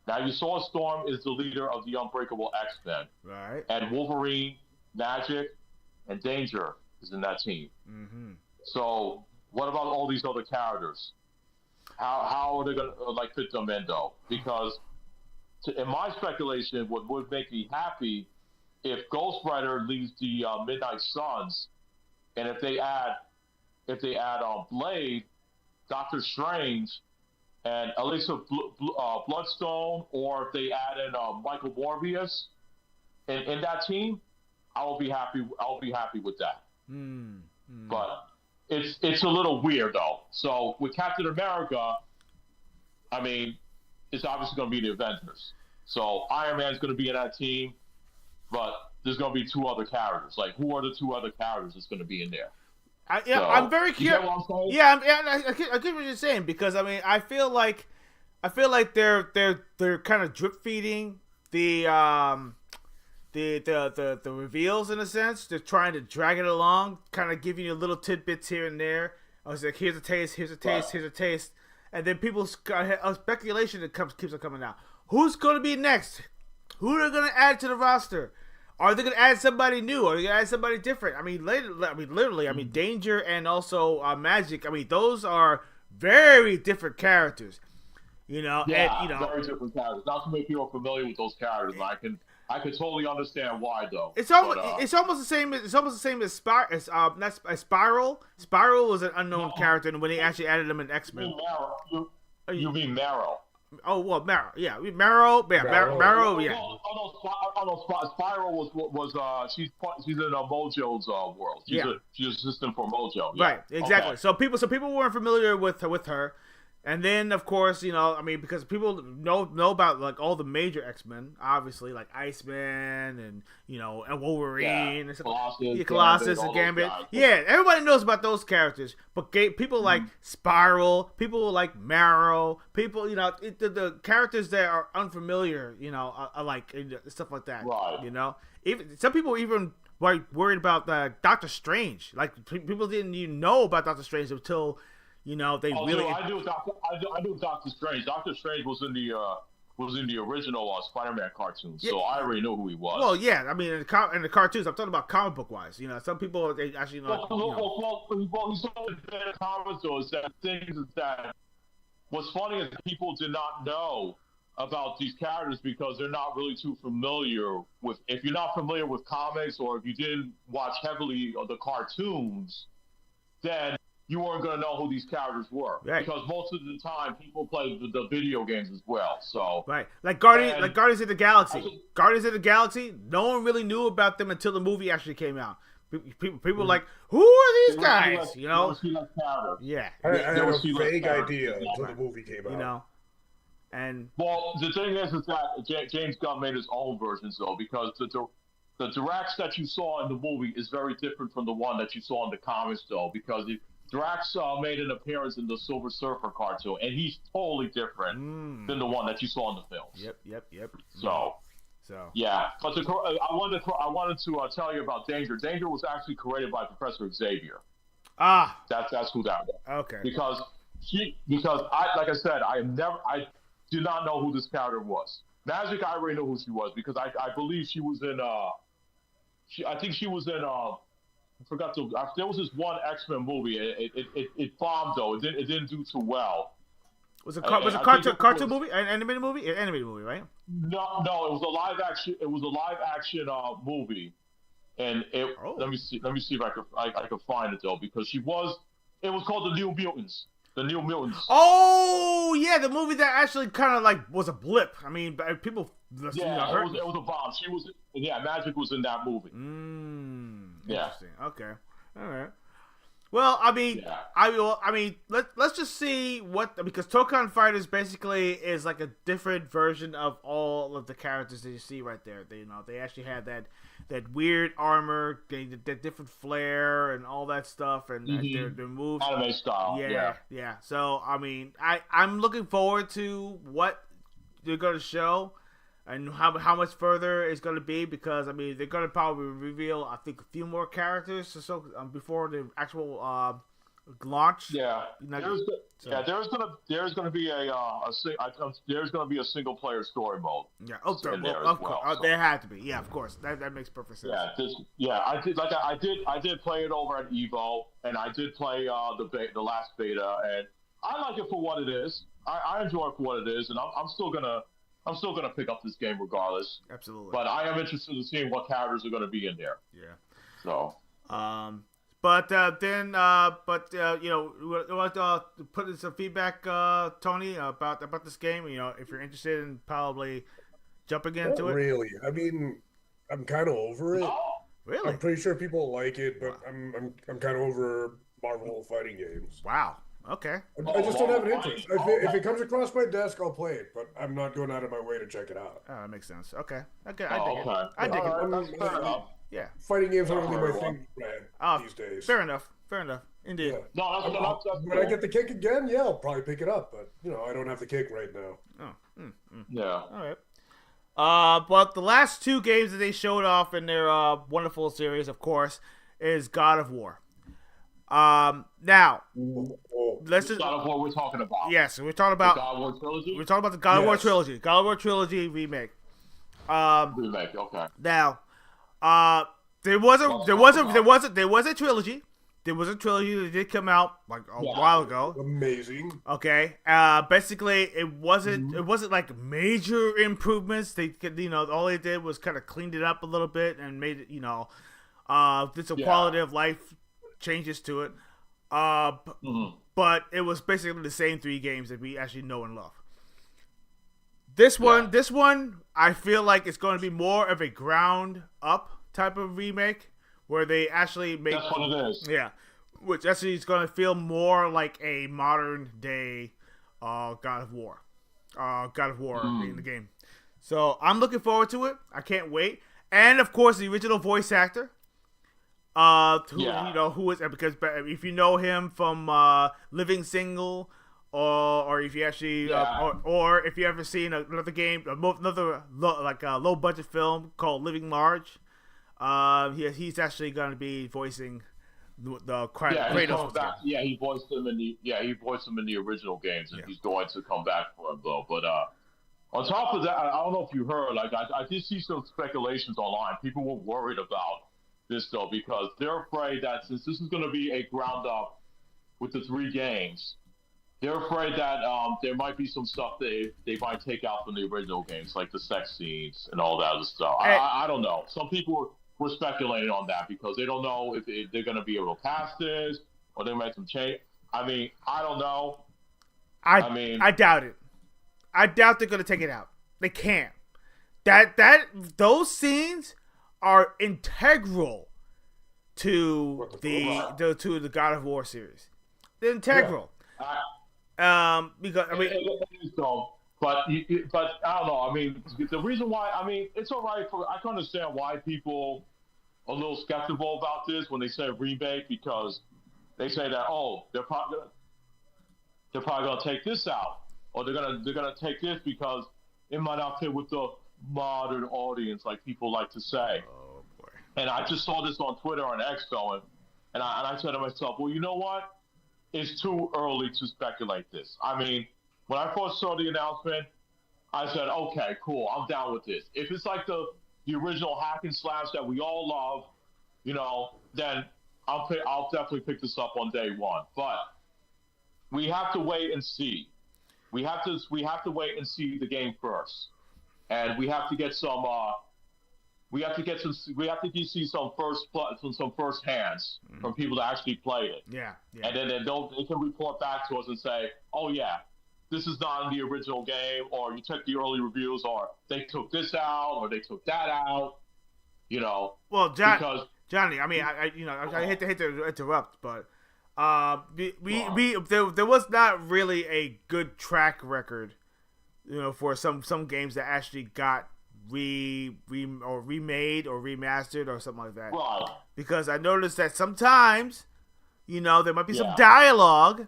Now you saw Storm is the leader of the Unbreakable X-Men, right? And Wolverine, Magic, and Danger is in that team. So what about all these other characters? How are they gonna like fit them in though? Because in my speculation, what would make me happy if Ghost Rider leaves the Midnight Suns, and if they add Blade, Doctor Strange, and Elixir Bloodstone, or if they add in Michael Morbius in that team, I will be happy. I'll be happy with that. But it's a little weird though. So with Captain America, I mean, it's obviously going to be the Avengers. So Iron Man's going to be in that team, but there's going to be two other characters. Like, who are the two other characters that's going to be in there? I'm very curious. Yeah, I get what you're saying, because I mean, I feel like they're kind of drip feeding the reveals in a sense. They're trying to drag it along, kind of giving you little tidbits here and there. I was like, here's a taste, here's a taste, here's a taste, and then people's speculation that keeps on coming out. Who's going to be next? Who are they going to add to the roster? Are they going to add somebody new? Are they going to add somebody different? I mean, literally, Danger and also Magic. I mean, those are very different characters. Yeah, and, very different characters. Not too many people are familiar with those characters. I can totally understand why, though. It's almost the same. It's almost the same as Spiral. Spiral was an unknown character, and when they actually added him in X-Men. You mean Marrow? Oh well, Marrow. Yeah, Marrow. Yeah, Marrow. Yeah. Spiral was she's in Mojo's world. She's an assistant for Mojo. Yeah. Right. Exactly. Okay. So people weren't familiar with her. And then, of course, because people know about like all the major X-Men, obviously, like Iceman and and Wolverine and stuff. Colossus and Gambit. Yeah, everybody knows about those characters. But people like Spiral, people like Marrow, people the characters that are unfamiliar, are like stuff like that. Right. Even some people even worried about Doctor Strange. Like people didn't even know about Doctor Strange until. I do Doctor Strange. Doctor Strange was in the original Spider-Man cartoon, so I already knew who he was. Well, yeah, I mean in the cartoons, I'm talking about comic book wise. Some people they actually know. Well, he's only been in comics, though. Is that what's funny is people did not know about these characters because they're not really too familiar with. If you're not familiar with comics, or if you didn't watch heavily of the cartoons, then you weren't going to know who these characters were, right? Because most of the time people play the video games as well. So right, like Guardians of the Galaxy. Guardians of the Galaxy. No one really knew about them until the movie actually came out. People were like, "Who are these guys?" Yeah, I had a vague idea until the movie came out. And the thing is that James Gunn made his own versions though, because the Drax that you saw in the movie is very different from the one that you saw in the comics though, because Drax made an appearance in the Silver Surfer cartoon, and he's totally different than the one that you saw in the films. Yep. So yeah, but I wanted to tell you about Danger. Danger was actually created by Professor Xavier. That's who that was. Okay. Because I did not know who this character was. Magic, I already knew who she was because I believe she was in I think she was in there was this one X-Men movie. It bombed though. It didn't do too well. Was it a cartoon movie? An animated movie? An animated movie, right? No, it was a live action. It was a live action movie, and let me see if I can find it though, because it was called The New Mutants. The New Mutants. Oh yeah, the movie that actually kind of like was a blip. I mean, people. It was a bomb. She was. Yeah, Magic was in that movie. Interesting. Okay. All right. Well, I mean, let's just see because Tokon Fighters basically is like a different version of all of the characters that you see right there. They actually had that weird armor, that different flair, and all that stuff, and their moves. Anime style. Yeah. So I mean, I'm looking forward to what they're going to show. And how much further it's going to be, because I mean they're going to probably reveal I think a few more characters before the actual launch. Yeah, Not- so- there's gonna be there's gonna be a single player story mode. Yeah. in there Of as course. well, so. There had to be. Yeah, of course. That makes perfect sense. I did play it over at Evo, and I did play the last beta, and I like it for what it is. I enjoy it for what it is, and I'm still gonna pick up this game regardless. Absolutely. But I am interested in seeing what characters are gonna be in there. Yeah. So. But you know, we want to put in some feedback, Tony, about this game. You know, if you're interested in probably jumping into Not it. really. I mean, I'm kind of over it. Really? I'm pretty sure people like it, but I'm kind of over Marvel fighting games. Wow. Okay. I just don't have an interest. If it comes across my desk, I'll play it, but I'm not going out of my way to check it out. Oh, that makes sense. Okay. I dig Okay. it. I dig it. That's fair enough. Yeah. Fighting games aren't really my Alright, thing, Brad, Oh, these days. Fair enough. Indeed. Yeah. No, that's When I get the kick again, yeah, I'll probably pick it up, but you know, I don't have the kick right now. Oh. Yeah. All right. But the last two games that they showed off in their wonderful series, of course, is God of War. Now, Oh, let's just God of War we're talking about. yes, we're talking about The God of War trilogy? we're talking about the God of War Yes. trilogy, God of War trilogy remake. Remake, okay. Now, there was a trilogy. There was a trilogy that did come out like a while ago. amazing. Okay. Basically, it wasn't like major improvements. They could, you know, all they did was kind of cleaned it up a little bit and made it, you know, did some quality of life changes to it. But it was basically the same three games that we actually know and love. This one, I feel like it's going to be more of a ground up type of remake where they actually make. That's what it is. Yeah, which actually is going to feel more like a modern day God of War. In the game. So I'm looking forward to it. I can't wait. And of course, the original voice actor. Who is, because if you know him from Living Single, or if you actually, or if you ever seen another game, another low budget film called Living Large, he's actually going to be voicing the Kratos. He voiced him in the original games, and he's going to come back for him though. But on top of that, I don't know if you heard, like I did see some speculations online. People were worried about this though because they're afraid that since this is going to be a ground up with the three games, they're afraid that there might be some stuff they might take out from the original games, like the sex scenes and all that other stuff. I don't know. Some people were speculating on that because they don't know if they're going to be able to pass this or they might some change. I mean, I don't know. I doubt it. I doubt they're going to take it out. They can't. Those scenes are integral to the God of War series. They're integral. Because I mean, but I don't know. I mean, the reason why it's all right I can understand why people are a little skeptical about this when they say remake because they say that they're probably gonna take this out or they're gonna take this because it might not fit with the modern audience, like people like to say. Oh boy! And I just saw this on Twitter on X going, and I said to myself, well, you know what? It's too early to speculate this. I mean, when I first saw the announcement, I said, okay, cool, I'm down with this. If it's like the original hack and slash that we all love, you know, then I'll definitely pick this up on day one. But we have to wait and see. We have to wait and see the game first, and we have to get some. We have to see some first hands from people that actually played it. Yeah. And then they can report back to us and say, oh yeah, this is not in the original game, or you check the early reviews, or they took this out, or they took that out. You know. Well, Johnny, I mean, I hate to interrupt, but there was not really a good track record, you know, for some games that actually got remade or remastered or something like that. Right. Because I noticed that sometimes, you know, there might be some dialogue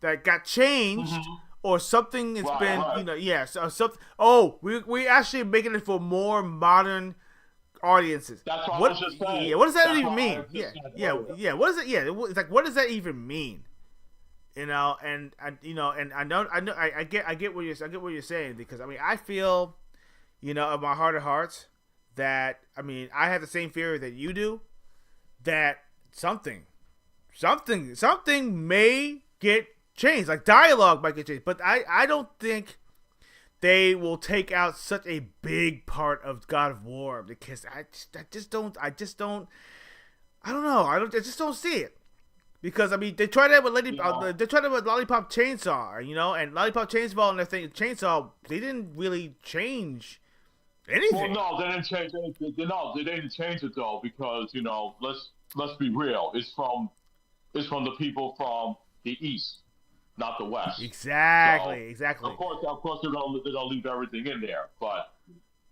that got changed or something has been, you know, so something. Oh, we actually making it for more modern audiences. That's what I What? was just saying. Yeah, what does that That's even what I mean? was just Yeah, saying yeah, earlier. yeah. What is it? Yeah, it's like what does that even mean? And I get what you're saying, because I mean I feel, in my heart of hearts, that I have the same fear that you do, that something may get changed, like dialogue might get changed, but I don't think they will take out such a big part of God of War, because I just don't know. I just don't see it. Because they tried that with they tried that with Lollipop Chainsaw, and Lollipop Chainsaw and their thing, Chainsaw, they didn't really change anything. Well, no, they didn't change it. No, they didn't change it though, because let's be real. It's from the people from the East, not the West. Exactly. Of course, they're gonna leave everything in there. But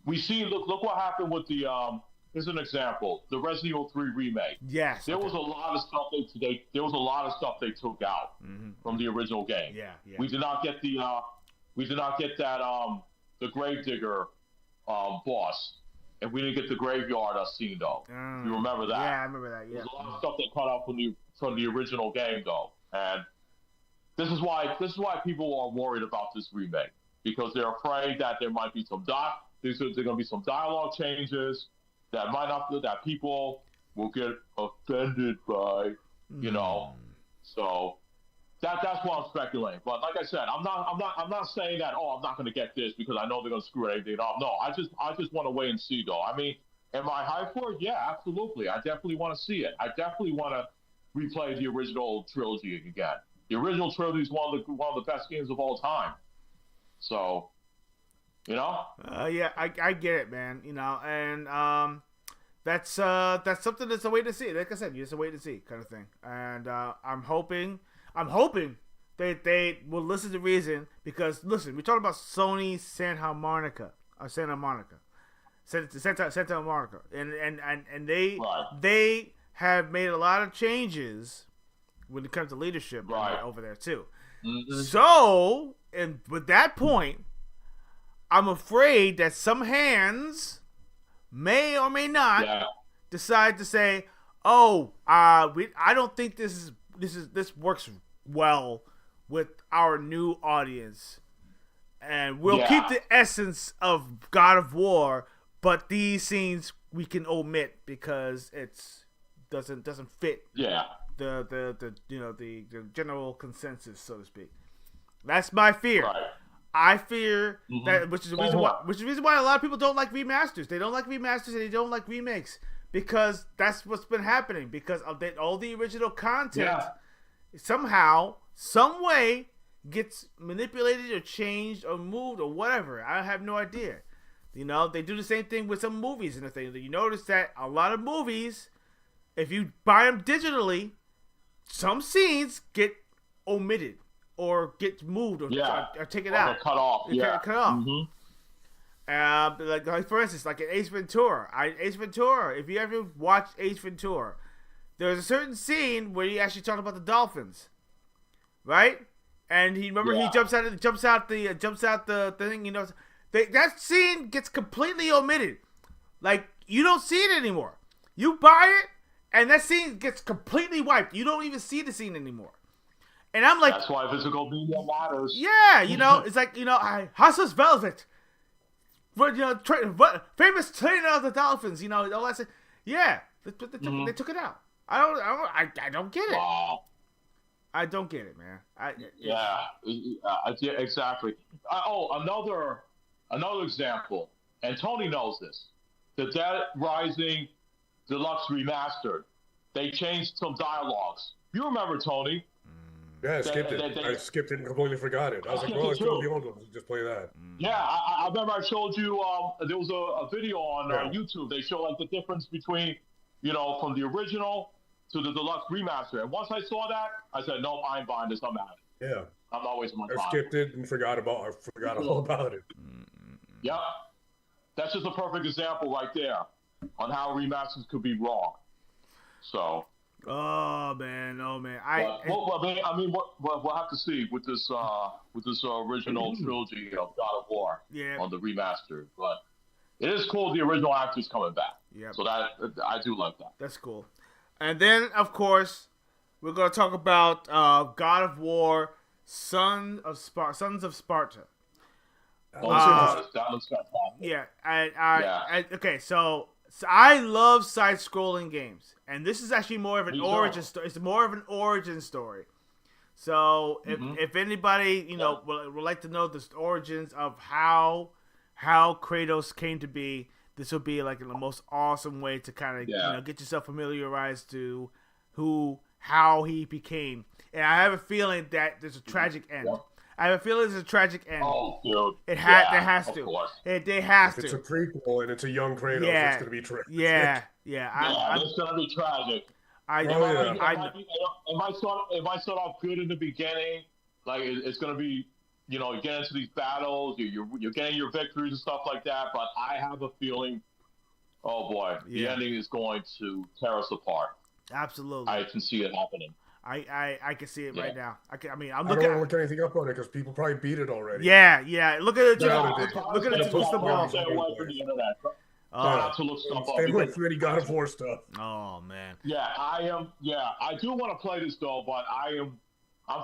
we see, look what happened with the Here's an example: the Resident Evil 3 remake. Yes. There was a lot of stuff they took out from the original game. Yeah. We did not get that the Gravedigger boss, and we didn't get the graveyard scene though. You remember that? Yeah, I remember that. Yeah. There's a lot of stuff they cut out from the original game though, and this is why people are worried about this remake, because they're afraid that there might be there's going to be some dialogue changes that people will get offended by, So that's what I'm speculating. But like I said, I'm not saying that. I'm not going to get this because I know they're going to screw everything up. No, I just want to wait and see though. Am I hyped for it? Yeah, absolutely. I definitely want to see it. I definitely want to replay the original trilogy again. The original trilogy is one of the best games of all time. So. Yeah, I get it, man. And that's something that's a wait to see. Like I said, just a wait to see kind of thing. And I'm hoping that they will listen to reason, because listen, we're talking about Sony Santa Monica, and they have made a lot of changes when it comes to leadership over there too. Mm-hmm. So, and with that point, I'm afraid that some hands may or may not decide to say, I don't think this works well with our new audience, and we'll keep the essence of God of War, but these scenes we can omit because it's doesn't fit the general consensus, so to speak. That's my fear. Right. I fear that, which is the reason why a lot of people don't like remasters. They don't like remasters and they don't like remakes, because that's what's been happening. Because of all the original content somehow, some way gets manipulated or changed or moved or whatever. I have no idea. They do the same thing with some movies and the thing. You notice that a lot of movies, if you buy them digitally, some scenes get omitted or get moved or taken out. Cut off. Cut off. Mm-hmm. Like for instance, like in Ace Ventura. If you ever watch Ace Ventura, there's a certain scene where he actually talked about the dolphins, right? And he jumps out the thing. That scene gets completely omitted. Like, you don't see it anymore. You buy it, and that scene gets completely wiped. You don't even see the scene anymore. And I'm like, that's why physical media matters. Yeah, it's like, Hustlers Velvet, famous trainer of the dolphins, all that stuff. Yeah, they took it out. I don't get it. Wow. I don't get it, man. Exactly. Another example, and Tony knows this. The Dead Rising Deluxe Remastered. They changed some dialogues. You remember, Tony? Yeah, I skipped it. I skipped it and completely forgot it. I was like, well, I still the old ones. Just play that. Yeah, I remember I showed you, there was a video on YouTube. They show like the difference between, from the original to the deluxe remaster. And once I saw that, I said, no, I ain't buying this. I'm out. Yeah. I'm not wasting my time. I skipped it and forgot all about it. Yep. That's just a perfect example right there on how remasters could be wrong. So. Oh man. We'll have to see with this original trilogy of God of War on the remaster. But it is cool the original actors coming back. Yep. So that I do like that. That's cool. And then, of course, we're going to talk about God of War, Sons of Sparta. That looks fantastic. Yeah, Yeah. okay, so I love side-scrolling games, and this is actually more of an Me too. origin story. It's more of an origin story. So if anybody would like to know the origins of how Kratos came to be, this will be like the most awesome way to kind of get yourself familiarized to how he became. And I have a feeling that there's a tragic end. Yep. I have a feeling there's a tragic end. Oh, dude. There has to. Of course. They has If to. it's a prequel and it's a young Kratos, Yeah. it's going to be tragic. Yeah. It's gonna be tragic. It might start off good in the beginning, like it's gonna be, you get into these battles, you're getting your victories and stuff like that. But I have a feeling, oh boy, the ending is going to tear us apart. Absolutely. I can see it happening. I can see it right now. I'm I don't looking. want to look anything up on it because people probably beat it already. Yeah. Look at it. Yeah, Look at it. Twist the ball. Stay away from the internet. Try not to look stuff up. Stay away from any God of War stuff. Oh man. Yeah, I am. Yeah, I do want to play this though, but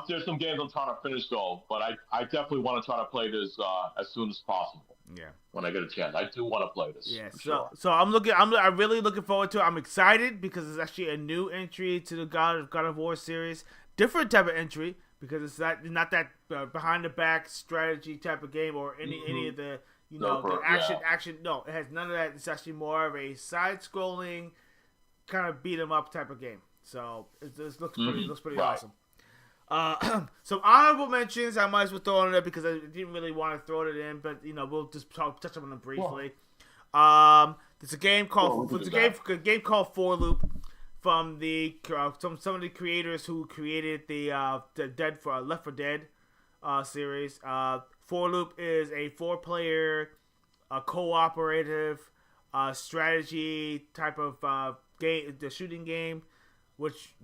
there's some games I'm trying to finish though, but I definitely want to try to play this as soon as possible. Yeah. When I get a chance, I do want to play this. Yeah. So I'm really looking forward to it. I'm excited because it's actually a new entry to the God of War series. Different type of entry because it's not that behind the back strategy type of game or any of the the action. No, it has none of that. It's actually more of a side-scrolling kind of beat 'em up type of game. So it looks pretty awesome. Some honorable mentions I might as well throw in there because I didn't really want to throw it in, but we'll just touch on them briefly. There's a game called Four Loop from some of the creators who created the Left 4 Dead series. Four Loop is a 4-player cooperative strategy type of game, the shooting game, which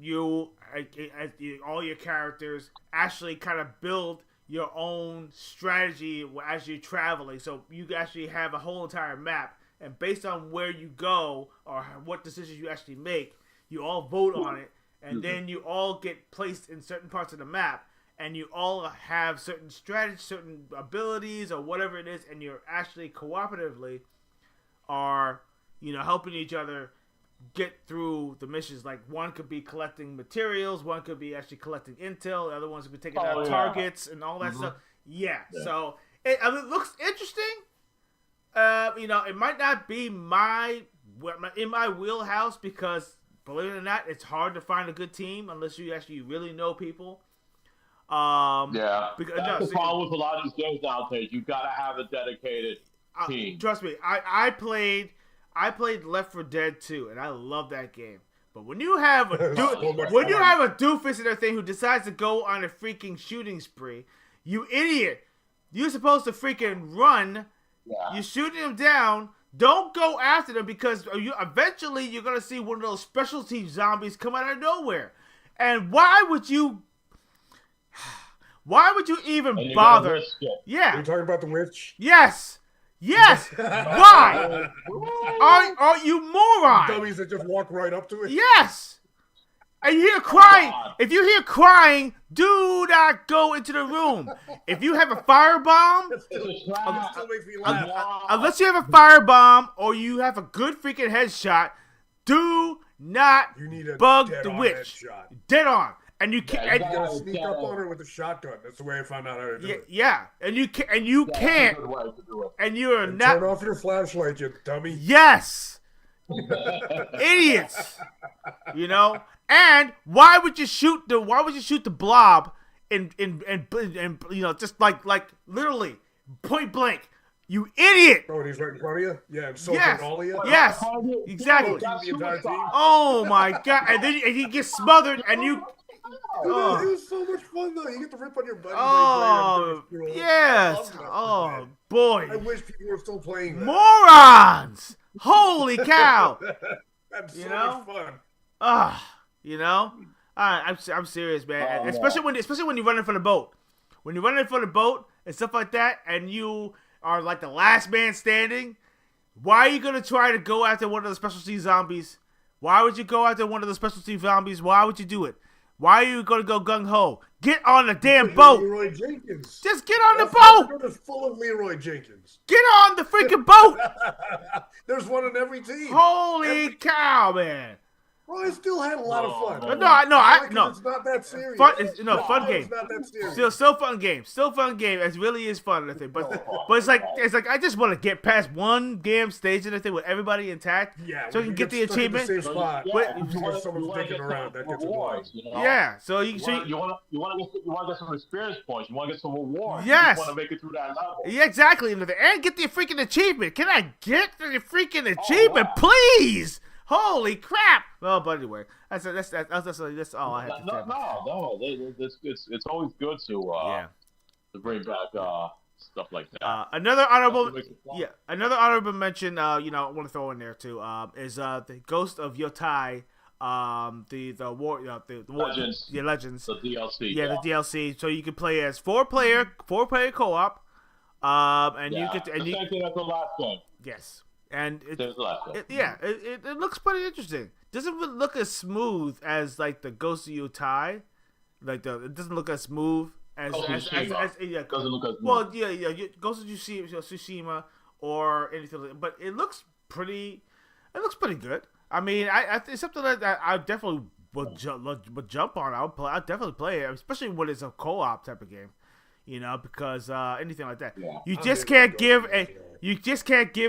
all your characters actually kind of build your own strategy as you're traveling. So you actually have a whole entire map, and based on where you go or what decisions you actually make, you all vote on it, and then you all get placed in certain parts of the map, and you all have certain strategies, certain abilities, or whatever it is, and you're actually cooperatively are helping each other get through the missions. Like one could be collecting materials, one could be actually collecting intel, the other ones could be taking out targets and all that stuff. Yeah. So it looks interesting. It might not be in my wheelhouse because, believe it or not, it's hard to find a good team unless you actually really know people. That's the problem with a lot of these games nowadays. You gotta have a dedicated team. Trust me, I played Left 4 Dead 2, and I love that game. But when you have a doofus in their thing who decides to go on a freaking shooting spree, you idiot! You're supposed to freaking run. Yeah. You're shooting them down. Don't go after them because eventually you're gonna see one of those specialty zombies come out of nowhere. And why would you even bother? Yeah. Are you talking about the witch? Yes. Why? Are you moron? Dummies that just walk right up to it? Yes. And you hear crying. If you hear crying, do not go into the room. If you have a firebomb, unless you have a firebomb or you have a good freaking headshot, do not bug the witch. Dead on. And you can't. You gotta sneak up on her with a shotgun. That's the way I found out how to do it. Yeah, and you can't. And you are not. Turn off your flashlight, you dummy. Yes. Idiots. And why would you shoot the blob in just like literally point blank? You idiot! Oh, and he's right in front of you? Yeah, and so all of you? Yes, exactly. Oh my god! And then he gets smothered, and you. It was so much fun though. You get to rip on your buddy. Oh yes! Oh boy! I wish people were still playing that. Morons! Holy cow! That's so much fun. I'm serious, man. Especially when you're running for the boat. When you're running for the boat and stuff like that, and you are like the last man standing, Why are you gonna try to go after one of the specialty zombies? Why would you go after one of the specialty zombies? Why would you do it? Why are you gonna go gung ho? Get on the damn boat. Leroy Jenkins. Just get on the That boat. is full of Leroy Jenkins. Get on the freaking boat. There's one in every team. Holy cow, man. Bro, I still had a lot of fun. No. It's not that serious. Fun game. It's not that serious. Still fun game. It really is fun, I think. But it's like I just want to get past one damn stage and thing with everybody intact, so I can get the achievement. The same spot. Someone's sticking around. That gets annoying. Yeah. So you want to get some experience points. You want to get some rewards. Yes. You want to make it through that level. Yeah, exactly. And get the freaking achievement. Can I get the freaking achievement, please? Holy crap! Well, but anyway, that's all I have to say. No. It's always good to bring back stuff like that. Another honorable mention. I want to throw in there too. Is the Ghost of Yotai. The Legends. Yeah, Legends. The DLC. Yeah, the DLC. So you can play as four player co-op. And you get the same thing as the last game. Yes. And it looks pretty interesting. Doesn't look as smooth as like the Ghost of Yotai. It doesn't look as smooth as doesn't look as smooth. Well, Ghost of Tsushima or anything, but it looks pretty. It looks pretty good. I mean, it's something that I definitely would jump on. I'll definitely play it, especially when it's a co-op type of game. Because anything like that, you just can't give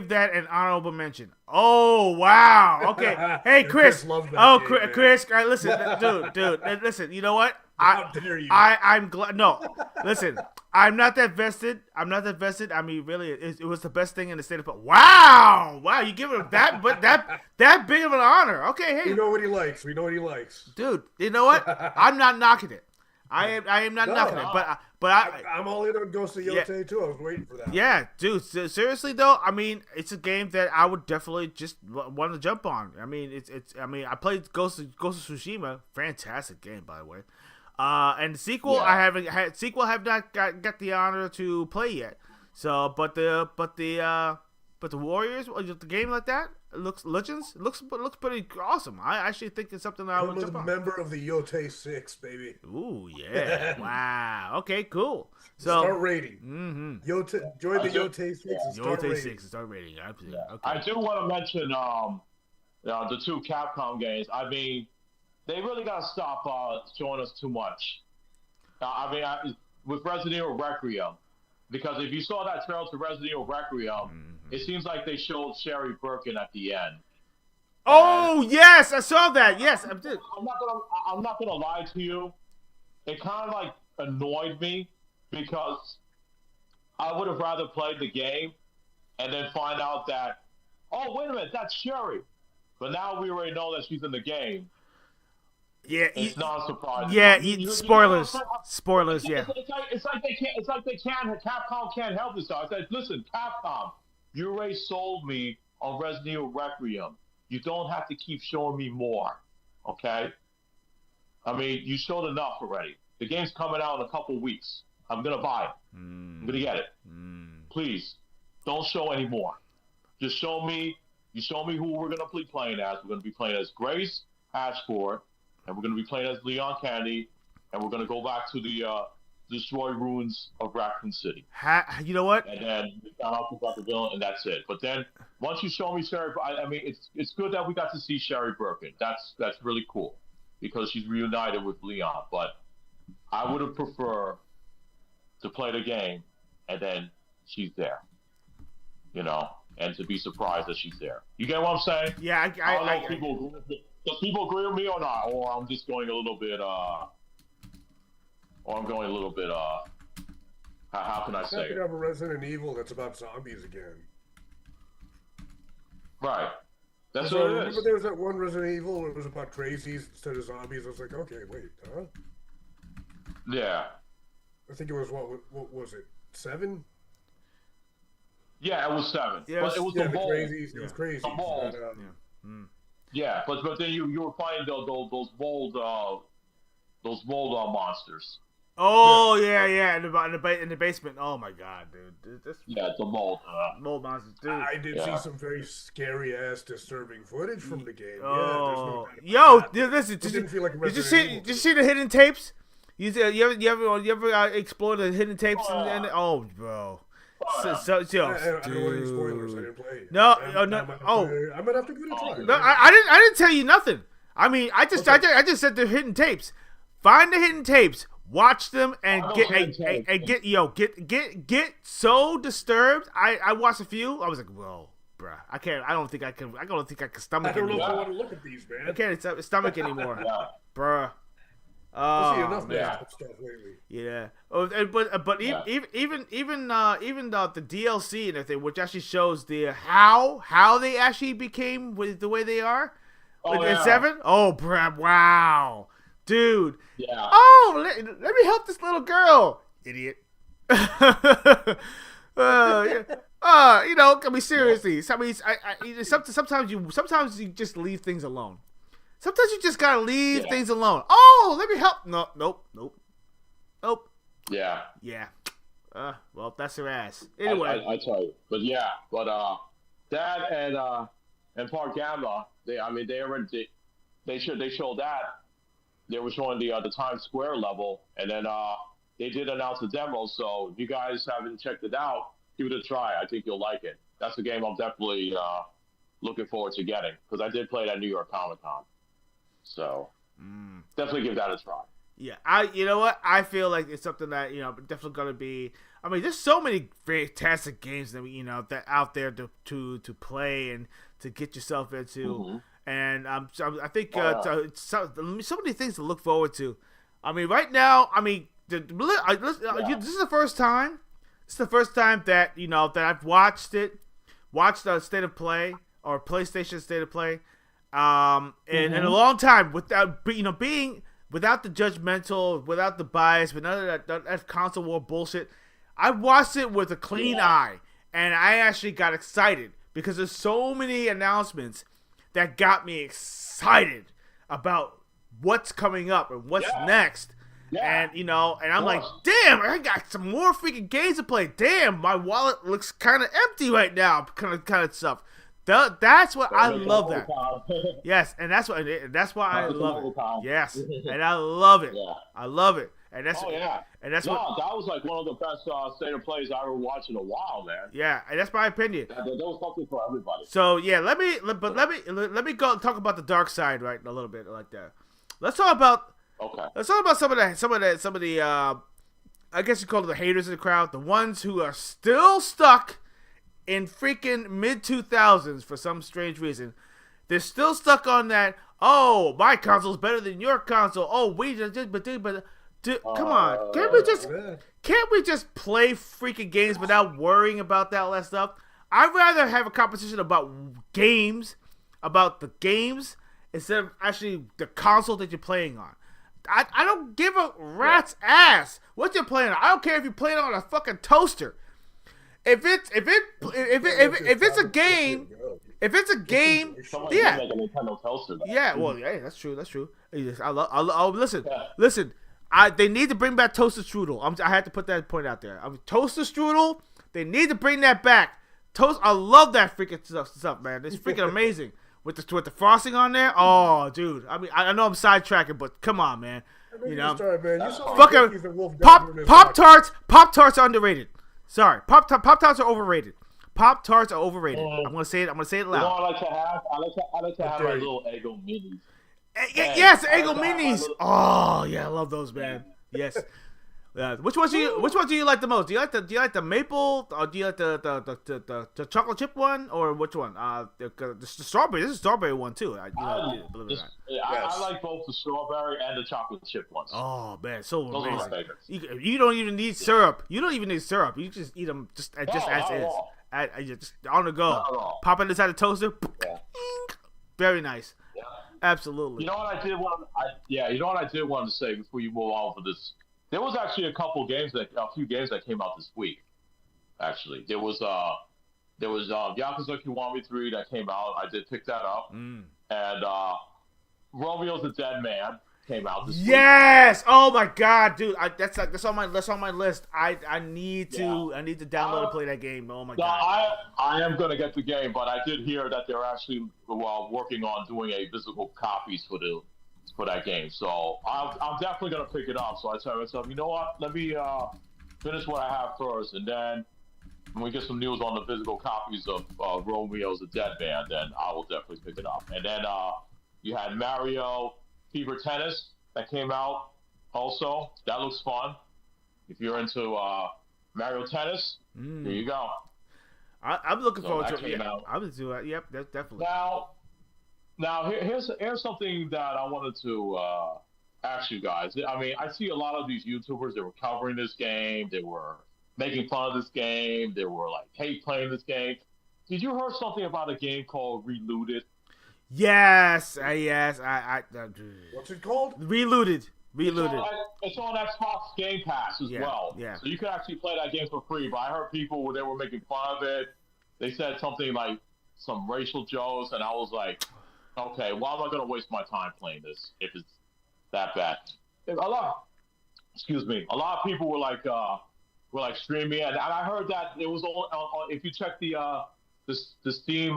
that an honorable mention. Oh wow, okay. Hey Chris, Chris, listen, dude, listen. You know what? How dare you? I'm glad. No, listen, I'm not that vested. I mean, really, it was the best thing in the state of. Wow, you give it that, but that big of an honor. Okay, hey, we know what he likes, dude. You know what? I'm not knocking it. I am not knocking it, but I'm all in on Ghost of Yotai too. I was waiting for that. Yeah, dude. Seriously though, I mean, it's a game that I would definitely just want to jump on. I mean, I mean, I played Ghost of Tsushima, fantastic game by the way. And the sequel, I have not got the honor to play yet. So, but the Warriors, the game like that. Legends looks pretty awesome. I actually think it's something that I would jump on. Member of the Yotai 6, baby. Ooh, yeah. Wow. Okay, cool. So start rating. Mm-hmm. Join the Yotai 6 and start rating. 6 and start rating. Okay. I do want to mention the two Capcom games. I mean, they really got to stop showing us too much. With Resident Evil Requiem, because if you saw that trailer to Resident Evil Requiem, it seems like they showed Sherry Birkin at the end. Oh yes, I saw that. Yes, I did. I'm not gonna lie to you. It kind of like annoyed me because I would have rather played the game and then find out that, oh wait a minute, that's Sherry. But now we already know that she's in the game. Yeah, it's not surprising. Yeah, spoilers. Spoilers. Yeah. It's like they can't. Capcom can't help this. I said, listen, Capcom, you already sold me on Resident Evil Requiem. You don't have to keep showing me more, okay? I mean, you showed enough already. The game's coming out in a couple weeks. I'm gonna buy it. I'm gonna get it. Please, don't show any more. Just show me. You show me who we're gonna be playing as. We're gonna be playing as Grace Ashford, and we're gonna be playing as Leon Kennedy, and we're gonna go back to the destroy ruins of Raccoon City. You know what? And then we found out about the villain, and that's it. But then once you show me Sherry, I mean, it's good that we got to see Sherry Birkin. That's really cool because she's reunited with Leon. But I would have preferred to play the game and then she's there, and to be surprised that she's there. You get what I'm saying? Yeah, I don't know if people agree with me or not, or I'm just going a little bit. How can I say? You could have a Resident Evil that's about zombies again. Right. That's what it is. Remember there was that one Resident Evil where it was about crazies instead of zombies. I was like, okay, wait, huh? Yeah. I think it was, what was it, 7? Yeah, it was 7. Yeah, but it was the mold. Crazies. It was crazy. The mold. Yeah, but then you were finding those mold monsters. Oh yeah, in the basement. Oh my god, dude. Yeah, the mold. Mold monsters, dude. I did see some very scary ass disturbing footage from the game. Oh, yeah, there's no doubt about that. listen. It didn't feel like Did you Resident Evil. see the hidden tapes? You ever explored the hidden tapes? Oh, bro. I don't want any spoilers. I didn't play it. No, I'm no. gonna have to give it a try. No, I didn't tell you nothing. I mean, I just said the hidden tapes. Find the hidden tapes, watch them, and get so disturbed. I watched a few. I was like, whoa, bruh, I can't. I don't think I can stomach I don't know anymore. if I want to look at these, man. I can't stomach anymore, bruh. I see enough yeah. stuff lately. Yeah. Oh, but even the DLC and everything, which actually shows the how they actually became with the way they are. In 7. Oh, bruh, wow. Dude. Yeah. Oh, let me help this little girl. Idiot. Yeah. I mean, seriously. Sometimes you just leave things alone. Sometimes you just gotta leave things alone. Oh, let me help. Nope. Yeah. Yeah. Well, that's her ass. Anyway. I tell you. But that and Park Gamma, they showed that. They were showing the Times Square level, and then they did announce a demo. So if you guys haven't checked it out, give it a try. I think you'll like it. That's a game I'm definitely looking forward to getting, because I did play it at New York Comic Con. So definitely give that a try. Yeah, you know what? I feel like it's something that definitely gonna be. I mean, there's so many fantastic games that that out there to play and to get yourself into. Mm-hmm. And I think so many things to look forward to. I mean, right now, this is the first time. It's the first time that that I've watched the State of Play or PlayStation State of Play, in a long time without being without the judgmental, without the bias, with none of that console war bullshit. I watched it with a clean eye, and I actually got excited because there's so many announcements that got me excited about what's coming up and what's next. Yeah. And and I'm like, damn, I got some more freaking games to play. Damn, my wallet looks kind of empty right now. Kind of stuff. That's what I love. That. Yes, and that's why I love it. Yes, and I love it. Yeah. I love it. And that's and that's what that was like one of the best State of Plays I ever watched in a while, man. Yeah, and that's my opinion. That was something for everybody. So yeah, let me go talk about the dark side right a little bit like that. Let's talk about some of the I guess you call it the haters in the crowd, the ones who are still stuck in freaking mid-2000s for some strange reason. They're still stuck on that. Oh, my console's better than your console. Oh, come on, can't we just play freaking games without worrying about that last stuff? I'd rather have a competition about the games, instead of actually the console that you're playing on. I don't give a rat's ass what you're playing on. I don't care if you're playing on a fucking toaster. If it's a game, yeah. Yeah, well, hey, that's true. Listen. They need to bring back toaster strudel. I had to put that point out there. Toaster strudel, they need to bring that back. I love that freaking stuff, man. It's freaking amazing with the frosting on there. Oh, dude. I know I'm sidetracking, but come on, man. Fucking Pop-Tarts are underrated. Sorry, Pop-Tarts are overrated. Pop-Tarts are overrated. I'm gonna say it loud. You know what I like to have my little Eggo minis. Yes, Eggo minis. Oh yeah, I love those, man. Yes. Which one do you like the most? Do you like the maple, or do you like the chocolate chip one, or which one? The strawberry. This is a strawberry one too. I like both the strawberry and the chocolate chip ones. Oh man, so those amazing. are my favorites. You don't even need syrup. You just eat them just as is. Just on the go. Pop it inside the toaster. Yeah. Very nice. Yeah. Absolutely. You know what I did want to say before you move on for this. There was actually a few games that came out this week. Actually, there was Yakuza Kiwami 3 that came out. I did pick that up, and Romeo's the Dead Man came out this week. Yes! Oh my god, dude! That's on my list. I need to download and play that game. Oh my god! I am gonna get the game, but I did hear that they're actually working on doing a physical copies for that game. So I'm definitely gonna pick it up. So I tell myself, you know what? Let me finish what I have first, and then when we get some news on the physical copies of Romeo's the Dead Man, then I will definitely pick it up. And then you had Mario Fever Tennis that came out also. That looks fun. If you're into Mario Tennis, there you go. I'm looking forward to it. Yeah, I would do that. Yep, that's definitely. Now here's something that I wanted to ask you guys. I mean, I see a lot of these YouTubers that were covering this game. They were making fun of this game. They were like hate playing this game. Did you hear something about a game called Reloaded? Yes. What's it called? Reloaded. It's on Xbox Game Pass as well. Yeah. So you can actually play that game for free. But I heard people they were making fun of it. They said something like some racial jokes, and I was like, okay, why am I going to waste my time playing this if it's that bad? A lot of people were like streaming it, and I heard that it was on if you check the Steam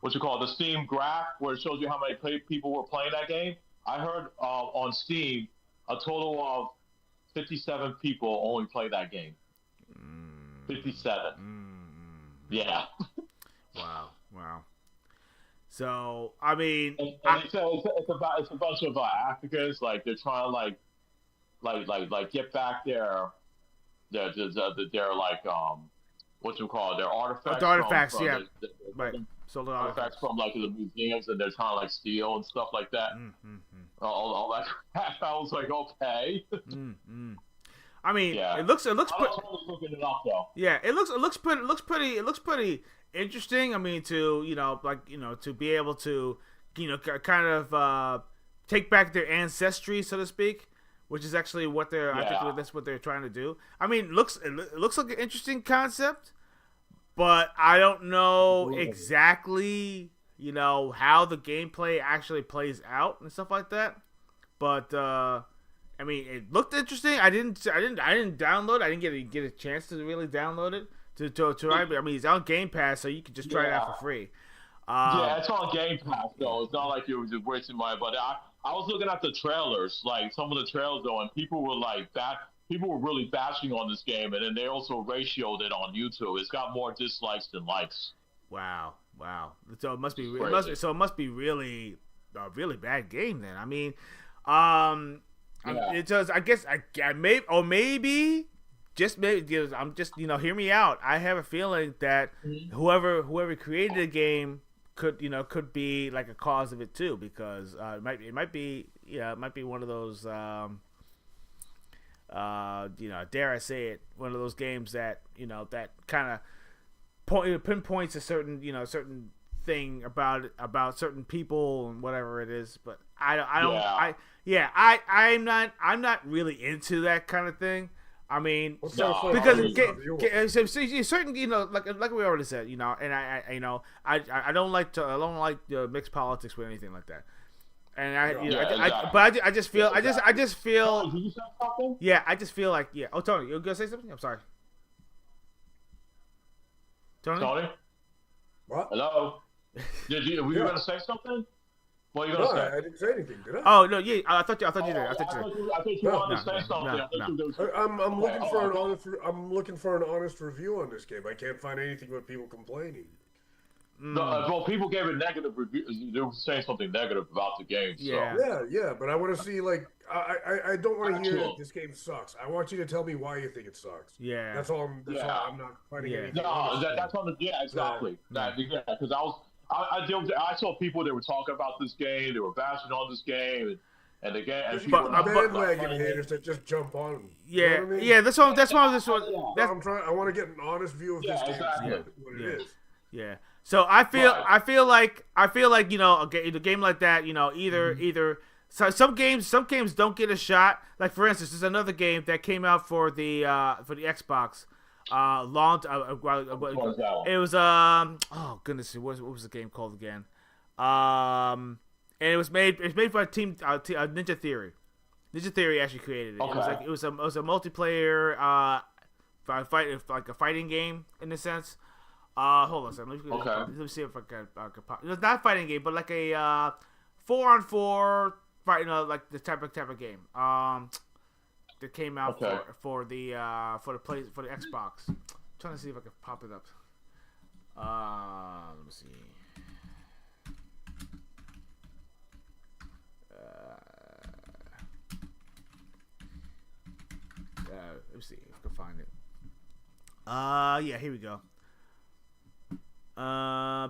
the Steam graph where it shows you how many people were playing that game. I heard on Steam a total of 57 people only play that game. 57. Yeah. Wow. So I mean, it's a bunch of Africans, like they're trying to get back their like what you call it, their artifacts. Artifacts, from yeah. Right. So the artifacts from like the museums, and they're trying to like steal and stuff like that. All that crap. I was like, okay. I mean, yeah. it looks. I was totally looking it up though. Yeah, it looks pretty interesting. I mean, to be able to, kind of take back their ancestry, so to speak, which is actually what they're. Yeah. I think that's what they're trying to do. I mean, it looks like an interesting concept, but I don't know exactly, how the gameplay actually plays out and stuff like that. But I mean, it looked interesting. I didn't download. I didn't get a chance to really download it to try. I mean, it's on Game Pass, so you can just try it out for free. Yeah, it's on Game Pass though. It's not like you were just wasting money. But I was looking at the trailers, like some of the trailers though, and people were like people were really bashing on this game, and then they also ratioed it on YouTube. It's got more dislikes than likes. Wow. So it must be really a really bad game then. I mean, it does. I guess I maybe I'm just hear me out. I have a feeling that whoever created the game could be like a cause of it too, because it might be one of those dare I say it, one of those games that that kind of pinpoints a certain certain thing about certain people and whatever it is. But I'm not really into that kind of thing. I mean, because certain like we already said, and I don't like mixed politics with anything like that. And I just feel. Did you say something? Yeah, I just feel like Oh, Tony, you gonna say something? I'm sorry. Tony? What? Hello. Were you gonna say something? What are you gonna say? I didn't say anything, did I? Oh no, yeah. I thought you did. I thought you wanted to say something. I'm looking for an honest review on this game. I can't find anything but people complaining. Well, people gave it negative reviews. They were saying something negative about the game. So. Yeah. But I want to see I don't want to hear that this game sucks. I want you to tell me why you think it sucks. Yeah. That's all. I'm not finding anything. No, that's on the exactly. Because I saw people that were talking about this game. They were bashing on this game, and the game. And bandwagon haters that just jump on them. Yeah, you know what I mean? yeah. That's what. I want to get an honest view of this game. Exactly. What it is. Yeah. So I feel like a game like that, either some games don't get a shot. Like for instance, there's another game that came out for the Xbox. It was oh goodness, what was the game called again? and it was made. It's made by a team, Ninja Theory. Ninja Theory actually created it. Okay. It was a multiplayer like a fighting game in a sense. Hold on a second. Let me see if I can pop. It's not a fighting game, but like a 4-on-4 fight. Like the type of game. That came out for the Xbox. I'm trying to see if I can pop it up. Let me see. Let me see if I can find it. Yeah, here we go. Oh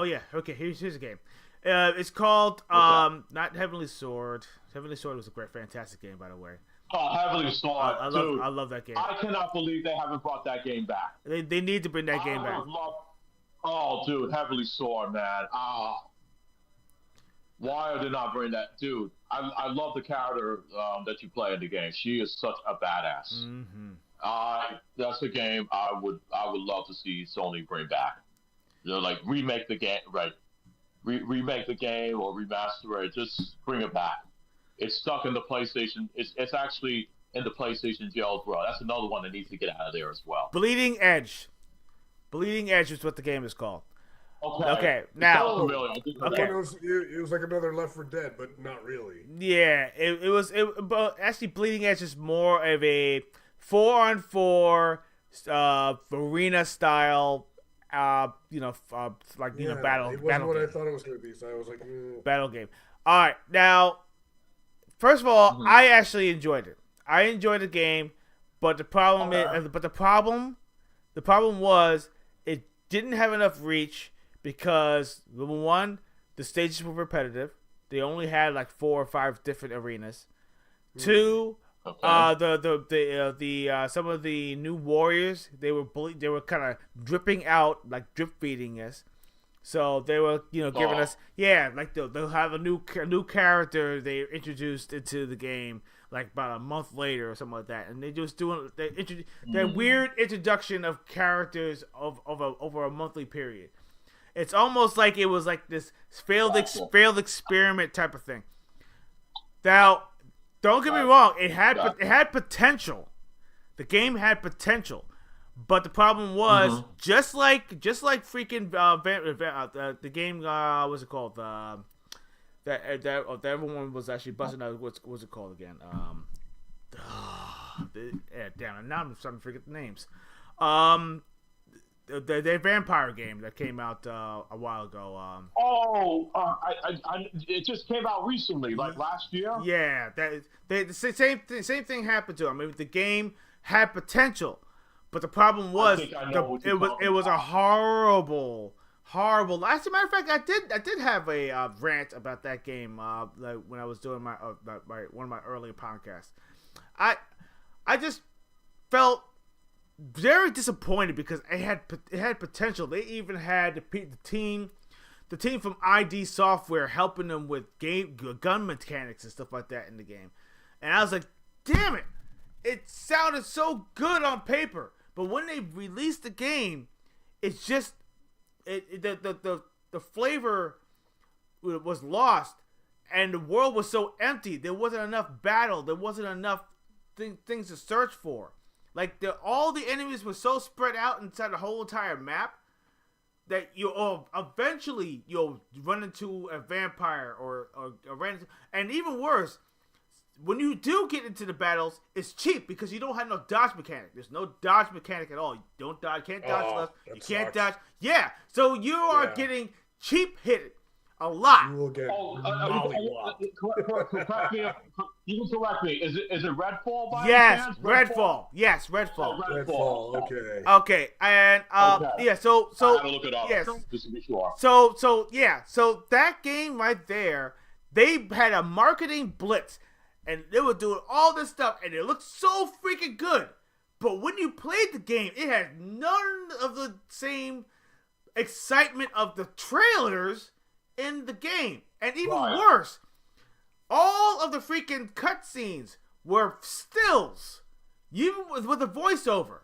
yeah, okay. Here's a game. It's called not Heavenly Sword. Heavenly Sword was a great, fantastic game, by the way. Oh, Heavenly Sword, I love that game. I cannot believe they haven't brought that game back. They need to bring that game back. Oh, dude, Heavenly Sword, man. Why did they not bring that, dude? I love the character that you play in the game. She is such a badass. Mm-hmm. That's a game I would love to see Sony bring back. Like remake the game, right? Remake the game or remaster it. Just bring it back. It's stuck in the PlayStation. It's actually in the PlayStation jail as well. That's another one that needs to get out of there as well. Bleeding Edge. Bleeding Edge is what the game is called. Okay. Now. It was like another Left 4 Dead, but not really. Yeah, it was. But actually, Bleeding Edge is more of a 4-on-4 arena style. Battle. It wasn't what I thought it was going to be, so I was like, battle game. All right, now, first of all, I actually enjoyed it. I enjoyed the game, but the problem the problem was it didn't have enough reach because number one, the stages were repetitive. They only had like 4 or 5 different arenas. Two. Some of the new warriors they were kind of dripping out, like drip feeding us, so they were giving us like they'll have a new character they introduced into the game like about a month later or something like that, and they just doing that weird introduction of characters over a monthly period. It's almost like it was like this failed experiment type of thing. Now, don't get me wrong. It had potential. The game had potential, but the problem was just like freaking the game. What's it called? That everyone was actually busting out. What's it called again? Damn it! Now I'm starting to forget the names. The vampire game that came out a while ago. It just came out recently, like last year. Yeah, the same thing happened to him. I mean, the game had potential, but the problem was it was a horrible. As a matter of fact, I did have a rant about that game like when I was doing my one of my earlier podcasts. I just felt very disappointed because it had potential. They even had the team from ID Software helping them with gun mechanics and stuff like that in the game. And I was like, damn it! It sounded so good on paper, but when they released the game, it's just the flavor was lost, and the world was so empty. There wasn't enough battle. There wasn't enough things to search for. Like all the enemies were so spread out inside the whole entire map that eventually you'll run into a vampire or and even worse, when you do get into the battles, it's cheap because you don't have no dodge mechanic. There's no dodge mechanic at all. You don't dodge, can't dodge left, you can't dodge. Yeah, so you are getting cheap hit a lot. You will get you can correct me. Is it Redfall by Yes, chance? Redfall. Yes, Redfall. Redfall. Okay. Okay, and yeah, so I gotta look it up. Yes. Just to be sure. So that game right there, they had a marketing blitz, and they were doing all this stuff, and it looked so freaking good. But when you played the game, it had none of the same excitement of the trailers in the game. And even worse, all of the freaking cutscenes were stills. Even with the voiceover,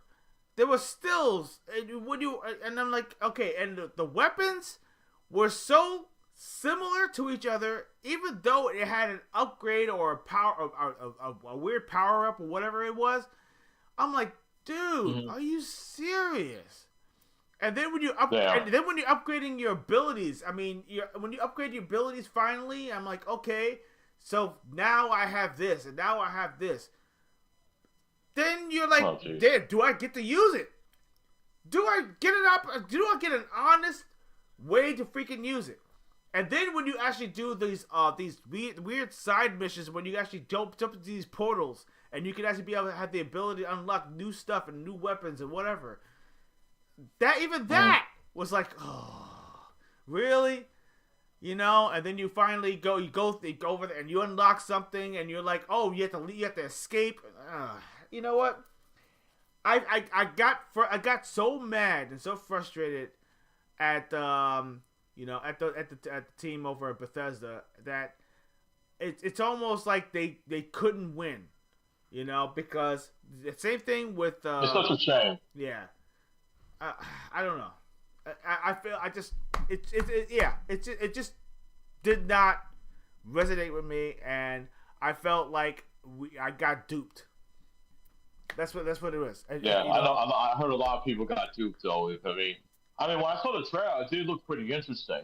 there were stills. And I'm like, okay, and the weapons were so similar to each other, even though it had an upgrade or a power, a weird power up or whatever it was. I'm like, dude, are you serious? And then when you're upgrading your abilities, I mean, when you upgrade your abilities finally, I'm like, okay, so now I have this, and now I have this. Then you're like, damn, do I get to use it? Do I get it up? Do I get an honest way to freaking use it? And then when you actually do these weird side missions, when you actually jump into these portals, and you can actually be able to have the ability to unlock new stuff and new weapons and whatever. That was like, oh, really? You know? And then you finally go over there and you unlock something, and you're like, oh, you have to escape. You know what? I got so mad and so frustrated at the team over at Bethesda that it's almost like they couldn't win, you know, because the same thing with it's such a shame. Yeah, I don't know. It just did not resonate with me, and I felt like I got duped. That's what it was. I heard a lot of people got duped though. I mean, when I saw the trailer, it did look pretty interesting.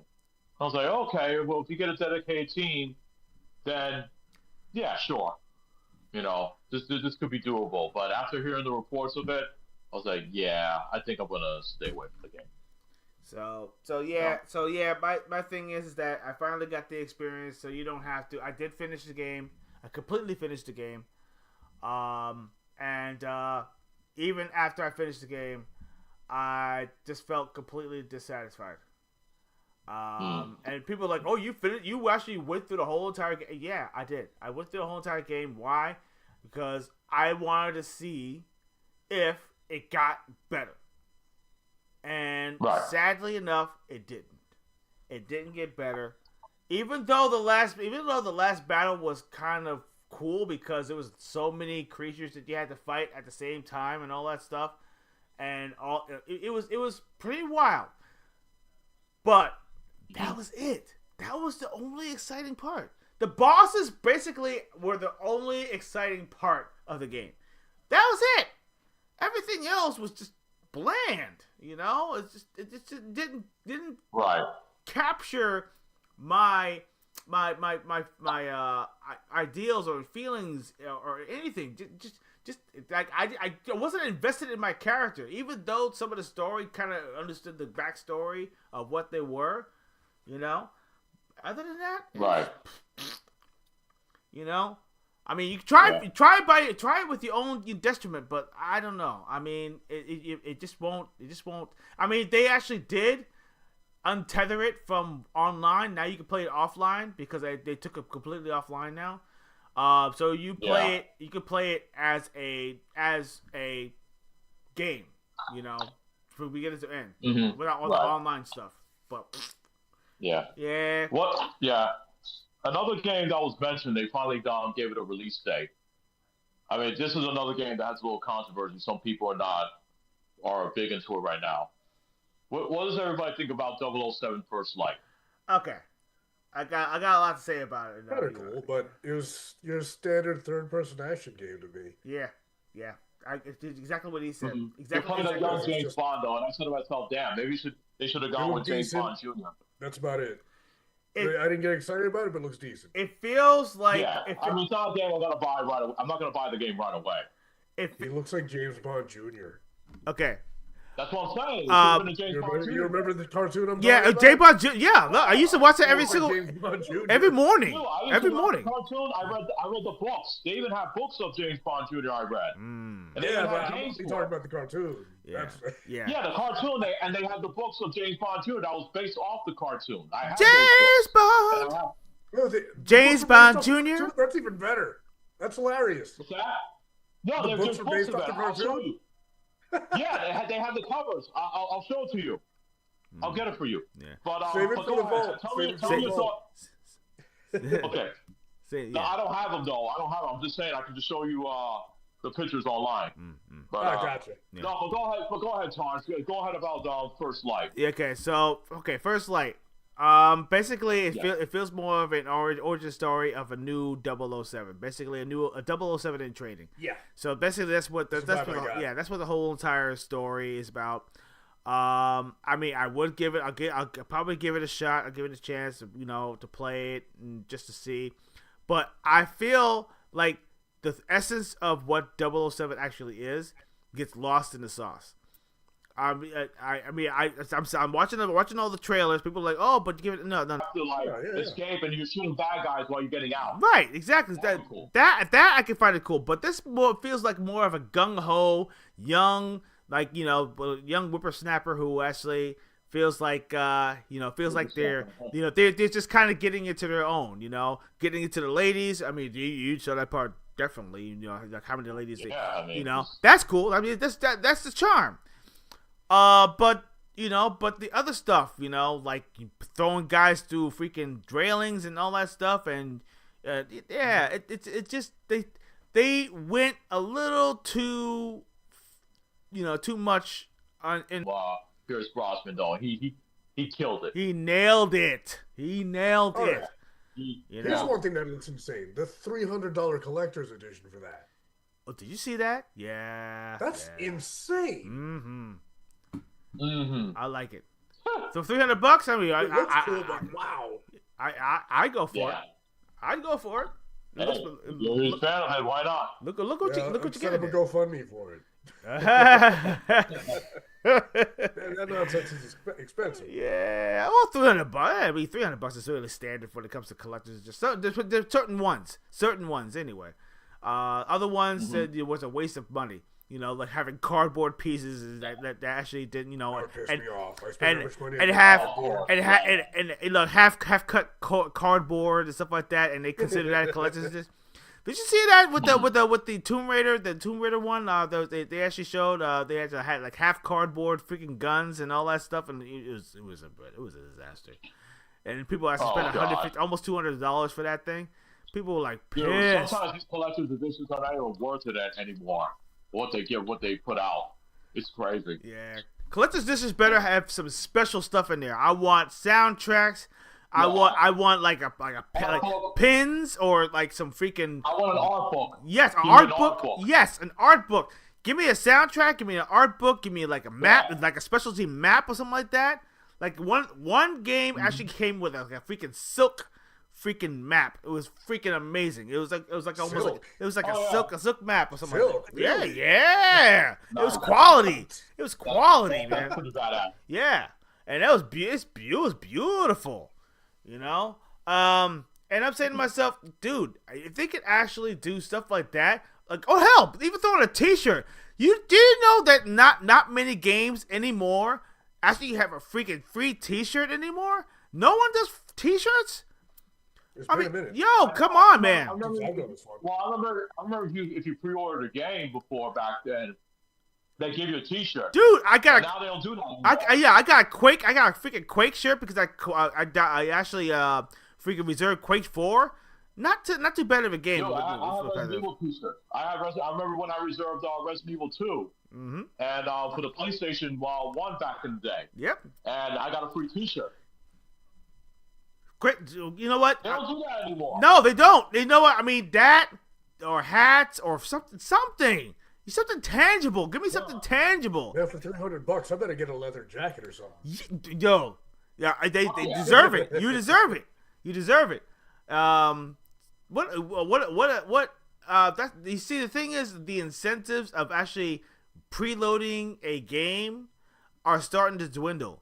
I was like, okay, well, if you get a dedicated team, then yeah, sure. You know, this could be doable. But after hearing the reports of it, I was like, yeah, I think I'm gonna stay away from the game. So my thing is that I finally got the experience, so you don't have to. I did finish the game. I completely finished the game. And even after I finished the game, I just felt completely dissatisfied. And people are like, oh, you finished? You actually went through the whole entire game? Yeah, I did. I went through the whole entire game. Why? Because I wanted to see if it got better. And sadly enough, it didn't. It didn't get better. Even though the last battle was kind of cool because there was so many creatures that you had to fight at the same time and all that stuff, and it was pretty wild. But that was it. That was the only exciting part. The bosses basically were the only exciting part of the game. That was it. Everything else was just bland. You know, it just didn't capture my ideals or feelings or anything. Just like I wasn't invested in my character, even though some of the story kind of understood the backstory of what they were, you know. Other than that, you know, I mean, you try it with your own detriment, but I don't know. I mean, it just won't. I mean, they actually did untether it from online. Now you can play it offline because they took it completely offline now. So you play it. You can play it as a game. You know, from beginning to end, without all the online stuff. But yeah. What? Yeah. Another game that was mentioned, they finally gave it a release date. I mean, this is another game that has a little controversy. Some people are big into it right now. What does everybody think about 007 First Light? Okay, I got a lot to say about it. Kind of cool, but it was your standard third-person action game to me. Yeah. It's exactly what he said. Exactly. You're playing a young James Bond, though, and I said to myself, damn, maybe they should have gone with James Bond Jr. That's about it. I didn't get excited about it, but it looks decent. It feels like... Yeah, I mean, it's not a game I'm going to buy right away. I'm not going to buy the game right away. He looks like James Bond Jr. Okay. That's what I'm saying. You remember the cartoon I'm talking about? James Bond Jr. Yeah, look, I used to watch it every morning. Dude, every morning. Cartoon, I read the books. They even have books of James Bond Jr. I read. And but I'm talking about the cartoon. Yeah, the cartoon. They have the books of James Bond Jr. that was based off the cartoon. I have James Bond Jr. That's even better. That's hilarious. What's that? No, the books are based off the cartoon. Yeah, they have the covers. I'll show it to you. I'll get it for you. Yeah. But save it for the vault. Tell me your thoughts. Okay. No, I don't have them though. I'm just saying I can just show you the pictures online. But, I gotcha. No, but go ahead, Torrance. Go ahead about First Light. Okay, First Light. Basically, it feels more of an origin story of a new 007. Basically, a 007 in training. Yeah. So basically, that's what that's what the whole entire story is about. I mean, I would give it. I'll probably give it a shot. I'll give it a chance, to play it and just to see. But I feel like the essence of what 007 actually is gets lost in the sauce. I'm watching all the trailers. People are like, oh, but give it no. You have to escape and you're shooting bad guys while you're getting out. Right, exactly. Cool. That I can find it cool. But this feels like more of a gung ho young, young whippersnapper who actually feels like they're just kind of getting into their own, getting into the ladies. I mean, you saw that part definitely. Like how many ladies? That's cool. I mean, that's the charm. But the other stuff, like throwing guys through freaking railings and all that stuff, and it just they went a little too, too much on. Pierce Brosnan, though, he killed it. He nailed it. Right. Here's one thing that looks insane: the $300 collector's edition for that. Oh, did you see that? Yeah. That's insane. I like it. So $300. I mean, It looks cool, but wow. I go for it. I'd go for it. You're a fan of it. Why not? Look what you Set get. up a GoFundMe for it. That nonsense is expensive. Yeah, well, $300. I mean, $300 is really standard when it comes to collectors. Just there's certain ones anyway. Other ones that it was a waste of money. Like having cardboard pieces that actually didn't, That pissed me off. I spent so much money and half cut cardboard and stuff like that, and they consider that a collector's edition. Did you see that with the Tomb Raider one? They actually showed they had like half cardboard freaking guns and all that stuff, and it was a disaster. And people actually spent almost $200 for that thing. People were like pissed. Sometimes these collector's editions are not even worth it anymore. What they put out, it's crazy. Yeah, collector's editions better have some special stuff in there. I want soundtracks. I want like pins or like some freaking. I want an art book. Yes, an art book. Yes, an art book. Give me a soundtrack. Give me an art book. Give me like a map, like a specialty map or something like that. Like one game actually came with a freaking silk freaking map. It was freaking amazing. It was like almost like it was like a silk map or something like that. Really? Yeah. It was quality. It was quality, man. Yeah, and it was beautiful. And I'm saying to myself, dude, if they could actually do stuff like that, like, oh hell, even throwing a T-shirt. Do you know that not many games anymore actually have a freaking free T-shirt anymore? No one does T-shirts. It's been a minute. Yo, come on, man. I remember if you pre-ordered a game before back then, they give you a T-shirt. Dude, now they don't do that anymore. I got Quake. I got a freaking Quake shirt because I actually freaking reserved Quake 4. Not too bad of a game. Yo, I have a Resident Evil T-shirt. I remember when I reserved Resident Evil 2. Mm-hmm. And for the PlayStation 1 back in the day. Yep. And I got a free T-shirt. Great. You know what? They don't do that anymore. No, they don't. You know what? I mean, that or hats or something. Something tangible. Give me something tangible. Yeah, for $300, I better get a leather jacket or something. Yo, yeah, they deserve it. You deserve it. You deserve it. That you see, the thing is, the incentives of actually preloading a game are starting to dwindle.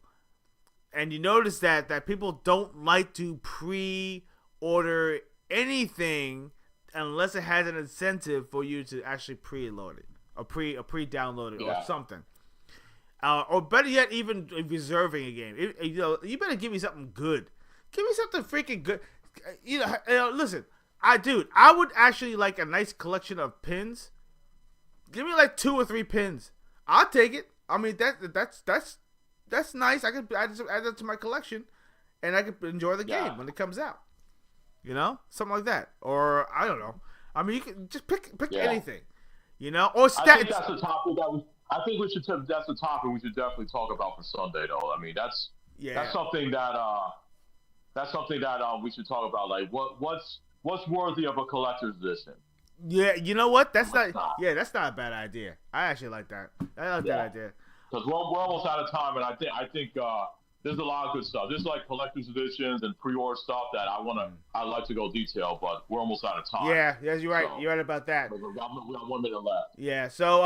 And you notice that people don't like to pre-order anything unless it has an incentive for you to actually preload it or pre-download it or something. Or better yet, even reserving a game. You better give me something good. Give me something freaking good. Listen, I would actually like a nice collection of pins. Give me like 2 or 3 pins. I'll take it. I mean, that's nice. I could add that to my collection, and I could enjoy the game when it comes out. Something like that, or I don't know. I mean, you can just pick anything, or stats. I think that's the topic that's the topic we should definitely talk about for Sunday, though. I mean, that's something that that's something that we should talk about. Like, what's worthy of a collector's edition? Yeah, you know what? That's What's not. Yeah, that's not a bad idea. I actually like that. I like that idea. Because we're almost out of time, and I think there's a lot of good stuff. There's like collector's editions and pre-order stuff that I'd like to go detail, but we're almost out of time. Yeah, yes, you're right. So, You're right about that. we got 1 minute left. Yeah. So,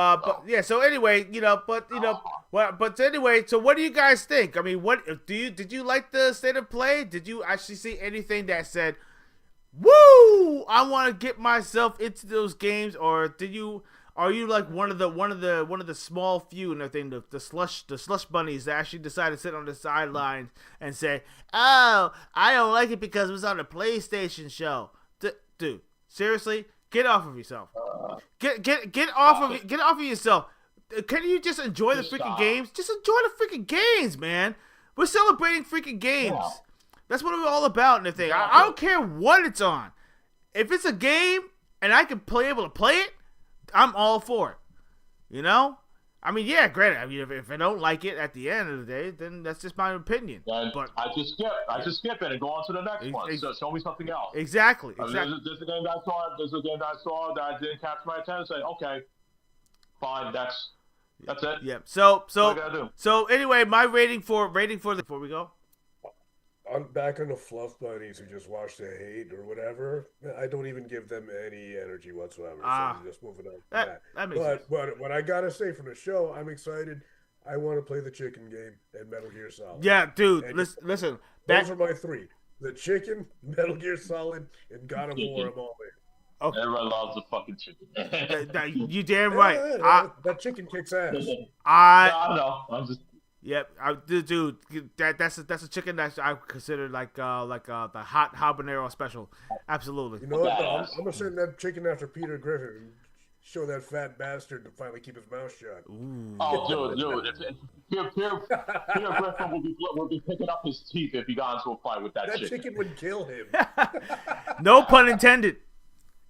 So anyway, but anyway, so what do you guys think? I mean, did you like the state of play? Did you actually see anything that said, "Woo! I want to get myself into those games," or Are you like one of the small few and everything, the slush bunnies that actually decided to sit on the sidelines and say, "Oh, I don't like it because it was on a PlayStation show." Dude, seriously, get off of yourself. Get off of yourself. Can you just enjoy the freaking games? Just enjoy the freaking games, man. We're celebrating freaking games. Yeah. That's what we're all about and everything. I don't care what it's on. If it's a game and I can able to play it, I'm all for it. You know? I mean, yeah, granted. I mean, if I don't like it at the end of the day, then that's just my opinion. And but I just skip it and go on to the next one. So show me something else. Exactly. There's a game that I saw that didn't catch my attention. Say, okay, fine, that's it. Yeah. So anyway, my rating for before we go. I'm back on the fluff bunnies who just watch the hate or whatever. I don't even give them any energy whatsoever. So I'm just moving on. That makes sense. But what I gotta say from the show, I'm excited. I want to play the chicken game and Metal Gear Solid. Yeah, dude. Listen. Those are my three: the chicken, Metal Gear Solid, and God of War. I'm all in. Okay. Everyone loves the fucking chicken. You damn right. That chicken kicks ass. I know. I'm just. Yep, dude, that's a chicken that I consider like the hot habanero special. Absolutely. You know what? I'm gonna send that chicken after Peter Griffin and show that fat bastard to finally keep his mouth shut. Ooh. Oh, dude, Peter Griffin will be picking up his teeth if he got into a fight with that chicken. That chicken would kill him. No pun intended.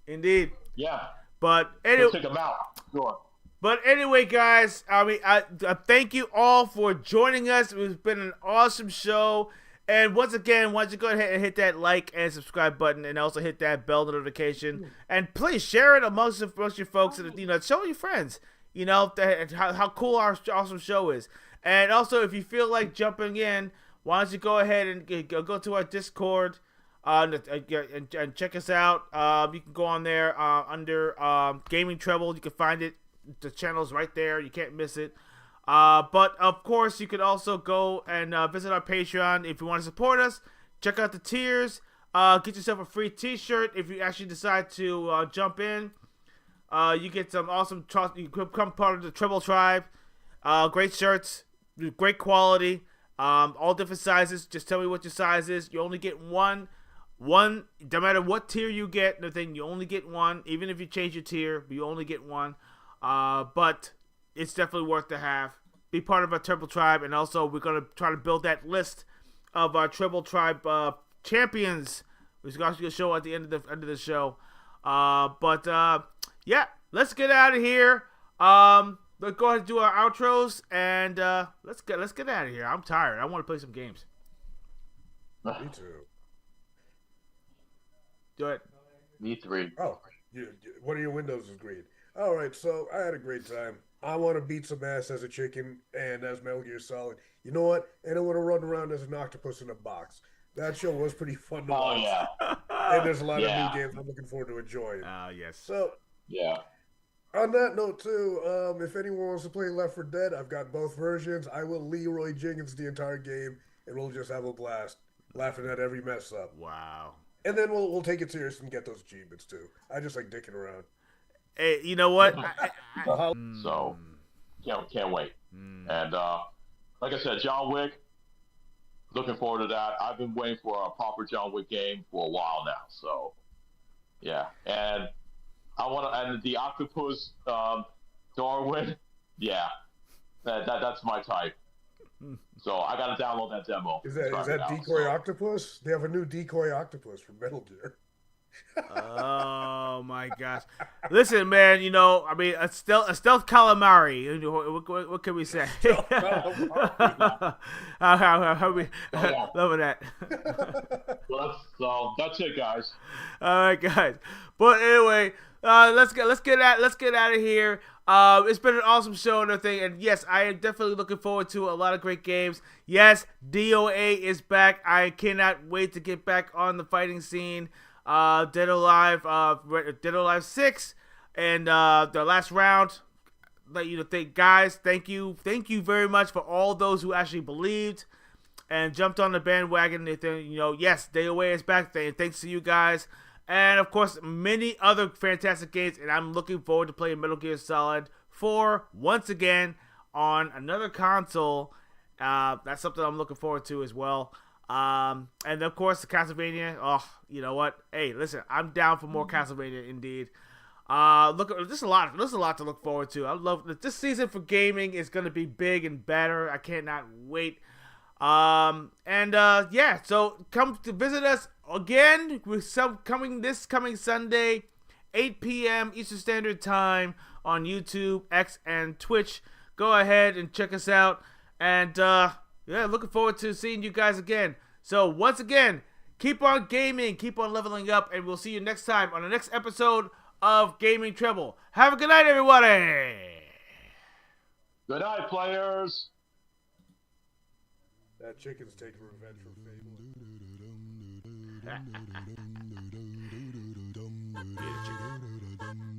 Indeed. Yeah. But anyway, take him out. Sure. But anyway, guys, I mean, I thank you all for joining us. It's been an awesome show. And once again, why don't you go ahead and hit that like and subscribe button, and also hit that bell notification. And please share it amongst your folks, and show your friends, how cool our awesome show is. And also, if you feel like jumping in, why don't you go ahead and go to our Discord and check us out. You can go on there under Gaming Treble. You can find it. The channel's right there. You can't miss it. But, of course, you can also go and visit our Patreon. If you want to support us, check out the tiers. Get yourself a free t-shirt if you actually decide to jump in. You get some awesome... You become part of the Treble tribe. Great shirts. Great quality. All different sizes. Just tell me what your size is. You only get one. No matter what tier you get, you only get one. Even if you change your tier, you only get one. But it's definitely worth to have. Be part of our Treble tribe, and also we're gonna try to build that list of our Treble tribe champions, which is actually gonna show at the end of the show. Yeah, let's get out of here. Let's go ahead and do our outros, and let's get out of here. I'm tired. I want to play some games. Me too. Do it. Me three. Oh, one of your windows is green. All right, so I had a great time. I want to beat some ass as a chicken and as Metal Gear Solid. You know what? And I want to run around as an octopus in a box. That show was pretty fun to watch. Yeah. And there's a lot of new games I'm looking forward to enjoying. Yes. So, yeah. On that note, too, if anyone wants to play Left 4 Dead, I've got both versions. I will Leroy Jenkins the entire game, and we'll just have a blast, laughing at every mess up. Wow. And then we'll take it serious and get those achievements, too. I just like dicking around. Hey, you know what? So, can't wait. And like I said, John Wick, looking forward to that. I've been waiting for a proper John Wick game for a while now. So, yeah. And and the octopus Darwin, yeah, that's my type. So I got to download that demo. Is that Decoy Octopus? They have a new Decoy Octopus for Metal Gear. Oh my gosh! Listen, man. You know, I mean, a stealth calamari. What can we say? How we Oh, yeah. loving that. So that's it, guys. All right, guys. But anyway, let's get out of here. It's been an awesome show and everything, and yes, I am definitely looking forward to a lot of great games. Yes, DOA is back. I cannot wait to get back on the fighting scene. Dead or Alive 6, and the last round. Let you know, guys, thank you very much for all those who actually believed and jumped on the bandwagon. You know, yes, DOA is back. Thanks to you guys. And, of course, many other fantastic games. And I'm looking forward to playing Metal Gear Solid 4 once again on another console. That's something I'm looking forward to as well. And, of course, the Castlevania. Oh, you know what? Hey, listen, I'm down for more Castlevania indeed. There's a lot to look forward to. I love this season for gaming is going to be big and better. I cannot wait. Yeah, so come to visit us again with this coming Sunday, 8 p.m. Eastern Standard Time on YouTube, X, and Twitch. Go ahead and check us out. And, yeah, looking forward to seeing you guys again. So, once again, keep on gaming, keep on leveling up, and we'll see you next time on the next episode of Gaming Treble. Have a good night, everybody! Good night, players. That chicken's taking revenge for Fable. Yeah, chicken.